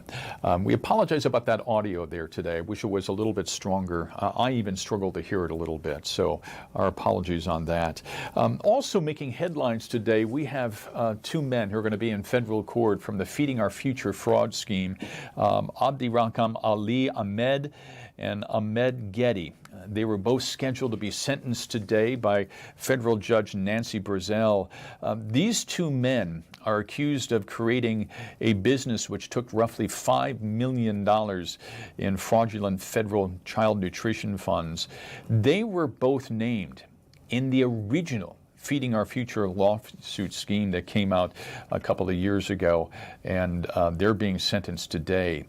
We apologize about that audio there today. I wish it was a little bit stronger. I even struggled to hear it a little bit, so our apologies on that. Also making headlines today, we have 2 men who are going to be in federal court from the Feeding Our Future fraud scheme, Abdirakam Ali Ahmed and Ahmed Getty. They were both scheduled to be sentenced today by federal judge Nancy Brazel. These 2 men are accused of creating a business which took roughly $5 million in fraudulent federal child nutrition funds. They were both named in the original Feeding Our Future lawsuit scheme that came out a couple of years ago, and they're being sentenced today.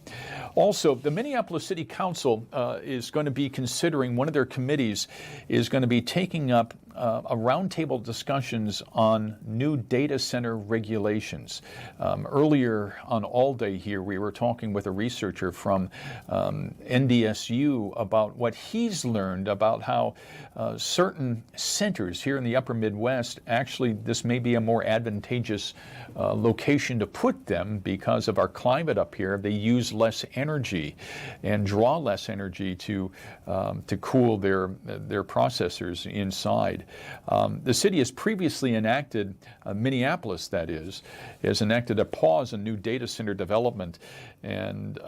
Also, the Minneapolis City Council is going to be considering, one of their committees is going to be taking up a roundtable discussions on new data center regulations. Earlier on All Day here, we were talking with a researcher from NDSU about what he's learned about how certain centers here in the upper Midwest, actually this may be a more advantageous location to put them because of our climate up here. They use less energy and draw less energy to cool their processors inside. The city has previously enacted, Minneapolis that is, has enacted a pause on new data center development, and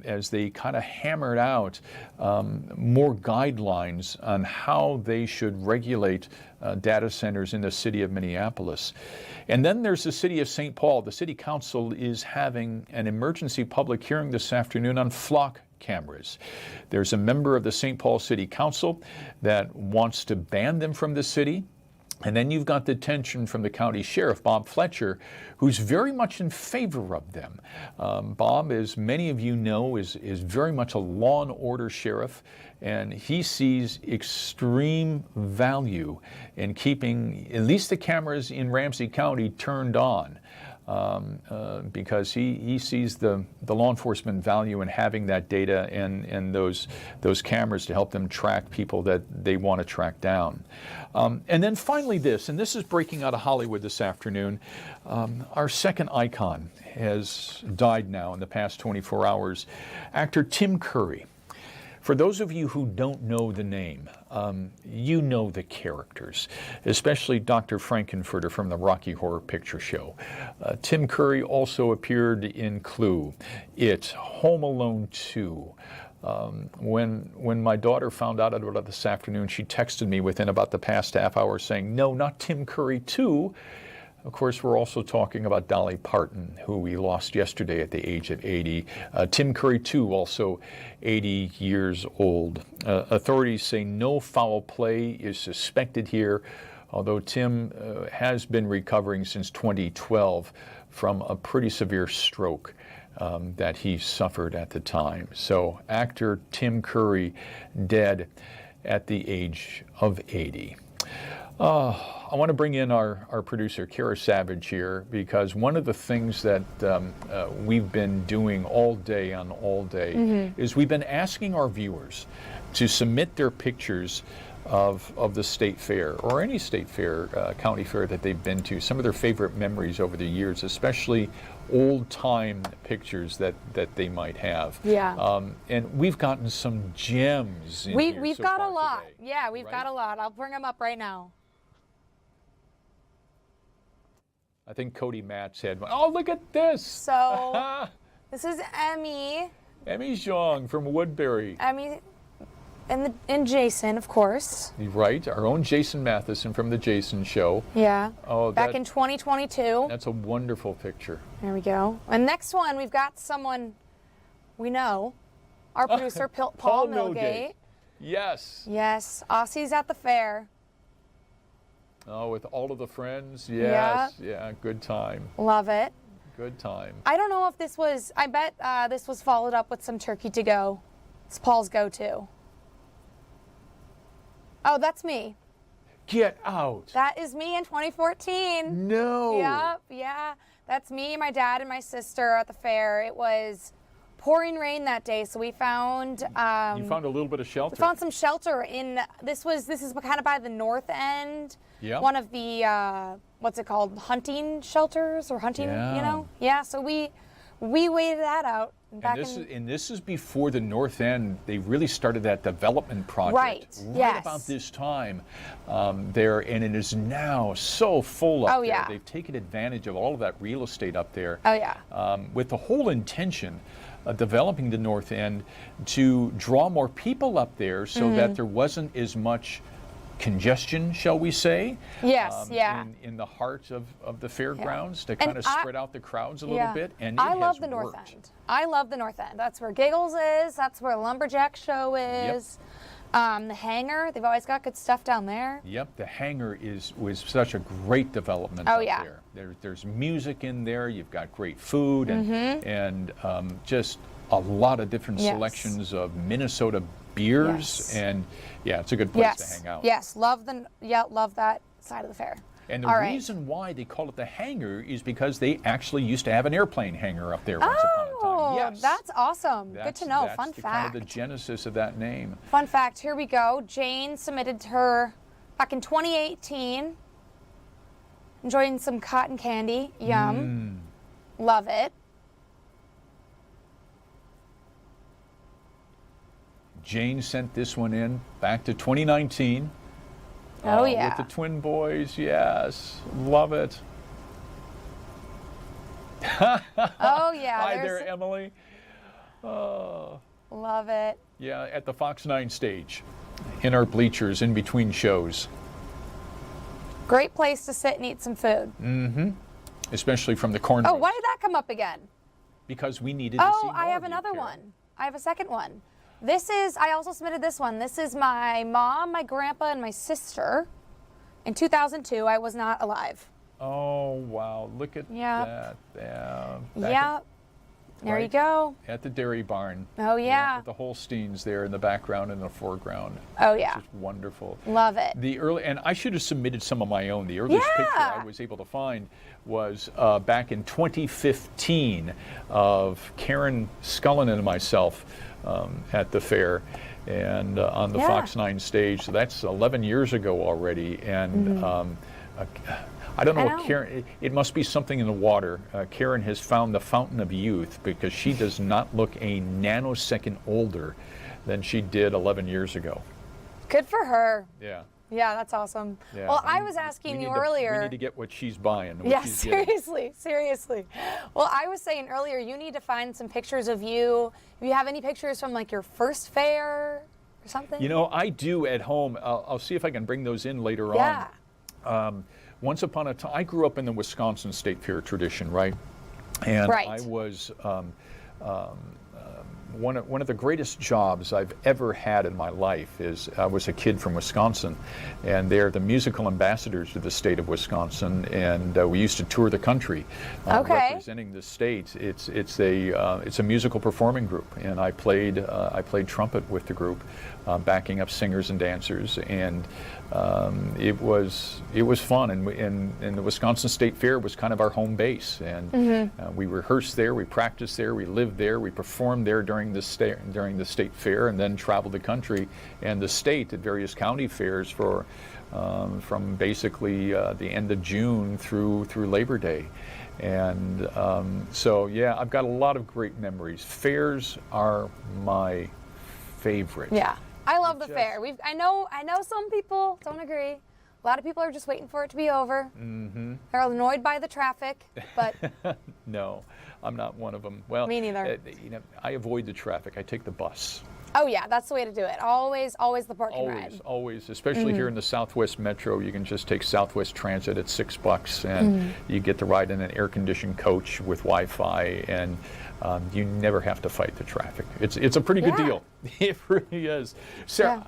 as they kind of hammered out more guidelines on how they should regulate data centers in the city of Minneapolis. And then there's the city of St. Paul. The city council is having an emergency public hearing this afternoon on flock cameras. There's a member of the St. Paul City Council that wants to ban them from the city. And then you've got the tension from the county sheriff, Bob Fletcher, who's very much in favor of them. Bob, as many of you know, is very much a law and order sheriff, and he sees extreme value in keeping at least the cameras in Ramsey County turned on. Because he sees the law enforcement value in having that data and those cameras to help them track people that they want to track down. And then finally this is breaking out of Hollywood this afternoon. Our second icon has died now in the past 24 hours. Actor Tim Curry. For those of you who don't know the name, you know the characters, especially Dr. Frankenfurter from the Rocky Horror Picture Show. Tim Curry also appeared in Clue, It, Home Alone 2. When my daughter found out about it this afternoon, she texted me within about the past half hour saying, no, not Tim Curry 2. Of course, we're also talking about Dolly Parton, who we lost yesterday at the age of 80. Tim Curry, too, also 80 years old. Authorities say no foul play is suspected here, although Tim has been recovering since 2012 from a pretty severe stroke that he suffered at the time. So actor Tim Curry dead at the age of 80. I want to bring in our producer, Kara Savage, here, because one of the things that we've been doing all day on All Day is we've been asking our viewers to submit their pictures of the state fair or any state fair, county fair that they've been to, some of their favorite memories over the years, especially old-time pictures that they might have. Yeah. And we've gotten some gems in here We've so got a far lot. today, Yeah, we've got a lot. I'll bring them up right now. I think Cody Matz had one. Oh, look at this! So, this is Emmy. Emmy Zhang from Woodbury. Emmy and Jason, of course. Right, our own Jason Matheson from The Jason Show. Yeah. Oh, back in 2022. That's a wonderful picture. There we go. And next one, we've got someone we know, our producer, Paul Milgate. Yes. Yes, Aussies at the fair. Oh, with all of the friends. Yes. Yeah, good time. Love it. Good time. I don't know if this was, I bet this was followed up with some turkey to go. It's Paul's go-to. Oh, that's me. Get out. That is me in 2014. No. Yep, yeah. That's me, my dad, and my sister at the fair. It was pouring rain that day, so we found you found a little bit of shelter. We found some shelter in this is kind of by the north end. Yeah. One of the what's it called? Hunting shelters or hunting, you know? Yeah, so we waited that out. And this is before the north end, they really started that development project. Right, yes. About this time there, and it is now so full up there. Yeah. They've taken advantage of all of that real estate up there. Oh, yeah. With the whole intention of developing the north end to draw more people up there so that there wasn't as much congestion, shall we say? Yes, in the heart of the fairgrounds to kind of spread out the crowds a little bit. And I love the north end. I love the north end. That's where Giggles is. That's where Lumberjack Show is. The hangar, they've always got good stuff down there. Yep, the hangar was such a great development Oh, up yeah. there. There's music in there. You've got great food and just a lot of different Yes. selections of Minnesota beers. Yes. And yeah, it's a good place to hang out. Yes, love that side of the fair. And the All right. reason why they call it the hangar is because they actually used to have an airplane hangar up there once upon a time. Oh, Yes. that's awesome. Good to know. That's Fun the fact. kind of the genesis of that name. Fun fact, here we go. Jane submitted her back in 2018. Enjoying some cotton candy. Yum. Love it. Jane sent this one in back to 2019. Oh, yeah. With the twin boys, yes. Love it. Oh, yeah. Hi there's- there, Emily. Oh, Love it. yeah, at the Fox 9 stage, in our bleachers, in between shows. Great place to sit and eat some food. Especially from the corner. Oh, why did that come up again? Because we needed to see Oh, more I have of you, another Karen. one. I have a second one. I also submitted this one. This is my mom, my grandpa, and my sister. In 2002, I was not alive. Oh, wow. Look at that. Yeah. Yeah. There you right go. At the dairy barn. Oh, yeah. With the Holsteins there in the background and the foreground. Oh, yeah. Just wonderful. Love it. And I should have submitted some of my own. The earliest picture I was able to find was back in 2015 of Karen Scullin and myself at the fair and on the Fox 9 stage. So that's 11 years ago already. And I don't know what Karen, it must be something in the water. Karen has found the fountain of youth because she does not look a nanosecond older than she did 11ed years ago. Good for her. Yeah. Yeah, that's awesome. Yeah, Well, I was asking you earlier. We need to get what she's buying. What Yeah, she's getting. seriously. Well, I was saying earlier, you need to find some pictures of you. If you have any pictures from like your first fair or something. You know, I do at home. I'll see if I can bring those in later on. Once upon a time, I grew up in the Wisconsin State Fair tradition, right? And I was one of the greatest jobs I've ever had in my life is I was a kid from Wisconsin, and they're the musical ambassadors of the state of Wisconsin, and we used to tour the country representing the state. It's a musical performing group, and I played trumpet with the group, backing up singers and dancers, and it was fun. And the Wisconsin State Fair was kind of our home base, and we rehearsed there, we practiced there, we lived there, we performed there during the state fair, and then traveled the country and the state at various county fairs for from basically the end of June through Labor Day. And so yeah, I've got a lot of great memories. Fairs are my favorite. Yeah, I love the fair. I know some people don't agree. A lot of people are just waiting for it to be over. They're annoyed by the traffic, but no, I'm not one of them. Well, me neither. I avoid the traffic. I take the bus. Oh yeah, that's the way to do it. Always the parking ride. Always, especially here in the Southwest Metro, you can just take Southwest Transit at $6, and you get to ride in an air-conditioned coach with Wi-Fi, and you never have to fight the traffic. It's a pretty good deal. It really is. Sarah,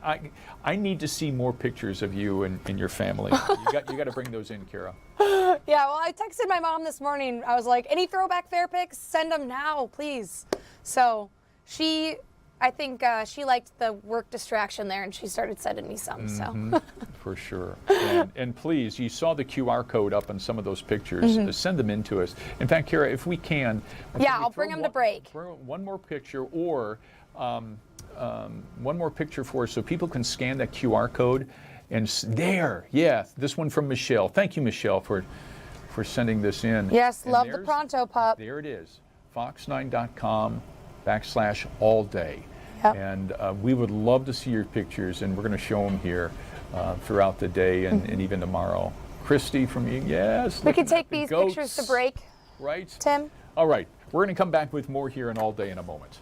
I need to see more pictures of you and your family. You got to bring those in, Kara. Yeah, well, I texted my mom this morning. I was like, any throwback fair pics? Send them now, please. So I think she liked the work distraction there, and she started sending me some. So For sure. And please, you saw the QR code up on some of those pictures. Send them in to us. In fact, Kara, if we can, I'll bring them to break. One more picture, or one more picture for us so people can scan that QR code. And this one from Michelle. Thank you, Michelle, for sending this in. Yes, and love the Pronto Pup. There it is, fox9.com/all-day. Yep. And we would love to see your pictures, and we're going to show them here throughout the day and even tomorrow. Christy from yes. We can take these pictures to break. Right. Tim? All right. We're going to come back with more here in All Day in a moment.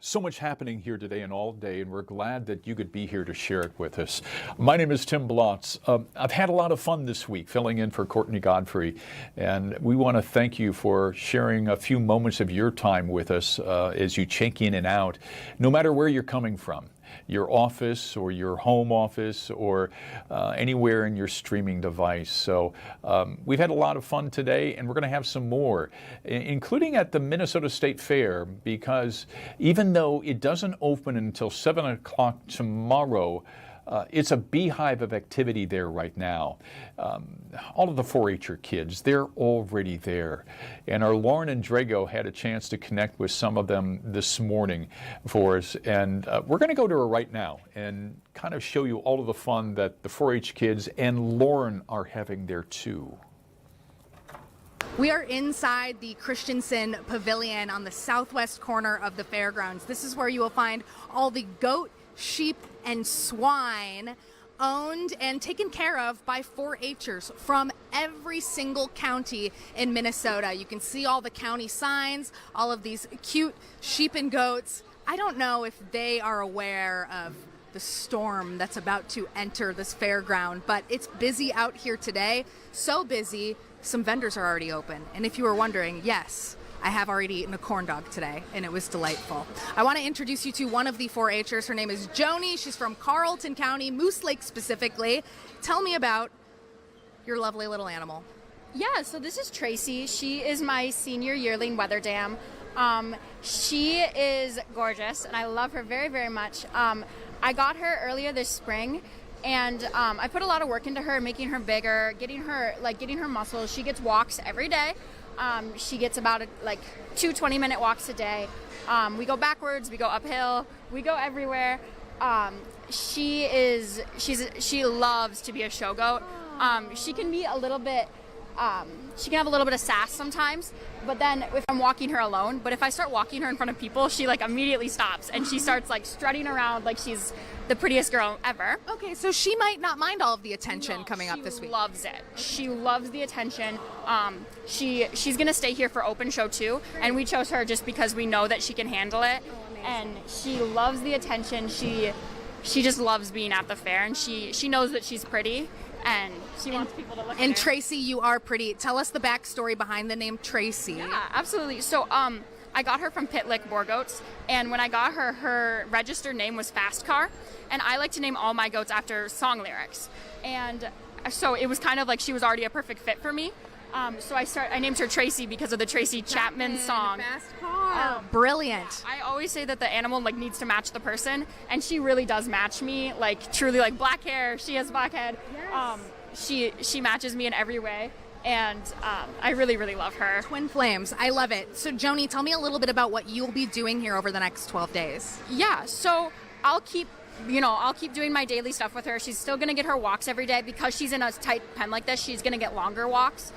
So much happening here today and all day, and we're glad that you could be here to share it with us. My name is Tim Blotz. I've had a lot of fun this week filling in for Courtney Godfrey, and we want to thank you for sharing a few moments of your time with us as you check in and out, no matter where you're coming from. Your office or your home office or anywhere in your streaming device. So we've had a lot of fun today, and we're going to have some more, including at the Minnesota State Fair, because even though it doesn't open until 7 o'clock tomorrow, it's a beehive of activity there right now. All of the 4-H'er kids, they're already there. And our Lauren and Drago had a chance to connect with some of them this morning for us. And we're going to go to her right now and kind of show you all of the fun that the 4-H kids and Lauren are having there too. We are inside the Christensen Pavilion on the southwest corner of the fairgrounds. This is where you will find all the goat, sheep, and swine owned and taken care of by 4-H'ers from every single county in Minnesota. You can see all the county signs, all of these cute sheep and goats. I don't know if they are aware of the storm that's about to enter this fairground, but it's busy out here today. So busy, some vendors are already open. And if you were wondering, yes, I have already eaten a corn dog today, and it was delightful. I want to introduce you to one of the 4-H'ers. Her name is Joni. She's from Carlton County, Moose Lake specifically. Tell me about your lovely little animal. Yeah, so this is Tracy. She is my senior yearling weather dam. She is gorgeous, and I love her very, very much. I got her earlier this spring, and I put a lot of work into her, making her bigger, getting her muscles. She gets walks every day. She gets about 2 20-minute walks a day. We go backwards, we go uphill, we go everywhere. She loves to be a show goat. She can be a little bit, she can have a little bit of sass sometimes, but then if I'm walking her alone, but if I start walking her in front of people, she immediately stops and she starts strutting around like she's the prettiest girl ever. Okay, so she might not mind all of the attention coming up this week. She loves it. She loves the attention. She's gonna stay here for open show too, and we chose her just because we know that she can handle it. And she loves the attention. She just loves being at the fair, and she knows that she's pretty, and she wants people to look at her. And Tracy, you are pretty. Tell us the backstory behind the name Tracy. Yeah, absolutely. So I got her from Pitlick Boar Goats, and when I got her, her registered name was Fast Car, and I like to name all my goats after song lyrics. And so it was kind of like she was already a perfect fit for me. So I named her Tracy because of the Tracy Chapman song. Fast Car. Brilliant. Yeah, I always say that the animal needs to match the person, and she really does match me. Truly, black hair. She has black head. Yes. She matches me in every way. And I really, really love her. Twin flames. I love it. So, Joni, tell me a little bit about what you'll be doing here over the next 12 days. Yeah, so I'll keep doing my daily stuff with her. She's still going to get her walks every day because she's in a tight pen like this. She's going to get longer walks.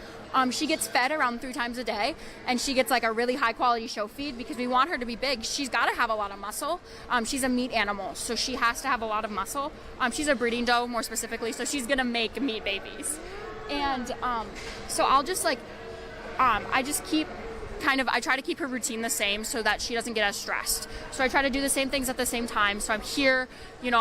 She gets fed around 3 times a day, and she gets a really high quality show feed because we want her to be big. She's got to have a lot of muscle. She's a meat animal, so she has to have a lot of muscle. She's a breeding doe, more specifically, so she's going to make meat babies. And so I'll just I try to keep her routine the same so that she doesn't get as stressed. So I try to do the same things at the same time. So I'm here,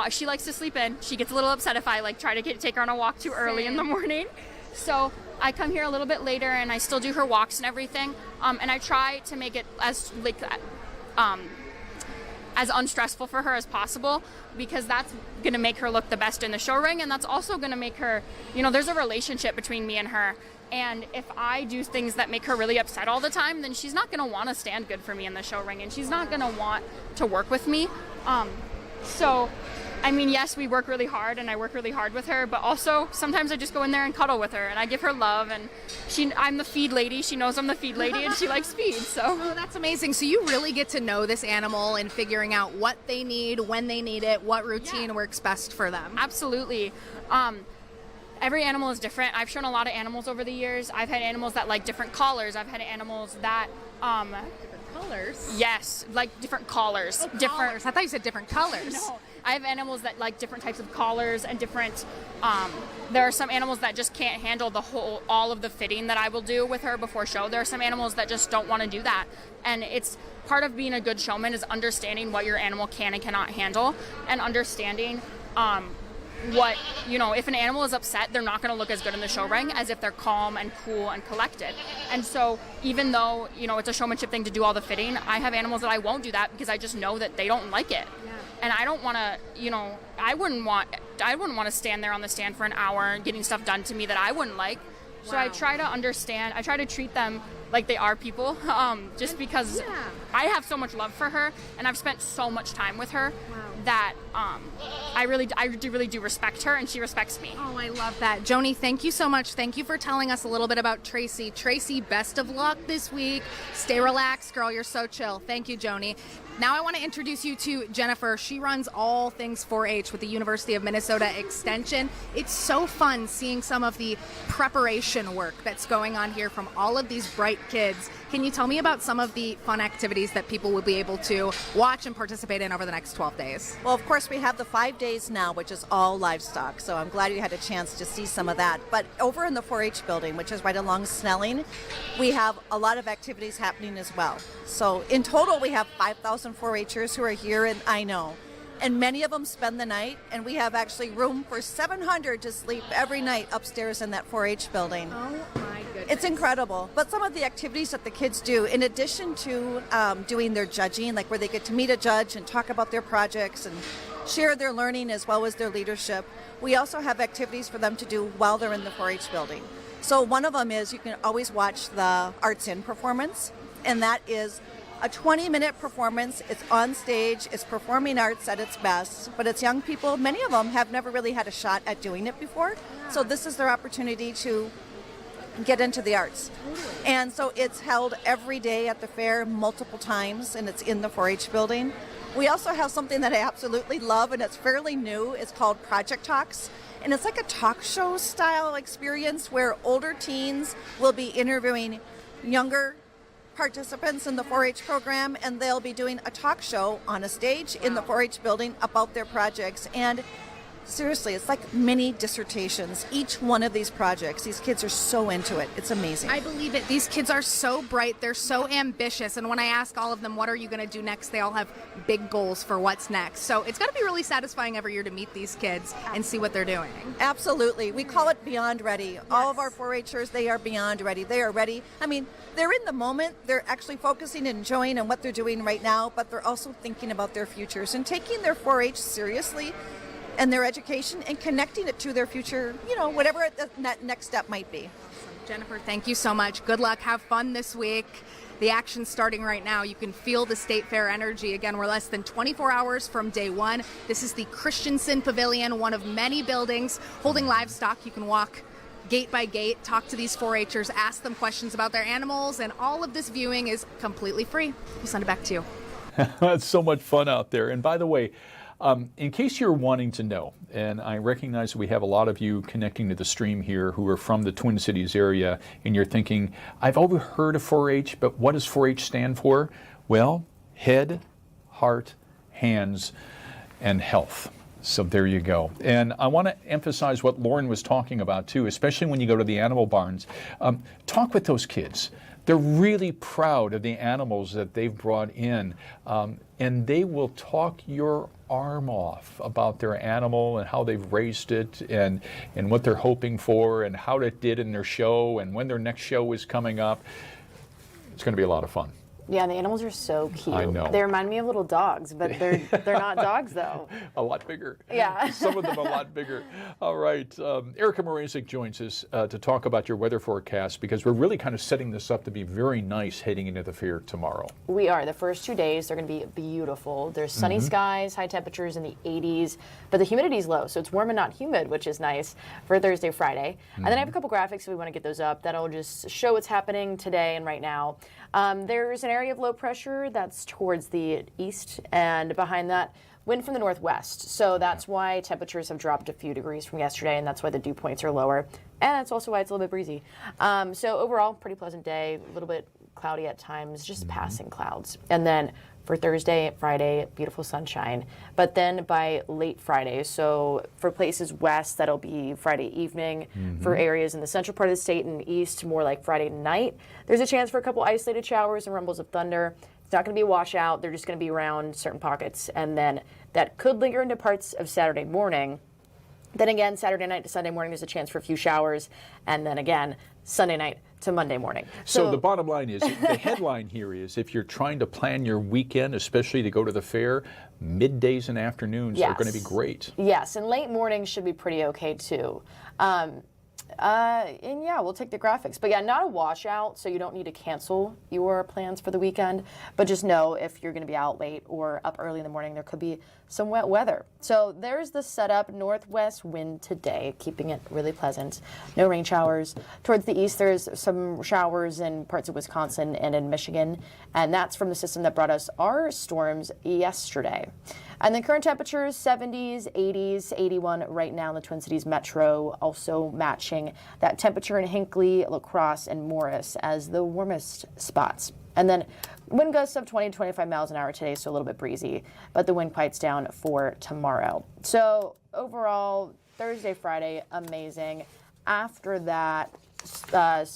she likes to sleep in. She gets a little upset if I try to take her on a walk too early in the morning. So I come here a little bit later and I still do her walks and everything. And I try to make it as unstressful for her as possible, because that's going to make her look the best in the show ring, and that's also going to make her, there's a relationship between me and her, and if I do things that make her really upset all the time, then she's not going to want to stand good for me in the show ring, and she's not going to want to work with me. So yes, we work really hard, and I work really hard with her, but also sometimes I just go in there and cuddle with her, and I give her love, and I'm the feed lady. She knows I'm the feed lady, and she likes feed, so. Oh, that's amazing. So you really get to know this animal and figuring out what they need, when they need it, what routine works best for them. Absolutely. Every animal is different. I've shown a lot of animals over the years. I've had animals that like different collars. I've had animals that Colors? Yes, like different collars. Oh, collars. I thought you said different colors. No, I have animals that like different types of collars and different. There are some animals that just can't handle all of the fitting that I will do with her before show. There are some animals that just don't want to do that, and it's part of being a good showman is understanding what your animal can and cannot handle, and understanding what, if an animal is upset, they're not going to look as good in the show ring as if they're calm and cool and collected. And so even though, it's a showmanship thing to do all the fitting, I have animals that I won't do that because I just know that they don't like it. Yeah. And I don't want to, I wouldn't want to stand there on the stand for an hour getting stuff done to me that I wouldn't like. So I try to understand, I try to treat them like they are people, just because I have so much love for her and I've spent so much time with her that I really do respect her and she respects me. Oh, I love that. Joni, thank you so much. Thank you for telling us a little bit about Tracy. Tracy, best of luck this week. Stay relaxed, girl. You're so chill. Thank you, Joni. Now I want to introduce you to Jennifer. She runs all things 4-H with the University of Minnesota Extension. It's so fun seeing some of the preparation work that's going on here from all of these bright kids. Can you tell me about some of the fun activities that people will be able to watch and participate in over the next 12 days? Well, of course, we have the 5 days now, which is all livestock. So I'm glad you had a chance to see some of that. But over in the 4-H building, which is right along Snelling, we have a lot of activities happening as well. So in total, we have 5,000 4-Hers who are here, and I know. And many of them spend the night, and we have actually room for 700 to sleep every night upstairs in that 4-H building. Oh my goodness. It's incredible. But some of the activities that the kids do, in addition to doing their judging, like where they get to meet a judge and talk about their projects and share their learning as well as their leadership, we also have activities for them to do while they're in the 4-H building. So one of them is you can always watch the Arts In performance, and that is a 20-minute performance. It's on stage, it's performing arts at its best, but it's young people. Many of them have never really had a shot at doing it before, so this is their opportunity to get into the arts. And so it's held every day at the fair multiple times, and it's in the 4-H building. We also have something that I absolutely love, and it's fairly new. It's called Project Talks, and it's like a talk show style experience where older teens will be interviewing younger participants in the 4-H program, and they'll be doing a talk show on a stage in the 4-H building about their projects. And seriously, it's like mini dissertations. Each one of these projects, these kids are so into it. It's amazing. I believe it. These kids are so bright. They're so ambitious. And when I ask all of them, what are you going to do next? They all have big goals for what's next. So it's going to be really satisfying every year to meet these kids and see what they're doing. Absolutely. We call it Beyond Ready. Yes. All of our 4-Hers, they are beyond ready. They are ready. I mean, they're in the moment. They're actually focusing and enjoying on what they're doing right now, but they're also thinking about their futures and taking their 4-H seriously and their education and connecting it to their future, whatever that next step might be. Awesome. Jennifer, thank you so much. Good luck. Have fun this week. The action's starting right now. You can feel the State Fair energy. Again, we're less than 24 hours from day one. This is the Christensen Pavilion, one of many buildings holding livestock. You can walk gate by gate, talk to these 4-Hers, ask them questions about their animals, and all of this viewing is completely free. We'll send it back to you. It's so much fun out there. And by the way, in case you're wanting to know, and I recognize we have a lot of you connecting to the stream here who are from the Twin Cities area, and you're thinking, I've overheard of 4-H, but what does 4-H stand for? Well, head, heart, hands, and health. So there you go. And I want to emphasize what Lauren was talking about too, especially when you go to the animal barns. Talk with those kids. They're really proud of the animals that they've brought in, and they will talk your arm off about their animal and how they've raised it and what they're hoping for and how it did in their show and when their next show is coming up. It's going to be a lot of fun. Yeah, the animals are so cute. I know. They remind me of little dogs, but they're not dogs, though. A lot bigger. Yeah. Some of them a lot bigger. All right. Erica Morazic joins us to talk about your weather forecast, because we're really kind of setting this up to be very nice heading into the fair tomorrow. We are. The first 2 days, they're going to be beautiful. There's sunny skies, high temperatures in the 80s, but the humidity's low, so it's warm and not humid, which is nice for Thursday, Friday. And then I have a couple graphics if we want to get those up that'll just show what's happening today and right now. There's an area of low pressure that's towards the east, and behind that, wind from the northwest. So that's why temperatures have dropped a few degrees from yesterday, and that's why the dew points are lower. And that's also why it's a little bit breezy. So overall, pretty pleasant day, a little bit cloudy at times, just passing clouds. And then for Thursday, Friday, beautiful sunshine. But then by late Friday, so for places west, that'll be Friday evening. For areas in the central part of the state and east, more like Friday night, there's a chance for a couple isolated showers and rumbles of thunder. It's not going to be a washout. They're just going to be around certain pockets. And then that could linger into parts of Saturday morning. Then again, Saturday night to Sunday morning, there's a chance for a few showers. And then again, Sunday night to Monday morning. So the bottom line is, the headline here is, if you're trying to plan your weekend, especially to go to the fair, middays and afternoons are going to be great. Yes, and late mornings should be pretty okay too. And yeah, we'll take the graphics. But yeah, not a washout, so you don't need to cancel your plans for the weekend. But just know if you're going to be out late or up early in the morning, there could be some wet weather. So there's the setup. Northwest wind today, keeping it really pleasant. No rain showers. Towards the east, there's some showers in parts of Wisconsin and in Michigan. And that's from the system that brought us our storms yesterday. And the current temperatures, 70s, 80s, 81 right now in the Twin Cities metro, also matching that temperature in Hinckley, La Crosse, and Morris as the warmest spots. And then wind gusts of 20 to 25 miles an hour today, so a little bit breezy, but the wind quiets down for tomorrow. So overall, Thursday, Friday, amazing. After that,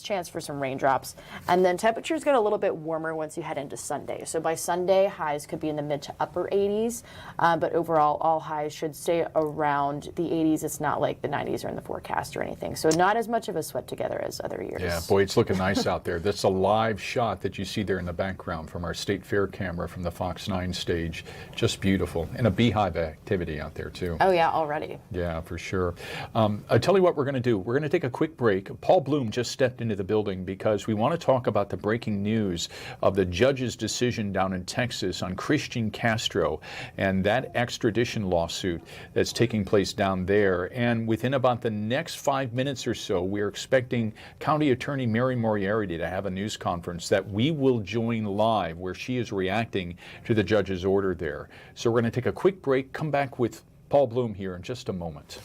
chance for some raindrops. And then temperatures get a little bit warmer once you head into Sunday. So by Sunday, highs could be in the mid to upper 80s. But overall, all highs should stay around the 80s. It's not like the 90s are in the forecast or anything. So not as much of a sweat together as other years. Yeah, boy, it's looking nice out there. That's a live shot that you see there in the background from our State Fair camera from the Fox 9 stage. Just beautiful. And a beehive activity out there, too. Oh, yeah, already. Yeah, for sure. I'll tell you what we're going to do. We're going to take a quick break. Paul Bloom just stepped into the building because we want to talk about the breaking news of the judge's decision down in Texas on Christian Castro and that extradition lawsuit that's taking place down there. And within about the next 5 minutes or so, we're expecting County Attorney Mary Moriarty to have a news conference that we will join live, where she is reacting to the judge's order there. So we're going to take a quick break, come back with Paul Bloom here in just a moment.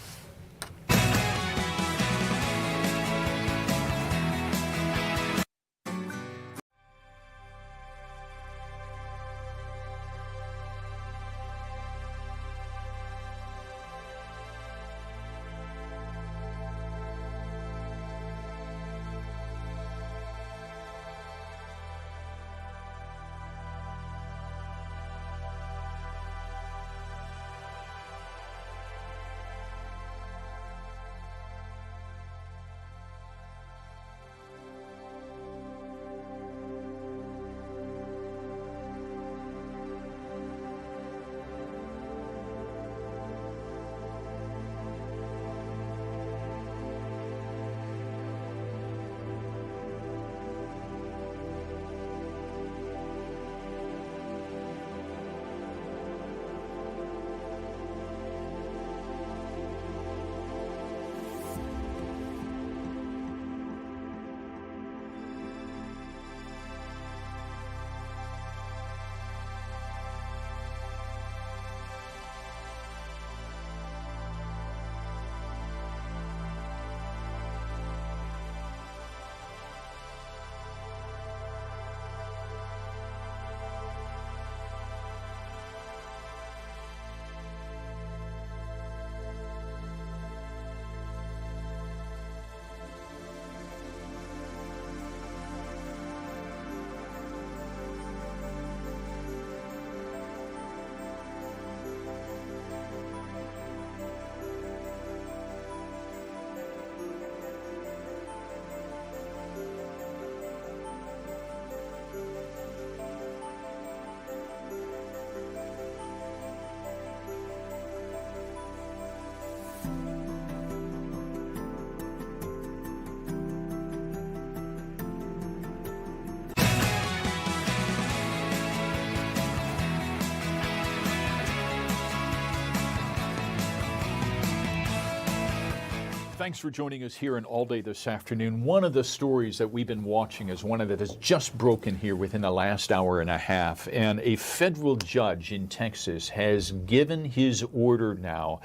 Thanks for joining us here in All Day this afternoon. One of the stories that we've been watching is one that has just broken here within the last hour and a half. And a federal judge in Texas has given his order now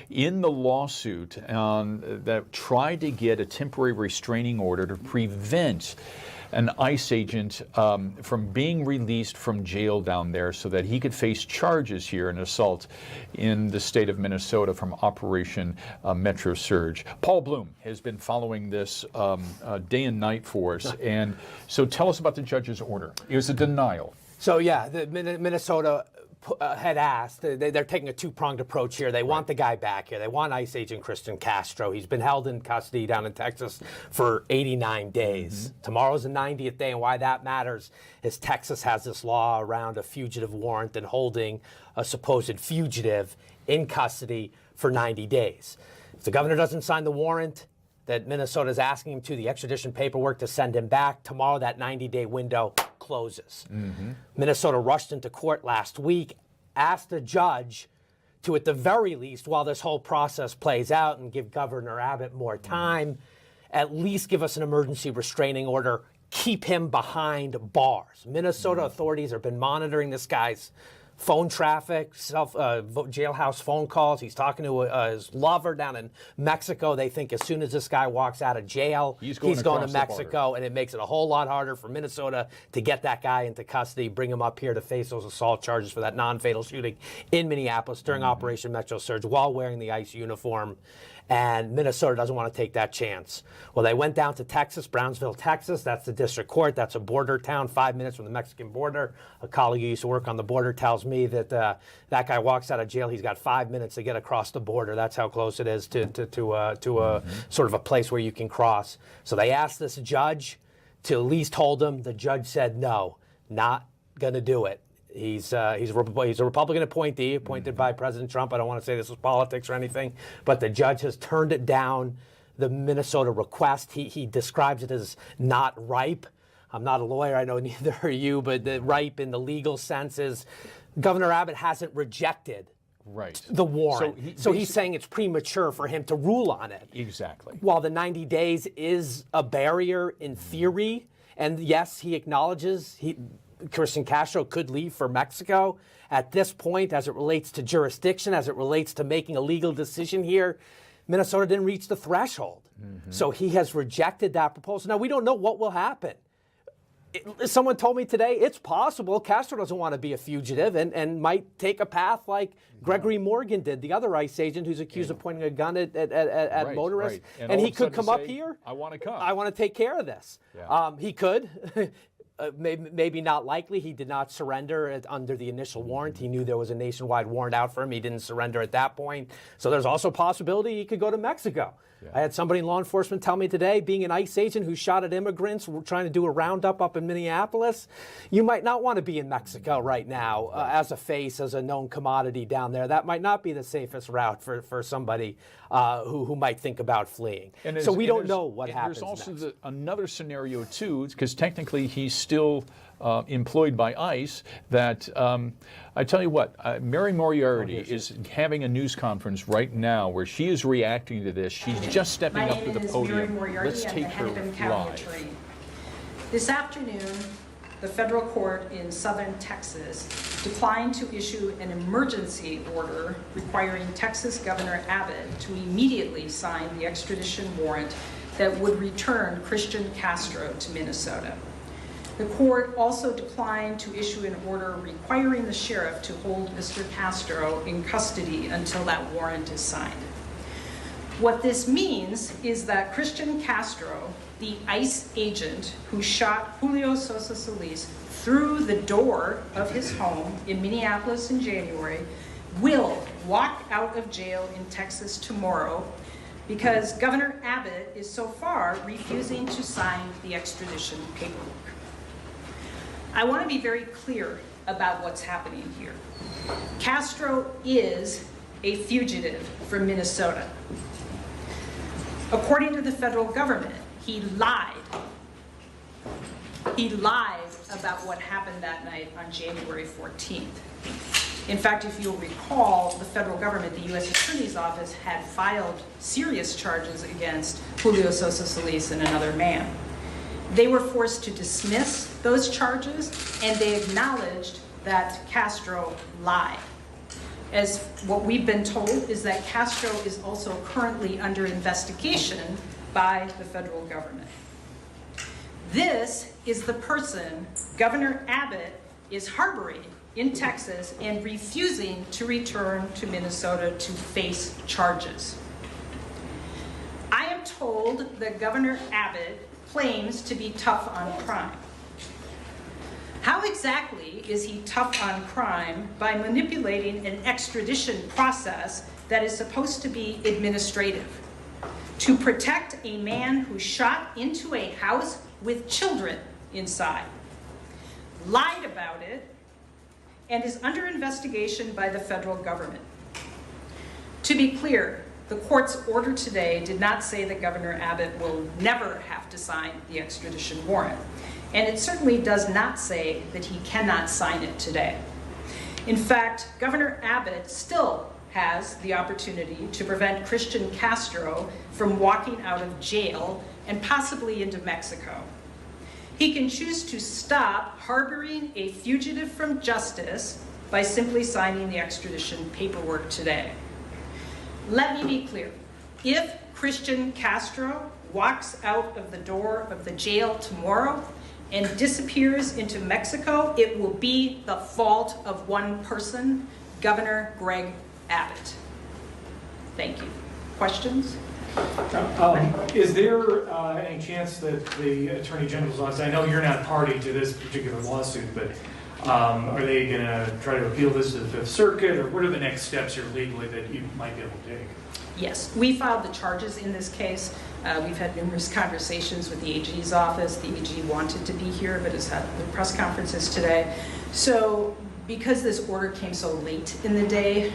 in the lawsuit that tried to get a temporary restraining order to prevent an ICE agent from being released from jail down there so that he could face charges here, an assault in the state of Minnesota from Operation Metro Surge. Paul Bloom has been following this day and night for us. And so tell us about the judge's order. It was a denial. So yeah, the Minnesota had asked, they're taking a two-pronged approach here. They want the guy back here. They want ICE agent Christian Castro. He's been held in custody down in Texas for 89 days. Tomorrow's the 90th day, and why that matters is Texas has this law around a fugitive warrant and holding a supposed fugitive in custody for 90 days. If the governor doesn't sign the warrant that Minnesota is asking him to, the extradition paperwork to send him back, tomorrow that 90-day window closes. Minnesota rushed into court last week, asked the judge to, at the very least, while this whole process plays out and give Governor Abbott more time, at least give us an emergency restraining order, keep him behind bars. Minnesota authorities have been monitoring this guy's phone traffic, jailhouse phone calls. He's talking to his lover down in Mexico. They think as soon as this guy walks out of jail, he's going to Mexico, and it makes it a whole lot harder for Minnesota to get that guy into custody, bring him up here to face those assault charges for that non-fatal shooting in Minneapolis during Operation Metro Surge while wearing the ICE uniform. And Minnesota doesn't want to take that chance. Well, they went down to Texas, Brownsville, Texas. That's the district court. That's a border town, 5 minutes from the Mexican border. A colleague who used to work on the border tells me that that guy walks out of jail. He's got 5 minutes to get across the border. That's how close it is to a sort of a place where you can cross. So they asked this judge to at least hold him. The judge said no, not going to do it. He's a Republican appointee, appointed by President Trump. I don't want to say this was politics or anything, but the judge has turned it down, the Minnesota request. He describes it as not ripe. I'm not a lawyer, I know neither are you, but the ripe in the legal sense is Governor Abbott hasn't rejected the warrant. So he's saying it's premature for him to rule on it. Exactly. While the 90 days is a barrier in theory, and yes, he acknowledges Christian Castro could leave for Mexico. At this point, as it relates to jurisdiction, as it relates to making a legal decision here, Minnesota didn't reach the threshold. So he has rejected that proposal. Now, we don't know what will happen. Someone told me today it's possible Castro doesn't want to be a fugitive and might take a path like Gregory Morgan did, the other ICE agent who's accused of pointing a gun at motorists. And he could come up here. I want to come. I want to take care of this. He could. Maybe not likely. He did not surrender under the initial warrant. He knew there was a nationwide warrant out for him. He didn't surrender at that point. So there's also a possibility he could go to Mexico. I had somebody in law enforcement tell me today, being an ICE agent who shot at immigrants, trying to do a roundup up in Minneapolis, you might not want to be in Mexico right now as a face, as a known commodity down there. That might not be the safest route for somebody who might think about fleeing. So we don't know what happens next. There's also another scenario, too, because technically he's still employed by ICE, that I tell you what, Mary Moriarty is having a news conference right now where she is reacting to this. She's just stepping up to the podium. Let's take her live. This afternoon, the federal court in southern Texas declined to issue an emergency order requiring Texas Governor Abbott to immediately sign the extradition warrant that would return Christian Castro to Minnesota. The court also declined to issue an order requiring the sheriff to hold Mr. Castro in custody until that warrant is signed. What this means is that Christian Castro, the ICE agent who shot Julio Sosa Solis through the door of his home in Minneapolis in January, will walk out of jail in Texas tomorrow because Governor Abbott is so far refusing to sign the extradition paperwork. I want to be very clear about what's happening here. Castro is a fugitive from Minnesota. According to the federal government, he lied. He lied about what happened that night on January 14th. In fact, if you'll recall, the federal government, the U.S. Attorney's Office, had filed serious charges against Julio Sosa Solis and another man. They were forced to dismiss those charges, and they acknowledged that Castro lied. As what we've been told is that Castro is also currently under investigation by the federal government. This is the person Governor Abbott is harboring in Texas and refusing to return to Minnesota to face charges. I am told that Governor Abbott claims to be tough on crime. How exactly is he tough on crime by manipulating an extradition process that is supposed to be administrative to protect a man who shot into a house with children inside, lied about it, and is under investigation by the federal government? To be clear, the court's order today did not say that Governor Abbott will never have to sign the extradition warrant. And it certainly does not say that he cannot sign it today. In fact, Governor Abbott still has the opportunity to prevent Christian Castro from walking out of jail and possibly into Mexico. He can choose to stop harboring a fugitive from justice by simply signing the extradition paperwork today. Let me be clear. If Christian Castro walks out of the door of the jail tomorrow and disappears into Mexico, it will be the fault of one person, Governor Greg Abbott. Thank you. Questions? Is there any chance that the Attorney General's office, I know you're not party to this particular lawsuit, but are they going to try to appeal this to the Fifth Circuit, or what are the next steps here legally that you might be able to take? Yes, we filed the charges in this case. We've had numerous conversations with the AG's office. The AG wanted to be here, but has had the press conferences today. So because this order came so late in the day,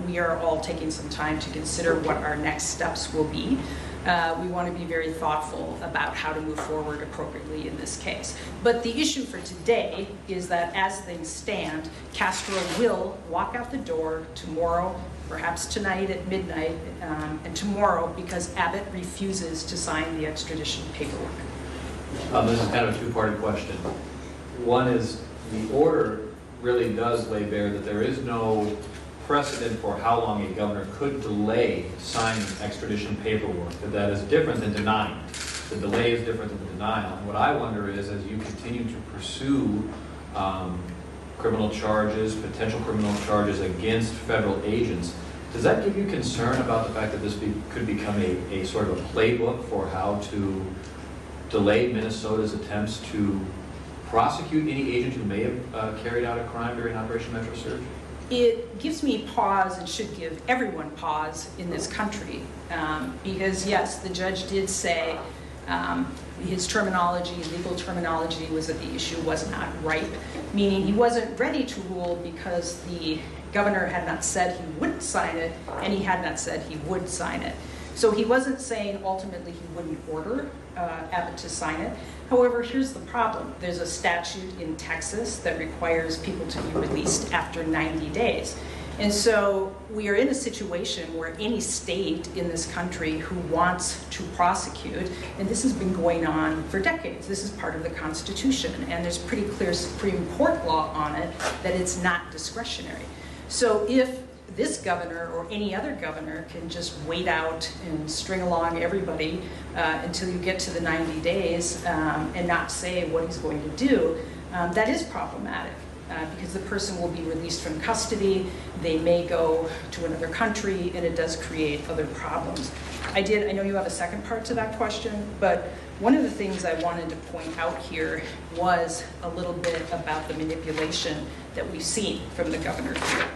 we are all taking some time to consider what our next steps will be. We want to be very thoughtful about how to move forward appropriately in this case. But the issue for today is that as things stand, Castro will walk out the door tomorrow, perhaps tonight at midnight, and tomorrow because Abbott refuses to sign the extradition paperwork. This is kind of a two-parted question. One is the order really does lay bare that there is no precedent for how long a governor could delay signing extradition paperwork, that is different than denying. The delay is different than the denial. And what I wonder is, as you continue to pursue criminal charges, potential criminal charges against federal agents, does that give you concern about the fact that this could become a sort of a playbook for how to delay Minnesota's attempts to prosecute any agent who may have carried out a crime during Operation Metro Surge? It gives me pause, and should give everyone pause in this country, because yes, the judge did say his terminology, legal terminology, was that the issue was not ripe, meaning he wasn't ready to rule because the governor had not said he wouldn't sign it, and he had not said he would sign it. So he wasn't saying ultimately he wouldn't order Abbott to sign it. However, here's the problem. There's a statute in Texas that requires people to be released after 90 days. And so we are in a situation where any state in this country who wants to prosecute, and this has been going on for decades, this is part of the Constitution, and there's pretty clear Supreme Court law on it that it's not discretionary. So if this governor or any other governor can just wait out and string along everybody until you get to the 90 days and not say what he's going to do, that is problematic because the person will be released from custody, they may go to another country, and it does create other problems. I know you have a second part to that question, but one of the things I wanted to point out here was a little bit about the manipulation that we've seen from the governor here.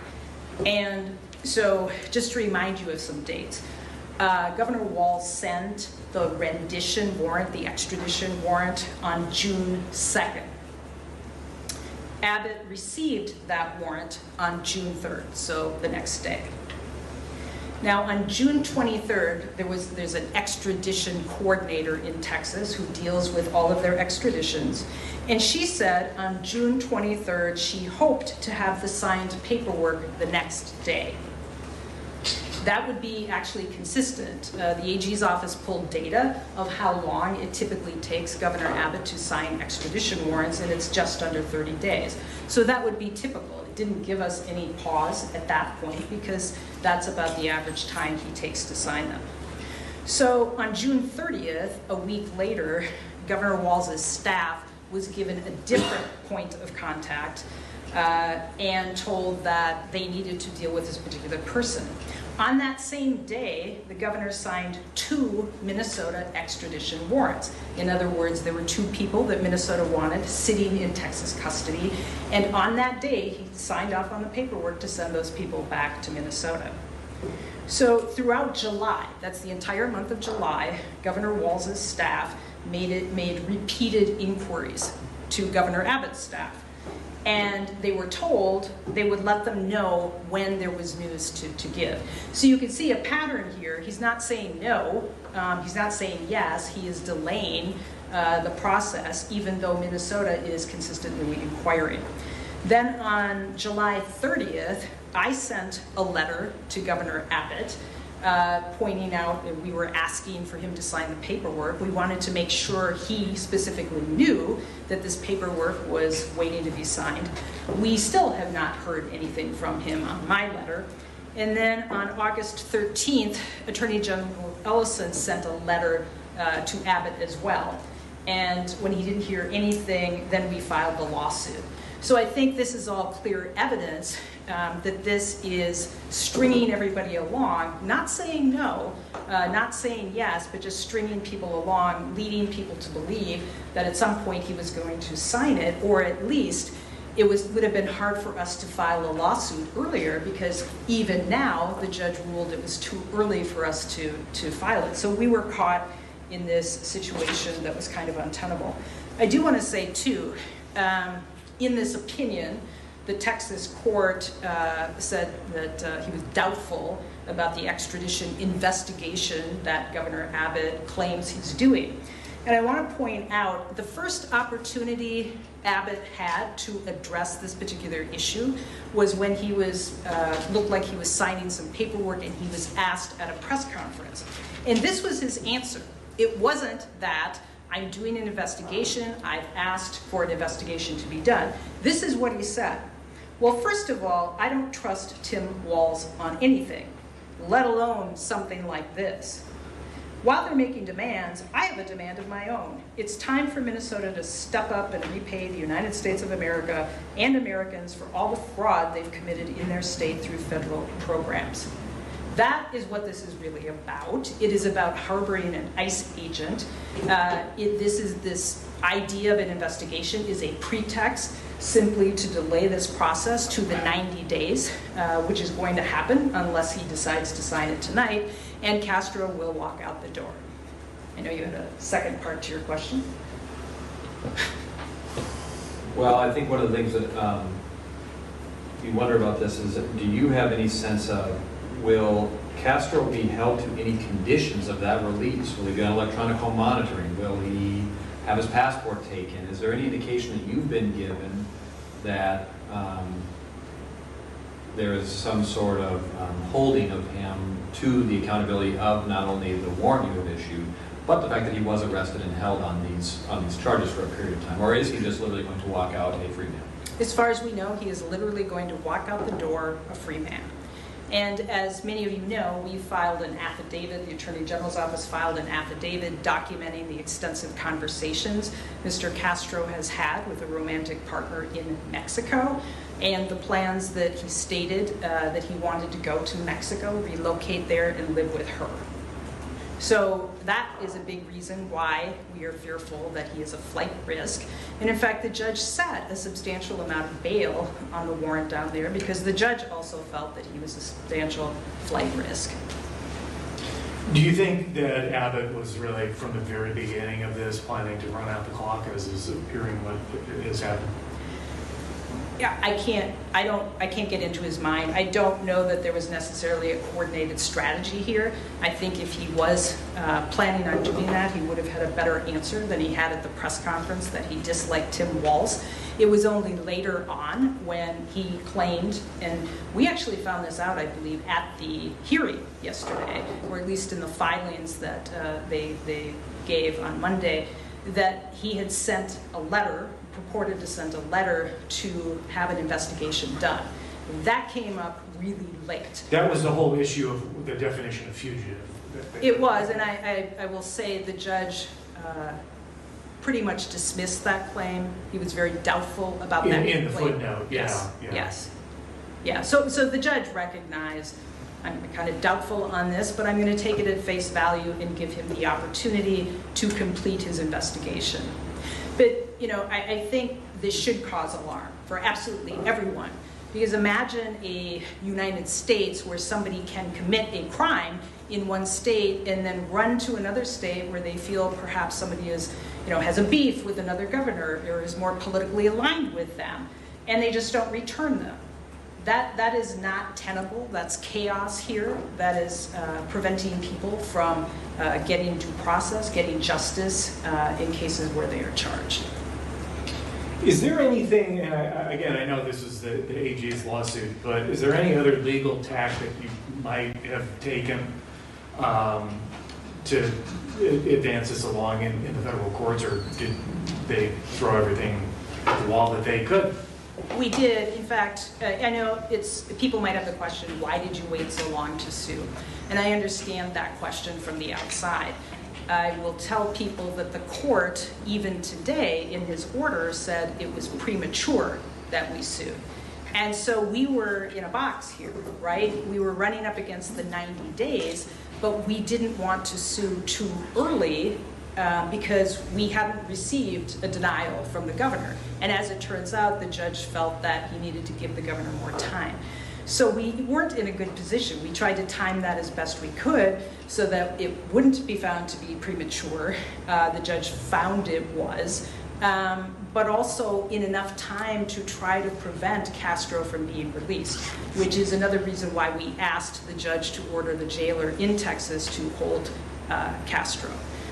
And so just to remind you of some dates, Governor Walz sent the rendition warrant, the extradition warrant, on June 2nd. Abbott received that warrant on June 3rd, so the next day. Now on June 23rd, there's an extradition coordinator in Texas who deals with all of their extraditions. And she said on June 23rd, she hoped to have the signed paperwork the next day. That would be actually consistent. The AG's office pulled data of how long it typically takes Governor Abbott to sign extradition warrants, and it's just under 30 days. So that would be typical. It didn't give us any pause at that point because that's about the average time he takes to sign them. So on June 30th, a week later, Governor Walz's staff was given a different point of contact and told that they needed to deal with this particular person. On that same day, the governor signed 2 Minnesota extradition warrants. In other words, there were 2 people that Minnesota wanted sitting in Texas custody, and on that day, he signed off on the paperwork to send those people back to Minnesota. So throughout July, that's the entire month of July, Governor Walz's staff made repeated inquiries to Governor Abbott's staff. And they were told they would let them know when there was news to give. So you can see a pattern here. He's not saying no, he's not saying yes, he is delaying the process, even though Minnesota is consistently inquiring. Then on July 30th, I sent a letter to Governor Abbott pointing out that we were asking for him to sign the paperwork. We wanted to make sure he specifically knew that this paperwork was waiting to be signed. We still have not heard anything from him on my letter. And then on August 13th, Attorney General Ellison sent a letter to Abbott as well. And when he didn't hear anything, then we filed the lawsuit. So I think this is all clear evidence that this is stringing everybody along, not saying no, not saying yes, but just stringing people along, leading people to believe that at some point he was going to sign it, or at least it would have been hard for us to file a lawsuit earlier, because even now the judge ruled it was too early for us to file it. So we were caught in this situation that was kind of untenable. I do want to say too, in this opinion, the Texas court said that he was doubtful about the extradition investigation that Governor Abbott claims he's doing. And I want to point out the first opportunity Abbott had to address this particular issue was when he was, looked like he was signing some paperwork, and he was asked at a press conference. And this was his answer. It wasn't that I'm doing an investigation, I've asked for an investigation to be done. This is what he said. Well, first of all, I don't trust Tim Walz on anything, let alone something like this. While they're making demands, I have a demand of my own. It's time for Minnesota to step up and repay the United States of America and Americans for all the fraud they've committed in their state through federal programs. That is what this is really about. It is about harboring an ICE agent. This idea of an investigation is a pretext simply to delay this process to the 90 days, which is going to happen unless he decides to sign it tonight, and Castro will walk out the door. I know you had a second part to your question. Well, I think one of the things that you wonder about this is, do you have any sense of, will Castro be held to any conditions of that release? Will he be on electronic home monitoring? Will he have his passport taken? Is there any indication that you've been given that there is some sort of holding of him to the accountability of not only the warrant you have issued, but the fact that he was arrested and held on these charges for a period of time? Or is he just literally going to walk out a free man? As far as we know, he is literally going to walk out the door a free man. And as many of you know, we filed an affidavit, the Attorney General's office filed an affidavit documenting the extensive conversations Mr. Castro has had with a romantic partner in Mexico, and the plans that he stated that he wanted to go to Mexico, relocate there, and live with her. So that is a big reason why we are fearful that he is a flight risk. And in fact, the judge set a substantial amount of bail on the warrant down there because the judge also felt that he was a substantial flight risk. Do you think that Abbott was really, from the very beginning of this, planning to run out the clock, as is appearing what has happened? Yeah, I can't get into his mind. I don't know that there was necessarily a coordinated strategy here. I think if he was planning on doing that, he would have had a better answer than he had at the press conference that he disliked Tim Walz. It was only later on when he claimed, and we actually found this out, I believe, at the hearing yesterday, or at least in the filings that they gave on Monday, that he had sent a letter, purported to send a letter to have an investigation done. That came up really late. That was the whole issue of the definition of fugitive. It was, and I will say the judge pretty much dismissed that claim. He was very doubtful about that In the claim. footnote, Yes, yeah. yes. Yeah, so the judge recognized, I'm kind of doubtful on this, but I'm going to take it at face value and give him the opportunity to complete his investigation. But, you know, I think this should cause alarm for absolutely everyone. Because imagine a United States where somebody can commit a crime in one state and then run to another state where they feel perhaps somebody is, you know, has a beef with another governor or is more politically aligned with them, and they just don't return them. That is not tenable. That's chaos here. That is preventing people from getting due process, getting justice in cases where they are charged. Is there anything, and again, I know this is the AG's lawsuit, but is there any other legal tactic you might have taken to advance this along in the federal courts, or did they throw everything at the wall that they could? We did. In fact, I know people might have the question, why did you wait so long to sue? And I understand that question from the outside. I will tell people that the court, even today, in his order, said it was premature that we sued. And so we were in a box here, right? We were running up against the 90 days, but we didn't want to sue too early because we hadn't received a denial from the governor. And as it turns out, the judge felt that he needed to give the governor more time. So we weren't in a good position. We tried to time that as best we could so that it wouldn't be found to be premature. The judge found it was, but also in enough time to try to prevent Castro from being released, which is another reason why we asked the judge to order the jailer in Texas to hold Castro.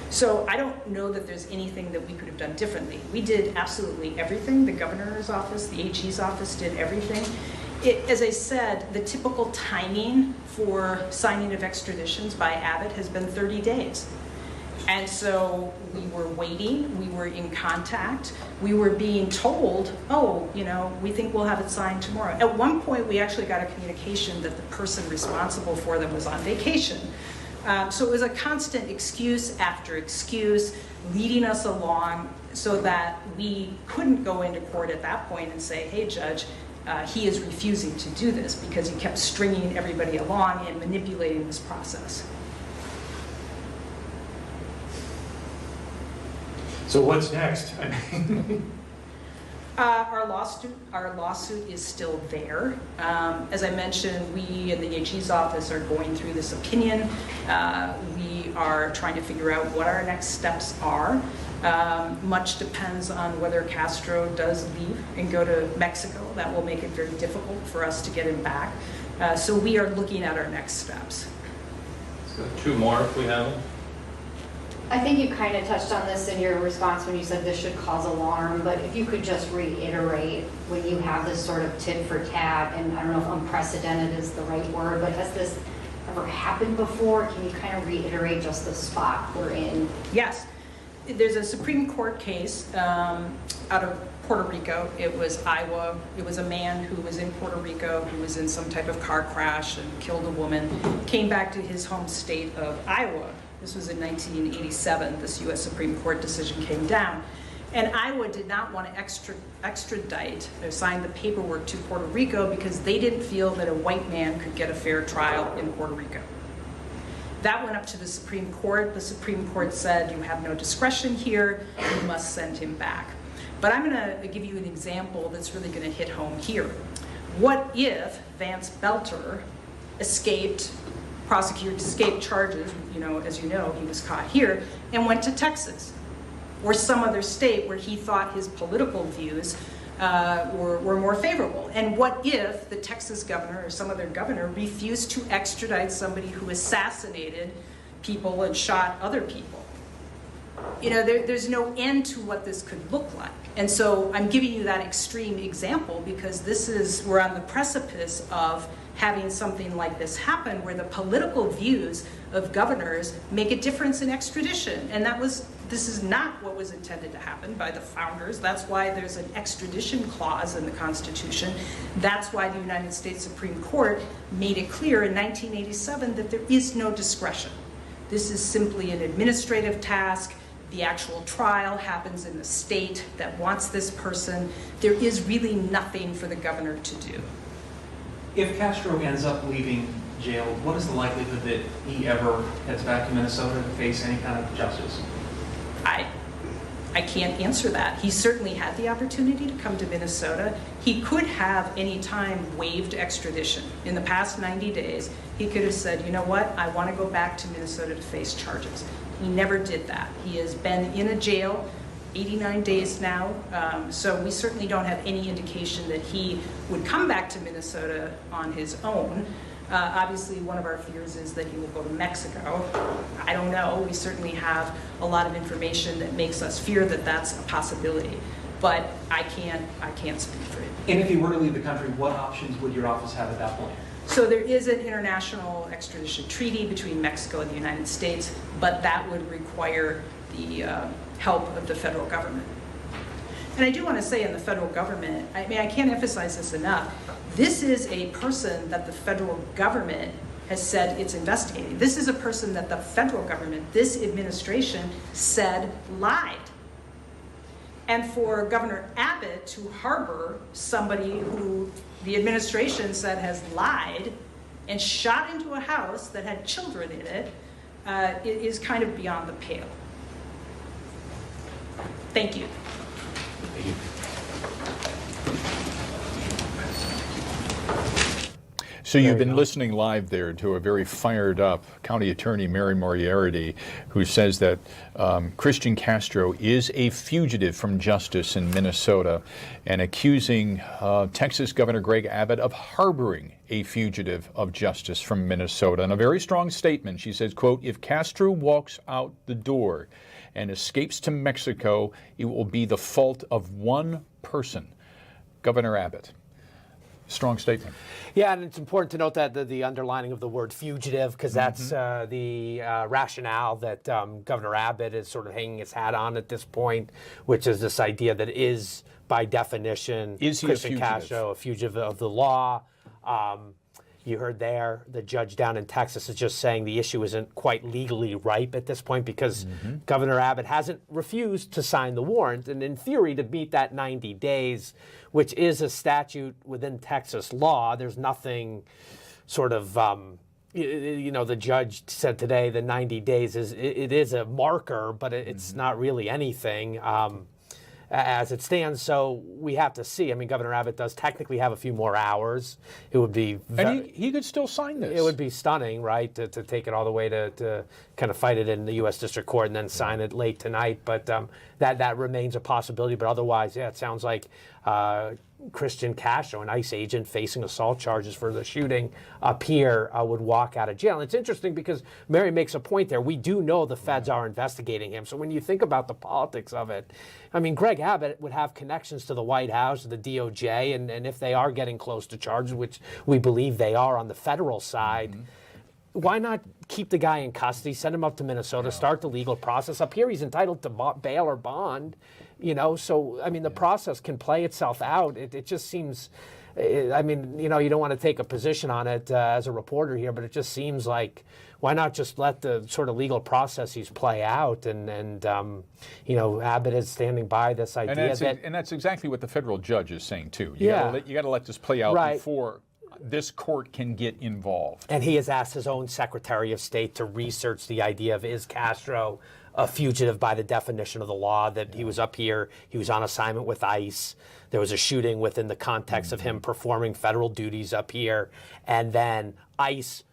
So I don't know that there's anything that we could have done differently. We did absolutely everything. The governor's office, the AG's office did everything. As I said, the typical timing for signing of extraditions by Abbott has been 30 days. And so we were waiting, we were in contact, we were being told, oh, you know, we think we'll have it signed tomorrow. At one point, we actually got a communication that the person responsible for them was on vacation. So it was a constant excuse after excuse leading us along so that we couldn't go into court at that point and say, hey, Judge, he is refusing to do this, because he kept stringing everybody along and manipulating this process. So what's next? I mean, our lawsuit is still there. As I mentioned, we in the AG's office are going through this opinion. We are trying to figure out what our next steps are. Much depends on whether Castro does leave and go to Mexico. That will make it very difficult for us to get him back. So we are looking at our next steps. So two more if we have them. I think you kind of touched on this in your response when you said this should cause alarm, but if you could just reiterate, when you have this sort of tit for tat, and I don't know if unprecedented is the right word, but has this ever happened before? Can you kind of reiterate just the spot we're in? Yes. There's a Supreme Court case out of Puerto Rico. It was Iowa. It was a man who was in Puerto Rico, who was in some type of car crash and killed a woman, came back to his home state of Iowa. This was in 1987. This U.S. Supreme Court decision came down. And Iowa did not want to extradite or sign the paperwork to Puerto Rico because they didn't feel that a white man could get a fair trial in Puerto Rico. That went up to the Supreme Court. The Supreme Court said, you have no discretion here, you must send him back. But I'm going to give you an example that's really going to hit home here. What if Vance Belter escaped charges, as you know, he was caught here, and went to Texas or some other state where he thought his political views were more favorable? And what if the Texas governor or some other governor refused to extradite somebody who assassinated people and shot other people? There's no end to what this could look like. And so I'm giving you that extreme example because we're on the precipice of having something like this happen where the political views of governors make a difference in extradition. And this is not what was intended to happen by the founders. That's why there's an extradition clause in the Constitution. That's why the United States Supreme Court made it clear in 1987 that there is no discretion. This is simply an administrative task. The actual trial happens in the state that wants this person. There is really nothing for the governor to do. If Castro ends up leaving jail, what is the likelihood that he ever heads back to Minnesota to face any kind of justice? I can't answer that. He certainly had the opportunity to come to Minnesota. He could have any time waived extradition. In the past 90 days, he could have said, you know what, I want to go back to Minnesota to face charges. He never did that. He has been in a jail 89 days now, so we certainly don't have any indication that he would come back to Minnesota on his own. Obviously, one of our fears is that he will go to Mexico. I don't know. We certainly have a lot of information that makes us fear that that's a possibility, but I can't speak for it. And if he were to leave the country, what options would your office have at that point? So there is an international extradition treaty between Mexico and the United States, but that would require the help of the federal government. And I do want to say in the federal government, I mean, I can't emphasize this enough, this is a person that the federal government has said it's investigating. This is a person that the federal government, this administration, said lied. And for Governor Abbott to harbor somebody who the administration said has lied and shot into a house that had children in it, it is kind of beyond the pale. Thank you. Thank you. So you've been listening live there to a very fired up County Attorney Mary Moriarty, who says that Christian Castro is a fugitive from justice in Minnesota, and accusing Texas Governor Greg Abbott of harboring a fugitive of justice from Minnesota. In a very strong statement, she says, quote, "If Castro walks out the door and escapes to Mexico, it will be the fault of one person, Governor Abbott." Strong statement. Yeah, and it's important to note that the underlining of the word fugitive, because that's the rationale that Governor Abbott is sort of hanging his hat on at this point, which is this idea that is, by definition, Christian Castro a fugitive of the law. You heard there, the judge down in Texas is just saying the issue isn't quite legally ripe at this point because Governor Abbott hasn't refused to sign the warrant. And in theory, to meet that 90 days, which is a statute within Texas law, there's nothing sort of, the judge said today the 90 days it is a marker, but it's not really anything. As it stands, so we have to see. I mean, Governor Abbott does technically have a few more hours. It would be... And he could still sign this. It would be stunning, right, to take it all the way to kind of fight it in the U.S. District Court and then sign it late tonight. But that remains a possibility. But otherwise, yeah, it sounds like Christian Castro, an ICE agent facing assault charges for the shooting up here, would walk out of jail. And it's interesting because Mary makes a point there. We do know the feds are investigating him. So when you think about the politics of it, I mean, Greg Abbott would have connections to the White House, the DOJ, and if they are getting close to charges, which we believe they are on the federal side, why not keep the guy in custody, send him up to Minnesota, start the legal process? Up here, he's entitled to bail or bond. So, I mean, the process can play itself out. It just seems, I mean, you don't want to take a position on it as a reporter here, but it just seems like, why not just let the sort of legal processes play out? And Abbott is standing by this idea and that's exactly what the federal judge is saying, too. You got to let this play out before this court can get involved. And he has asked his own Secretary of State to research the idea of, is Castro a fugitive by the definition of the law, that he was up here, he was on assignment with ICE, there was a shooting within the context of him performing federal duties up here, and then ICE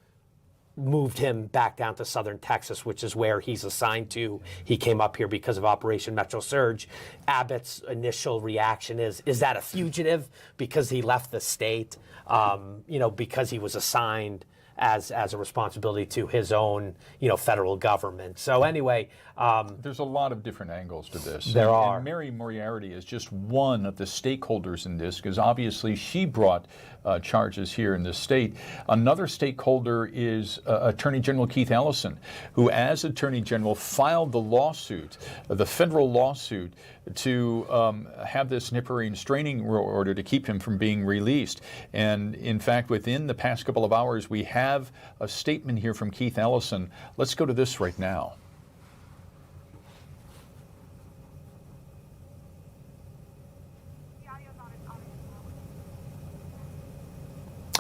moved him back down to southern Texas, which is where he's assigned to. He came up here because of Operation Metro Surge. Abbott's initial reaction is that a fugitive because he left the state, because he was assigned as a responsibility to his own, federal government. So anyway, there's a lot of different angles to this. There are. And Mary Moriarty is just one of the stakeholders in this, because obviously she brought charges here in the state. Another stakeholder is Attorney General Keith Ellison, who, as Attorney General, filed the lawsuit, the federal lawsuit, to have this temporary restraining order to keep him from being released. And in fact, within the past couple of hours, we have a statement here from Keith Ellison. Let's go to this right now.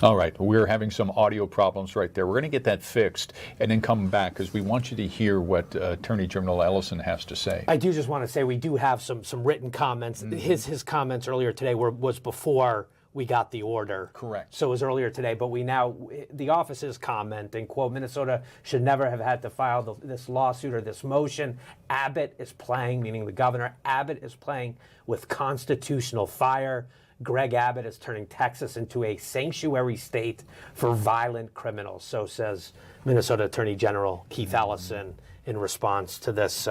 All right, we're having some audio problems right there. We're going to get that fixed and then come back because we want you to hear what Attorney General Ellison has to say. I do just want to say we do have some written comments. His comments earlier today was before we got the order. Correct. So it was earlier today, but the office is commenting, quote, Minnesota should never have had to file this lawsuit or this motion. Abbott is playing, meaning the governor, Abbott is playing with constitutional fire. Greg Abbott is turning Texas into a sanctuary state for violent criminals. So says Minnesota Attorney General Keith Ellison in response to this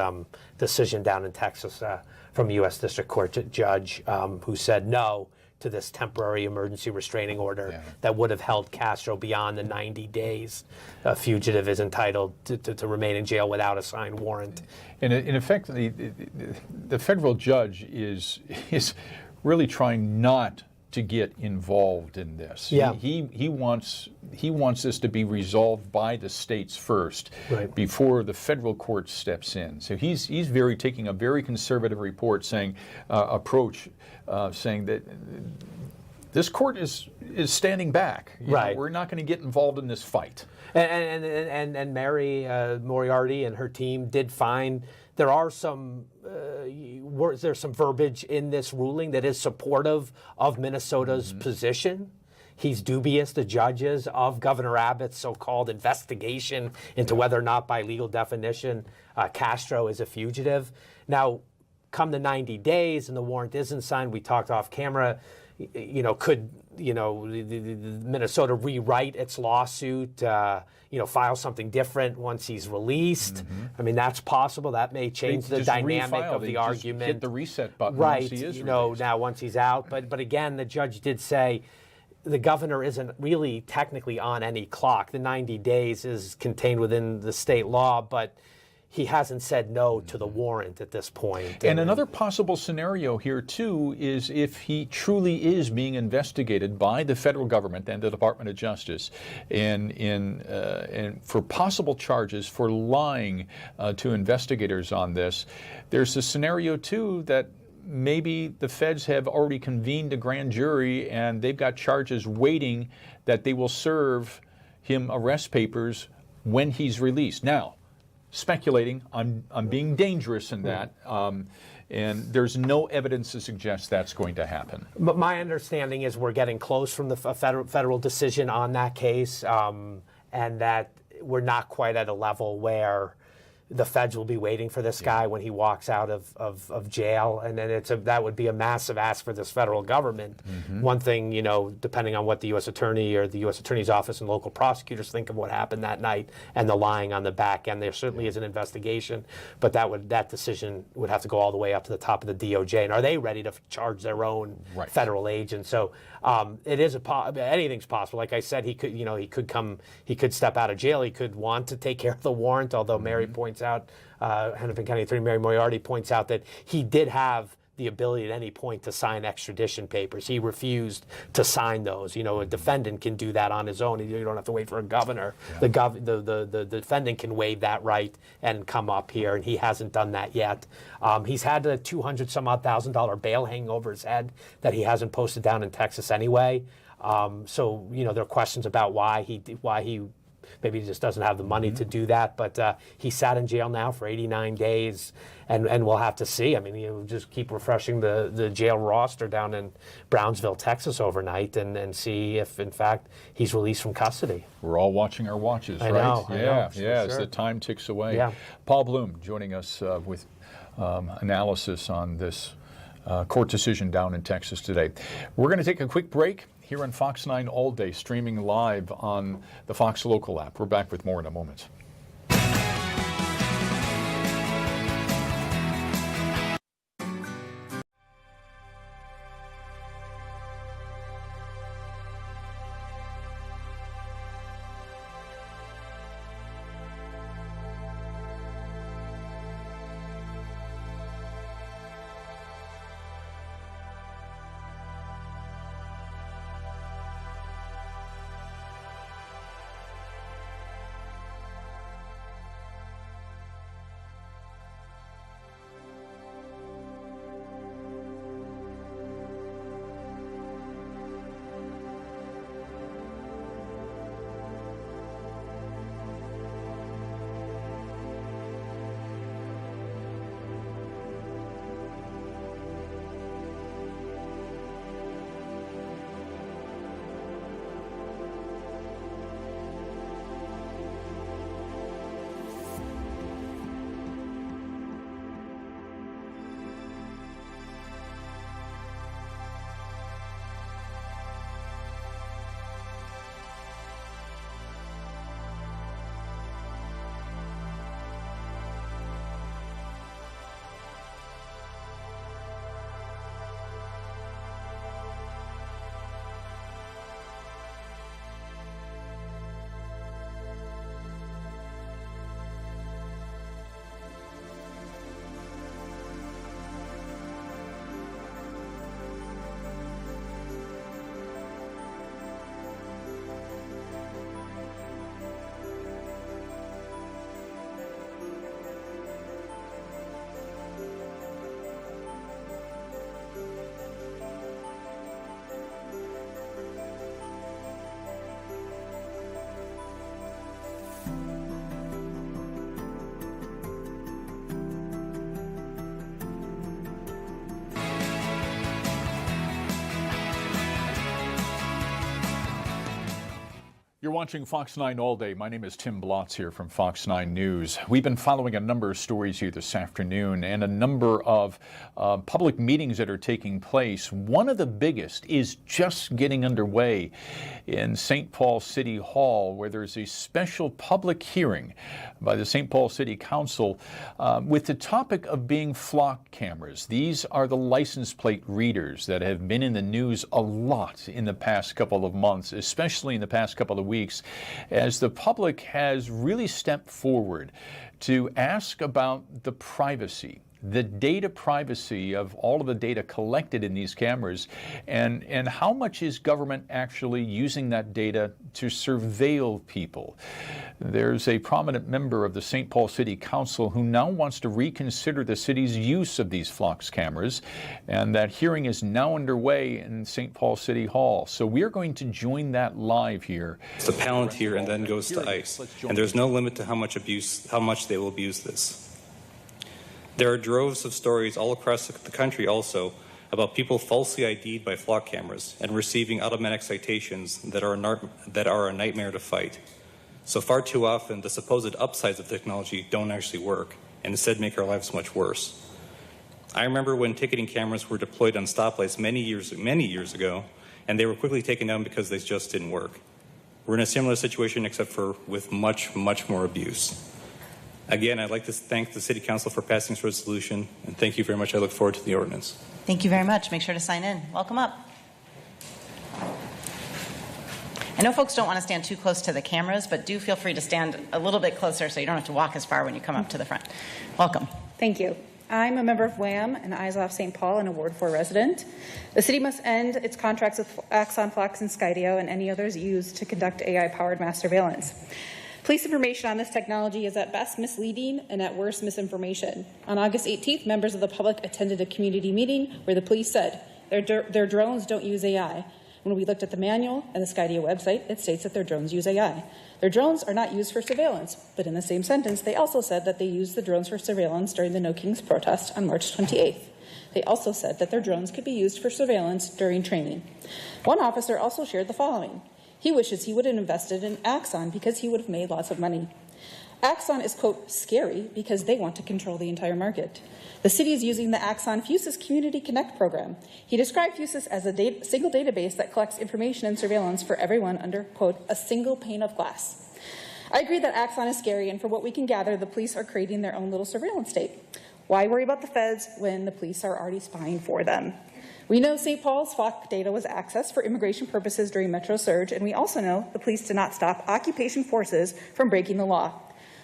decision down in Texas from a U.S. District Court judge who said no to this temporary emergency restraining order that would have held Castro beyond the 90 days. A fugitive is entitled to remain in jail without a signed warrant. And in effect, the federal judge is really trying not to get involved in this. Yeah. He wants this to be resolved by the states first, right, before the federal court steps in. So he's taking a very conservative approach, saying that this court is standing back. Right. We're not going to get involved in this fight. And Mary Moriarty and her team did find there are some there's some verbiage in this ruling that is supportive of Minnesota's position. He's dubious, the judge is, of Governor Abbott's so-called investigation into whether or not, by legal definition, Castro is a fugitive. Now, come the 90 days and the warrant isn't signed, we talked off camera, could Minnesota rewrite its lawsuit, file something different once he's released? I mean, that's possible. That may change the dynamic of the argument. Hit the reset button right, once he is released. Now once he's out. But again, the judge did say the governor isn't really technically on any clock. The 90 days is contained within the state law, but he hasn't said no to the warrant at this point. And another possible scenario here, too, is if he truly is being investigated by the federal government and the Department of Justice and for possible charges for lying to investigators on this, there's a scenario, too, that maybe the feds have already convened a grand jury and they've got charges waiting that they will serve him arrest papers when he's released. Now, speculating, I'm being dangerous in that, and there's no evidence to suggest that's going to happen. But my understanding is we're getting close from the federal decision on that case, and that we're not quite at a level where the feds will be waiting for this guy when he walks out of jail, and then that would be a massive ask for this federal government. One thing, depending on what the U.S. Attorney or the U.S. Attorney's Office and local prosecutors think of what happened that night and the lying on the back end, there certainly is an investigation, but that decision would have to go all the way up to the top of the DOJ. And are they ready to charge their own federal agents? So it is anything's possible. Like I said, he could step out of jail. He could want to take care of the warrant, although Mary points out, Hennepin County Attorney Mary Moriarty points out that he did have the ability at any point to sign extradition papers. He refused to sign those. A defendant can do that on his own. You don't have to wait for a governor. Yeah. The defendant can waive that right and come up here, and he hasn't done that yet. He's had a $200,000 bail hanging over his head that he hasn't posted down in Texas anyway. So there are questions about why he maybe he just doesn't have the money to do that, but he sat in jail now for 89 days, and we'll have to see. I mean, just keep refreshing the jail roster down in Brownsville, Texas overnight and see if, in fact, he's released from custody. We're all watching our watches, right? I know, as sure. the time ticks away. Yeah. Paul Bloom joining us with analysis on this court decision down in Texas today. We're going to take a quick break here on Fox 9 All Day, streaming live on the Fox Local app. We're back with more in a moment. watching Fox 9 all day. My name is Tim Blotz here from Fox 9 News. We've been following a number of stories here this afternoon and a number of public meetings that are taking place. One of the biggest is just getting underway in St. Paul City Hall, where there's a special public hearing by the St. Paul City Council with the topic of being flock cameras. These are the license plate readers that have been in the news a lot in the past couple of months, especially in the past couple of weeks, as the public has really stepped forward to ask about the privacy, the data privacy of all of the data collected in these cameras, and how much is government actually using that data to surveil people. There's a prominent member of the St. Paul City Council who now wants to reconsider the city's use of these Flox cameras, and that hearing is now underway in St. Paul City Hall. So we're going to join that live here. It's a Palantir and then goes to ICE, and there's no limit to how much they will abuse this. There are droves of stories all across the country also about people falsely ID'd by flock cameras and receiving automatic citations that are a nightmare to fight. So far too often, the supposed upsides of technology don't actually work and instead make our lives much worse. I remember when ticketing cameras were deployed on stoplights many years ago, and they were quickly taken down because they just didn't work. We're in a similar situation except for with much, much more abuse. Again, I'd like to thank the City Council for passing this resolution, and thank you very much. I look forward to the ordinance. Thank you very much. Make sure to sign in. Welcome up. I know folks don't want to stand too close to the cameras, but do feel free to stand a little bit closer so you don't have to walk as far when you come up to the front. Welcome. Thank you. I'm a member of WHAM and Eyes Off St. Paul and a Ward 4 resident. The city must end its contracts with Axon, Flox, and Skydio and any others used to conduct AI-powered mass surveillance. Police information on this technology is at best misleading and at worst misinformation. On August 18th, members of the public attended a community meeting where the police said their drones don't use AI. When we looked at the manual and the Skydio website, it states that their drones use AI. Their drones are not used for surveillance, but in the same sentence, they also said that they used the drones for surveillance during the No Kings protest on March 28th. They also said that their drones could be used for surveillance during training. One officer also shared the following. He wishes he would have invested in Axon because he would have made lots of money. Axon is, quote, scary because they want to control the entire market. The city is using the Axon Fusus Community Connect program. He described Fusus as a single database that collects information and surveillance for everyone under, quote, a single pane of glass. I agree that Axon is scary, and for what we can gather, the police are creating their own little surveillance state. Why worry about the feds when the police are already spying for them? We know St. Paul's FOC data was accessed for immigration purposes during Metro Surge, and we also know the police did not stop occupation forces from breaking the law.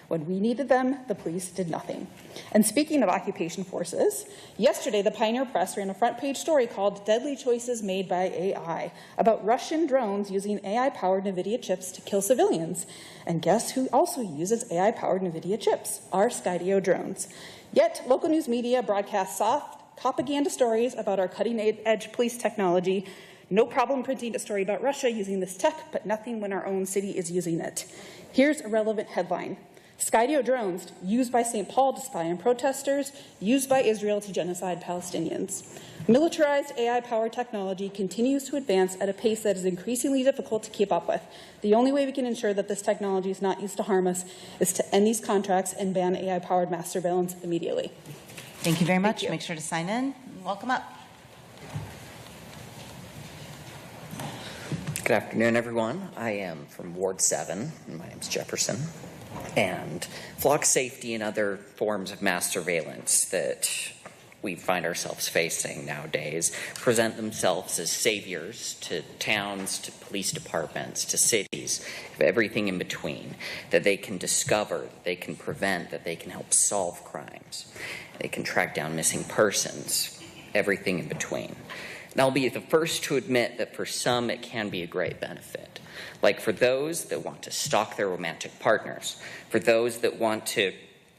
When we needed them, the police did nothing. And speaking of occupation forces, yesterday the Pioneer Press ran a front-page story called Deadly Choices Made by AI about Russian drones using AI-powered NVIDIA chips to kill civilians. And guess who also uses AI-powered NVIDIA chips? Our Skydio drones. Yet local news media broadcast soft propaganda stories about our cutting-edge police technology. No problem printing a story about Russia using this tech, but nothing when our own city is using it. Here's a relevant headline. Skydio drones used by St. Paul to spy on protesters, used by Israel to genocide Palestinians. Militarized AI-powered technology continues to advance at a pace that is increasingly difficult to keep up with. The only way we can ensure that this technology is not used to harm us is to end these contracts and ban AI-powered mass surveillance immediately. Thank you very much. Make sure to sign in. Welcome up. Good afternoon, everyone. I am from Ward 7, and my name's Jefferson. And flock safety and other forms of mass surveillance that we find ourselves facing nowadays present themselves as saviors to towns, to police departments, to cities, everything in between, that they can discover, that they can prevent, that they can help solve crimes. They can track down missing persons, everything in between. And I'll be the first to admit that for some it can be a great benefit. Like for those that want to stalk their romantic partners, for those that want to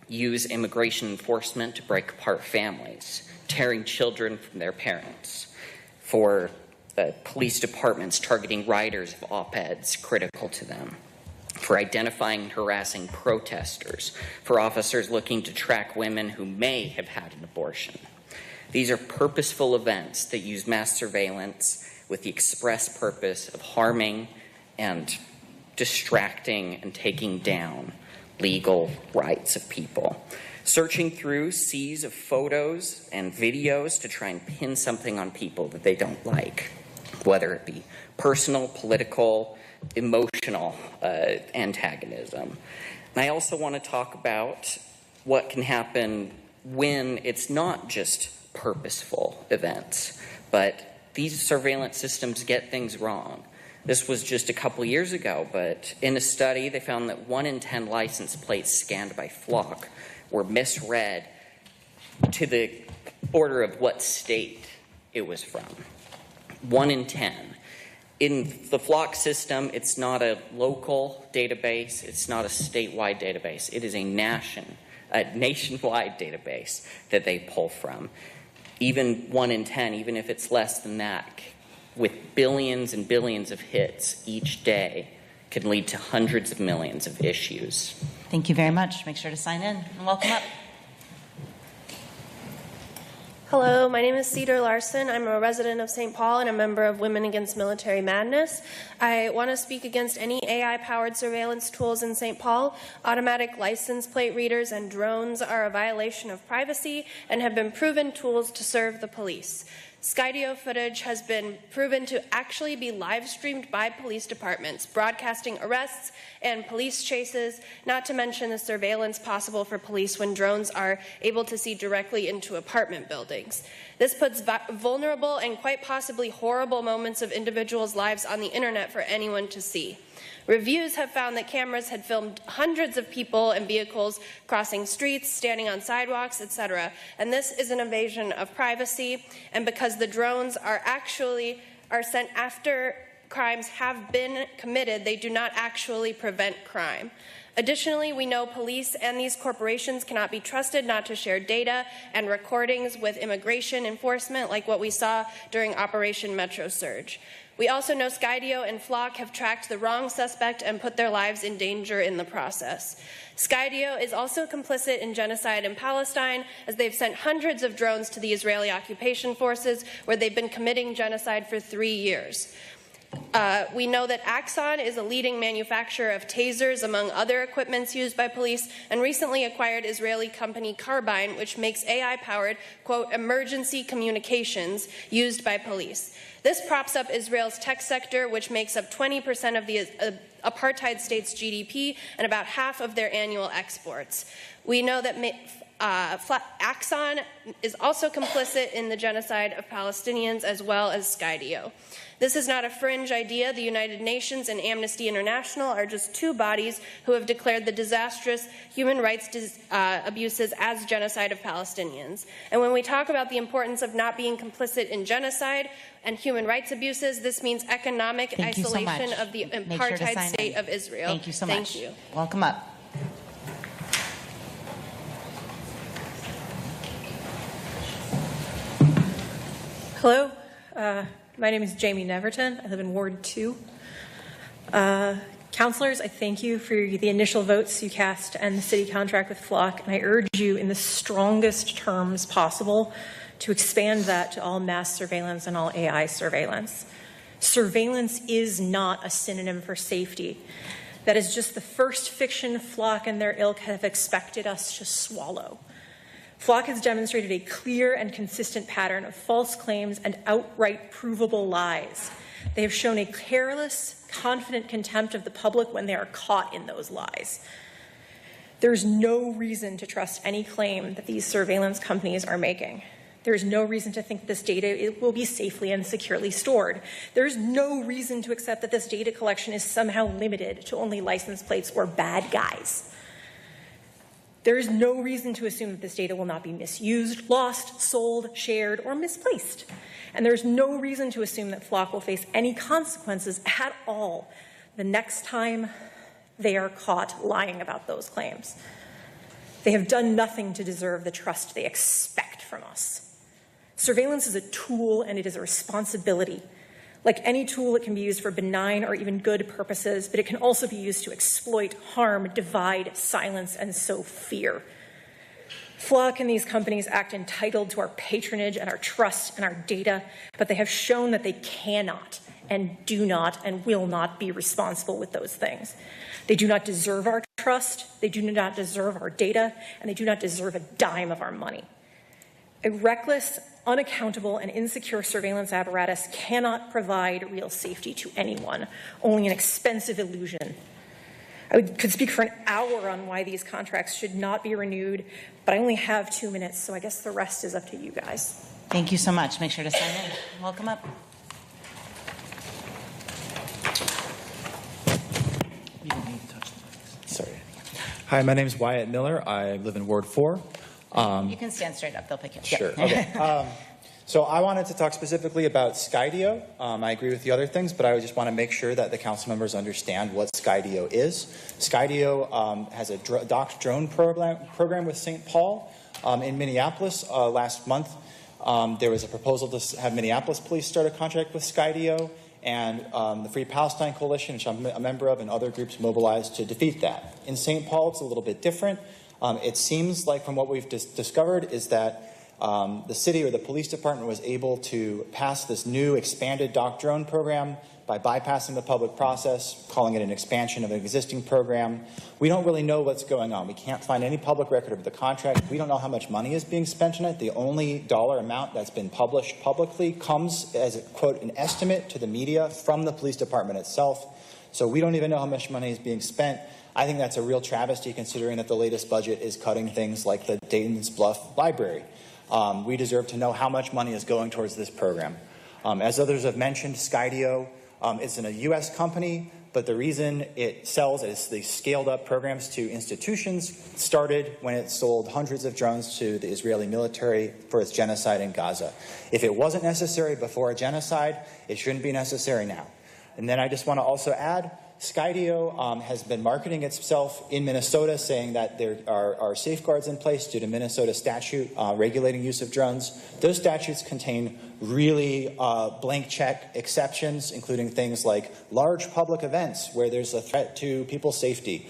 use immigration enforcement to break apart families, tearing children from their parents, for the police departments targeting writers of op-eds critical to them, for identifying and harassing protesters, for officers looking to track women who may have had an abortion. These are purposeful events that use mass surveillance with the express purpose of harming and distracting and taking down legal rights of people. Searching through seas of photos and videos to try and pin something on people that they don't like, whether it be personal, political, emotional antagonism. And I also want to talk about what can happen when it's not just purposeful events, but these surveillance systems get things wrong. This was just a couple years ago, but in a study they found that 1 in 10 license plates scanned by Flock were misread to the order of what state it was from. 1 in 10. In the Flock system, it's not a local database, it's not a statewide database. It is a nationwide database that they pull from. Even 1 in 10, even if it's less than that, with billions and billions of hits each day, can lead to hundreds of millions of issues. Thank you very much. Make sure to sign in and welcome up. Hello, my name is Cedar Larson. I'm a resident of St. Paul and a member of Women Against Military Madness. I want to speak against any AI-powered surveillance tools in St. Paul. Automatic license plate readers and drones are a violation of privacy and have been proven tools to serve the police. Skydio footage has been proven to actually be live streamed by police departments, broadcasting arrests and police chases, not to mention the surveillance possible for police when drones are able to see directly into apartment buildings. This puts vulnerable and quite possibly horrible moments of individuals' lives on the internet for anyone to see. Reviews have found that cameras had filmed hundreds of people and vehicles crossing streets, standing on sidewalks, etc. And this is an invasion of privacy. And because the drones are sent after crimes have been committed, they do not actually prevent crime. Additionally, we know police and these corporations cannot be trusted not to share data and recordings with immigration enforcement like what we saw during Operation Metro Surge. We also know Skydio and Flock have tracked the wrong suspect and put their lives in danger in the process. Skydio is also complicit in genocide in Palestine, as they've sent hundreds of drones to the Israeli occupation forces, where they've been committing genocide for 3 years. We know that Axon is a leading manufacturer of tasers, among other equipments used by police, and recently acquired Israeli company Carbine, which makes AI-powered, quote, emergency communications used by police. This props up Israel's tech sector, which makes up 20% of the apartheid state's GDP and about half of their annual exports. We know that Axon is also complicit in the genocide of Palestinians, as well as Skydio. This is not a fringe idea. The United Nations and Amnesty International are just two bodies who have declared the disastrous human rights abuses as genocide of Palestinians. And when we talk about the importance of not being complicit in genocide and human rights abuses, this means economic isolation of the apartheid state of Israel. Thank you so much. Thank you. Welcome up. Hello, my name is Jamie Neverton. I live in Ward 2. Councilors, I thank you for the initial votes you cast to end the city contract with Flock, and I urge you in the strongest terms possible to expand that to all mass surveillance and all AI surveillance. Surveillance is not a synonym for safety. That is just the first fiction Flock and their ilk have expected us to swallow. Flock has demonstrated a clear and consistent pattern of false claims and outright provable lies. They have shown a careless, confident contempt of the public when they are caught in those lies. There's no reason to trust any claim that these surveillance companies are making. There's no reason to think this data will be safely and securely stored. There's no reason to accept that this data collection is somehow limited to only license plates or bad guys. There is no reason to assume that this data will not be misused, lost, sold, shared, or misplaced. And there's no reason to assume that Flock will face any consequences at all the next time they are caught lying about those claims. They have done nothing to deserve the trust they expect from us. Surveillance is a tool and it is a responsibility. Like any tool, it can be used for benign or even good purposes, but it can also be used to exploit, harm, divide, silence, and sow fear. Flock and these companies act entitled to our patronage and our trust and our data, but they have shown that they cannot and do not and will not be responsible with those things. They do not deserve our trust, they do not deserve our data, and they do not deserve a dime of our money. A reckless, unaccountable, and insecure surveillance apparatus cannot provide real safety to anyone, only an expensive illusion. I could speak for an hour on why these contracts should not be renewed, but I only have 2 minutes, so I guess the rest is up to you guys. Thank you so much. Make sure to sign in. Welcome up. Sorry. Hi, my name is Wyatt Miller. I live in Ward 4. You can stand straight up. They'll pick you up. Sure. Yep. Okay. So I wanted to talk specifically about Skydio. I agree with the other things, but I just want to make sure that the council members understand what Skydio is. Skydio has a docked drone program with St. Paul. In Minneapolis last month, there was a proposal to have Minneapolis police start a contract with Skydio, and the Free Palestine Coalition, which I'm a member of, and other groups mobilized to defeat that. In St. Paul, it's a little bit different. It seems like from what we've discovered is that the city or the police department was able to pass this new expanded docked drone program by bypassing the public process, calling it an expansion of an existing program. We don't really know what's going on. We can't find any public record of the contract. We don't know how much money is being spent on it. The only dollar amount that's been published publicly comes as, quote, an estimate to the media from the police department itself. So we don't even know how much money is being spent. I think that's a real travesty considering that the latest budget is cutting things like the Dayton's Bluff Library. We deserve to know how much money is going towards this program. As others have mentioned, Skydio is a U.S. company, but the reason it sells is these scaled-up programs to institutions started when it sold hundreds of drones to the Israeli military for its genocide in Gaza. If it wasn't necessary before a genocide, it shouldn't be necessary now. And then I just want to also add, Skydio has been marketing itself in Minnesota, saying that there are safeguards in place due to Minnesota statute regulating use of drones. Those statutes contain really blank check exceptions, including things like large public events where there's a threat to people's safety.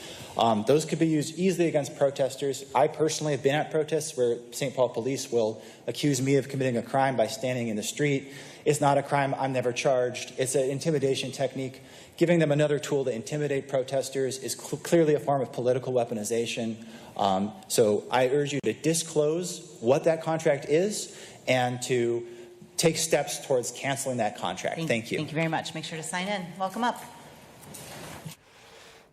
Those could be used easily against protesters. I personally have been at protests where St. Paul police will accuse me of committing a crime by standing in the street. It's not a crime. I'm never charged. It's an intimidation technique. Giving them another tool to intimidate protesters is clearly a form of political weaponization. So I urge you to disclose what that contract is and to take steps towards canceling that contract. Thank you. Thank you very much. Make sure to sign in. Welcome up.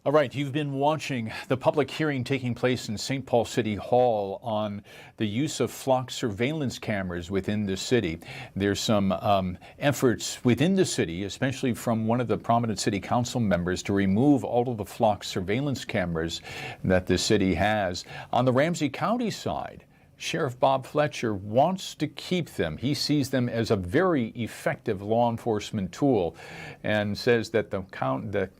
All right, you've been watching the public hearing taking place in St. Paul City Hall on the use of flock surveillance cameras within the city. There's some efforts within the city, especially from one of the prominent city council members, to remove all of the flock surveillance cameras that the city has. On the Ramsey County side, Sheriff Bob Fletcher wants to keep them. He sees them as a very effective law enforcement tool and says that the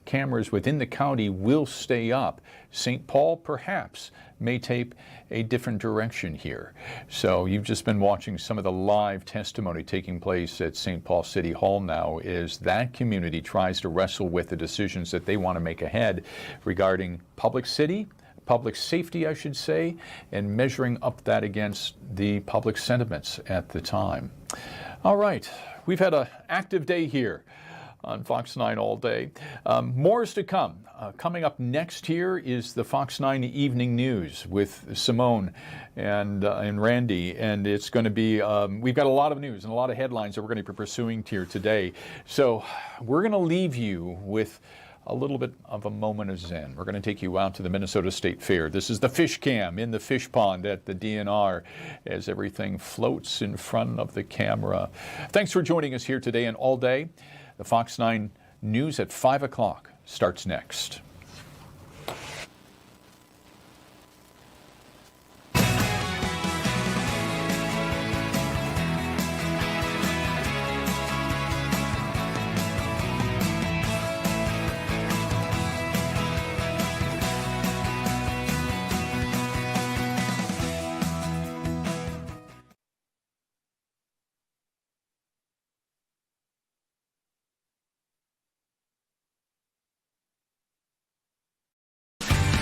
cameras within the county will stay up. St. Paul perhaps may take a different direction here. So you've just been watching some of the live testimony taking place at St. Paul City Hall now as that community tries to wrestle with the decisions that they want to make ahead regarding public safety, I should say, and measuring up that against the public sentiments at the time. All right, we've had an active day here on Fox 9 all day. More is to come. Coming up next here is the Fox 9 Evening News with Simone and Randy, and it's going to be, we've got a lot of news and a lot of headlines that we're going to be pursuing here today. So we're going to leave you with a little bit of a moment of zen. We're going to take you out to the Minnesota State Fair. This is the fish cam in the fish pond at the DNR as everything floats in front of the camera. Thanks for joining us here today and all day. The Fox 9 News at 5 o'clock starts next.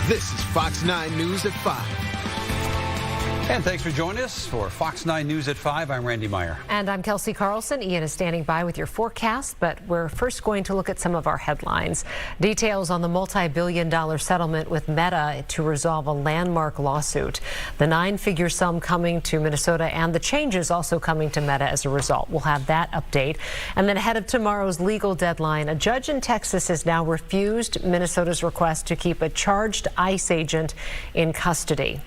This is Fox 9 News at 5. And thanks for joining us for Fox 9 News at 5. I'm Randy Meyer. And I'm Kelsey Carlson. Ian is standing by with your forecast, but we're first going to look at some of our headlines. Details on the multi-billion-dollar settlement with Meta to resolve a landmark lawsuit. The 9-figure sum coming to Minnesota and the changes also coming to Meta as a result. We'll have that update. And then ahead of tomorrow's legal deadline, a judge in Texas has now refused Minnesota's request to keep a charged ICE agent in custody.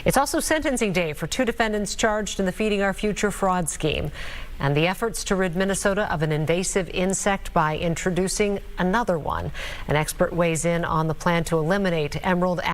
It's also sentencing day for 2 defendants charged in the Feeding Our Future fraud scheme and the efforts to rid Minnesota of an invasive insect by introducing another one. An expert weighs in on the plan to eliminate emerald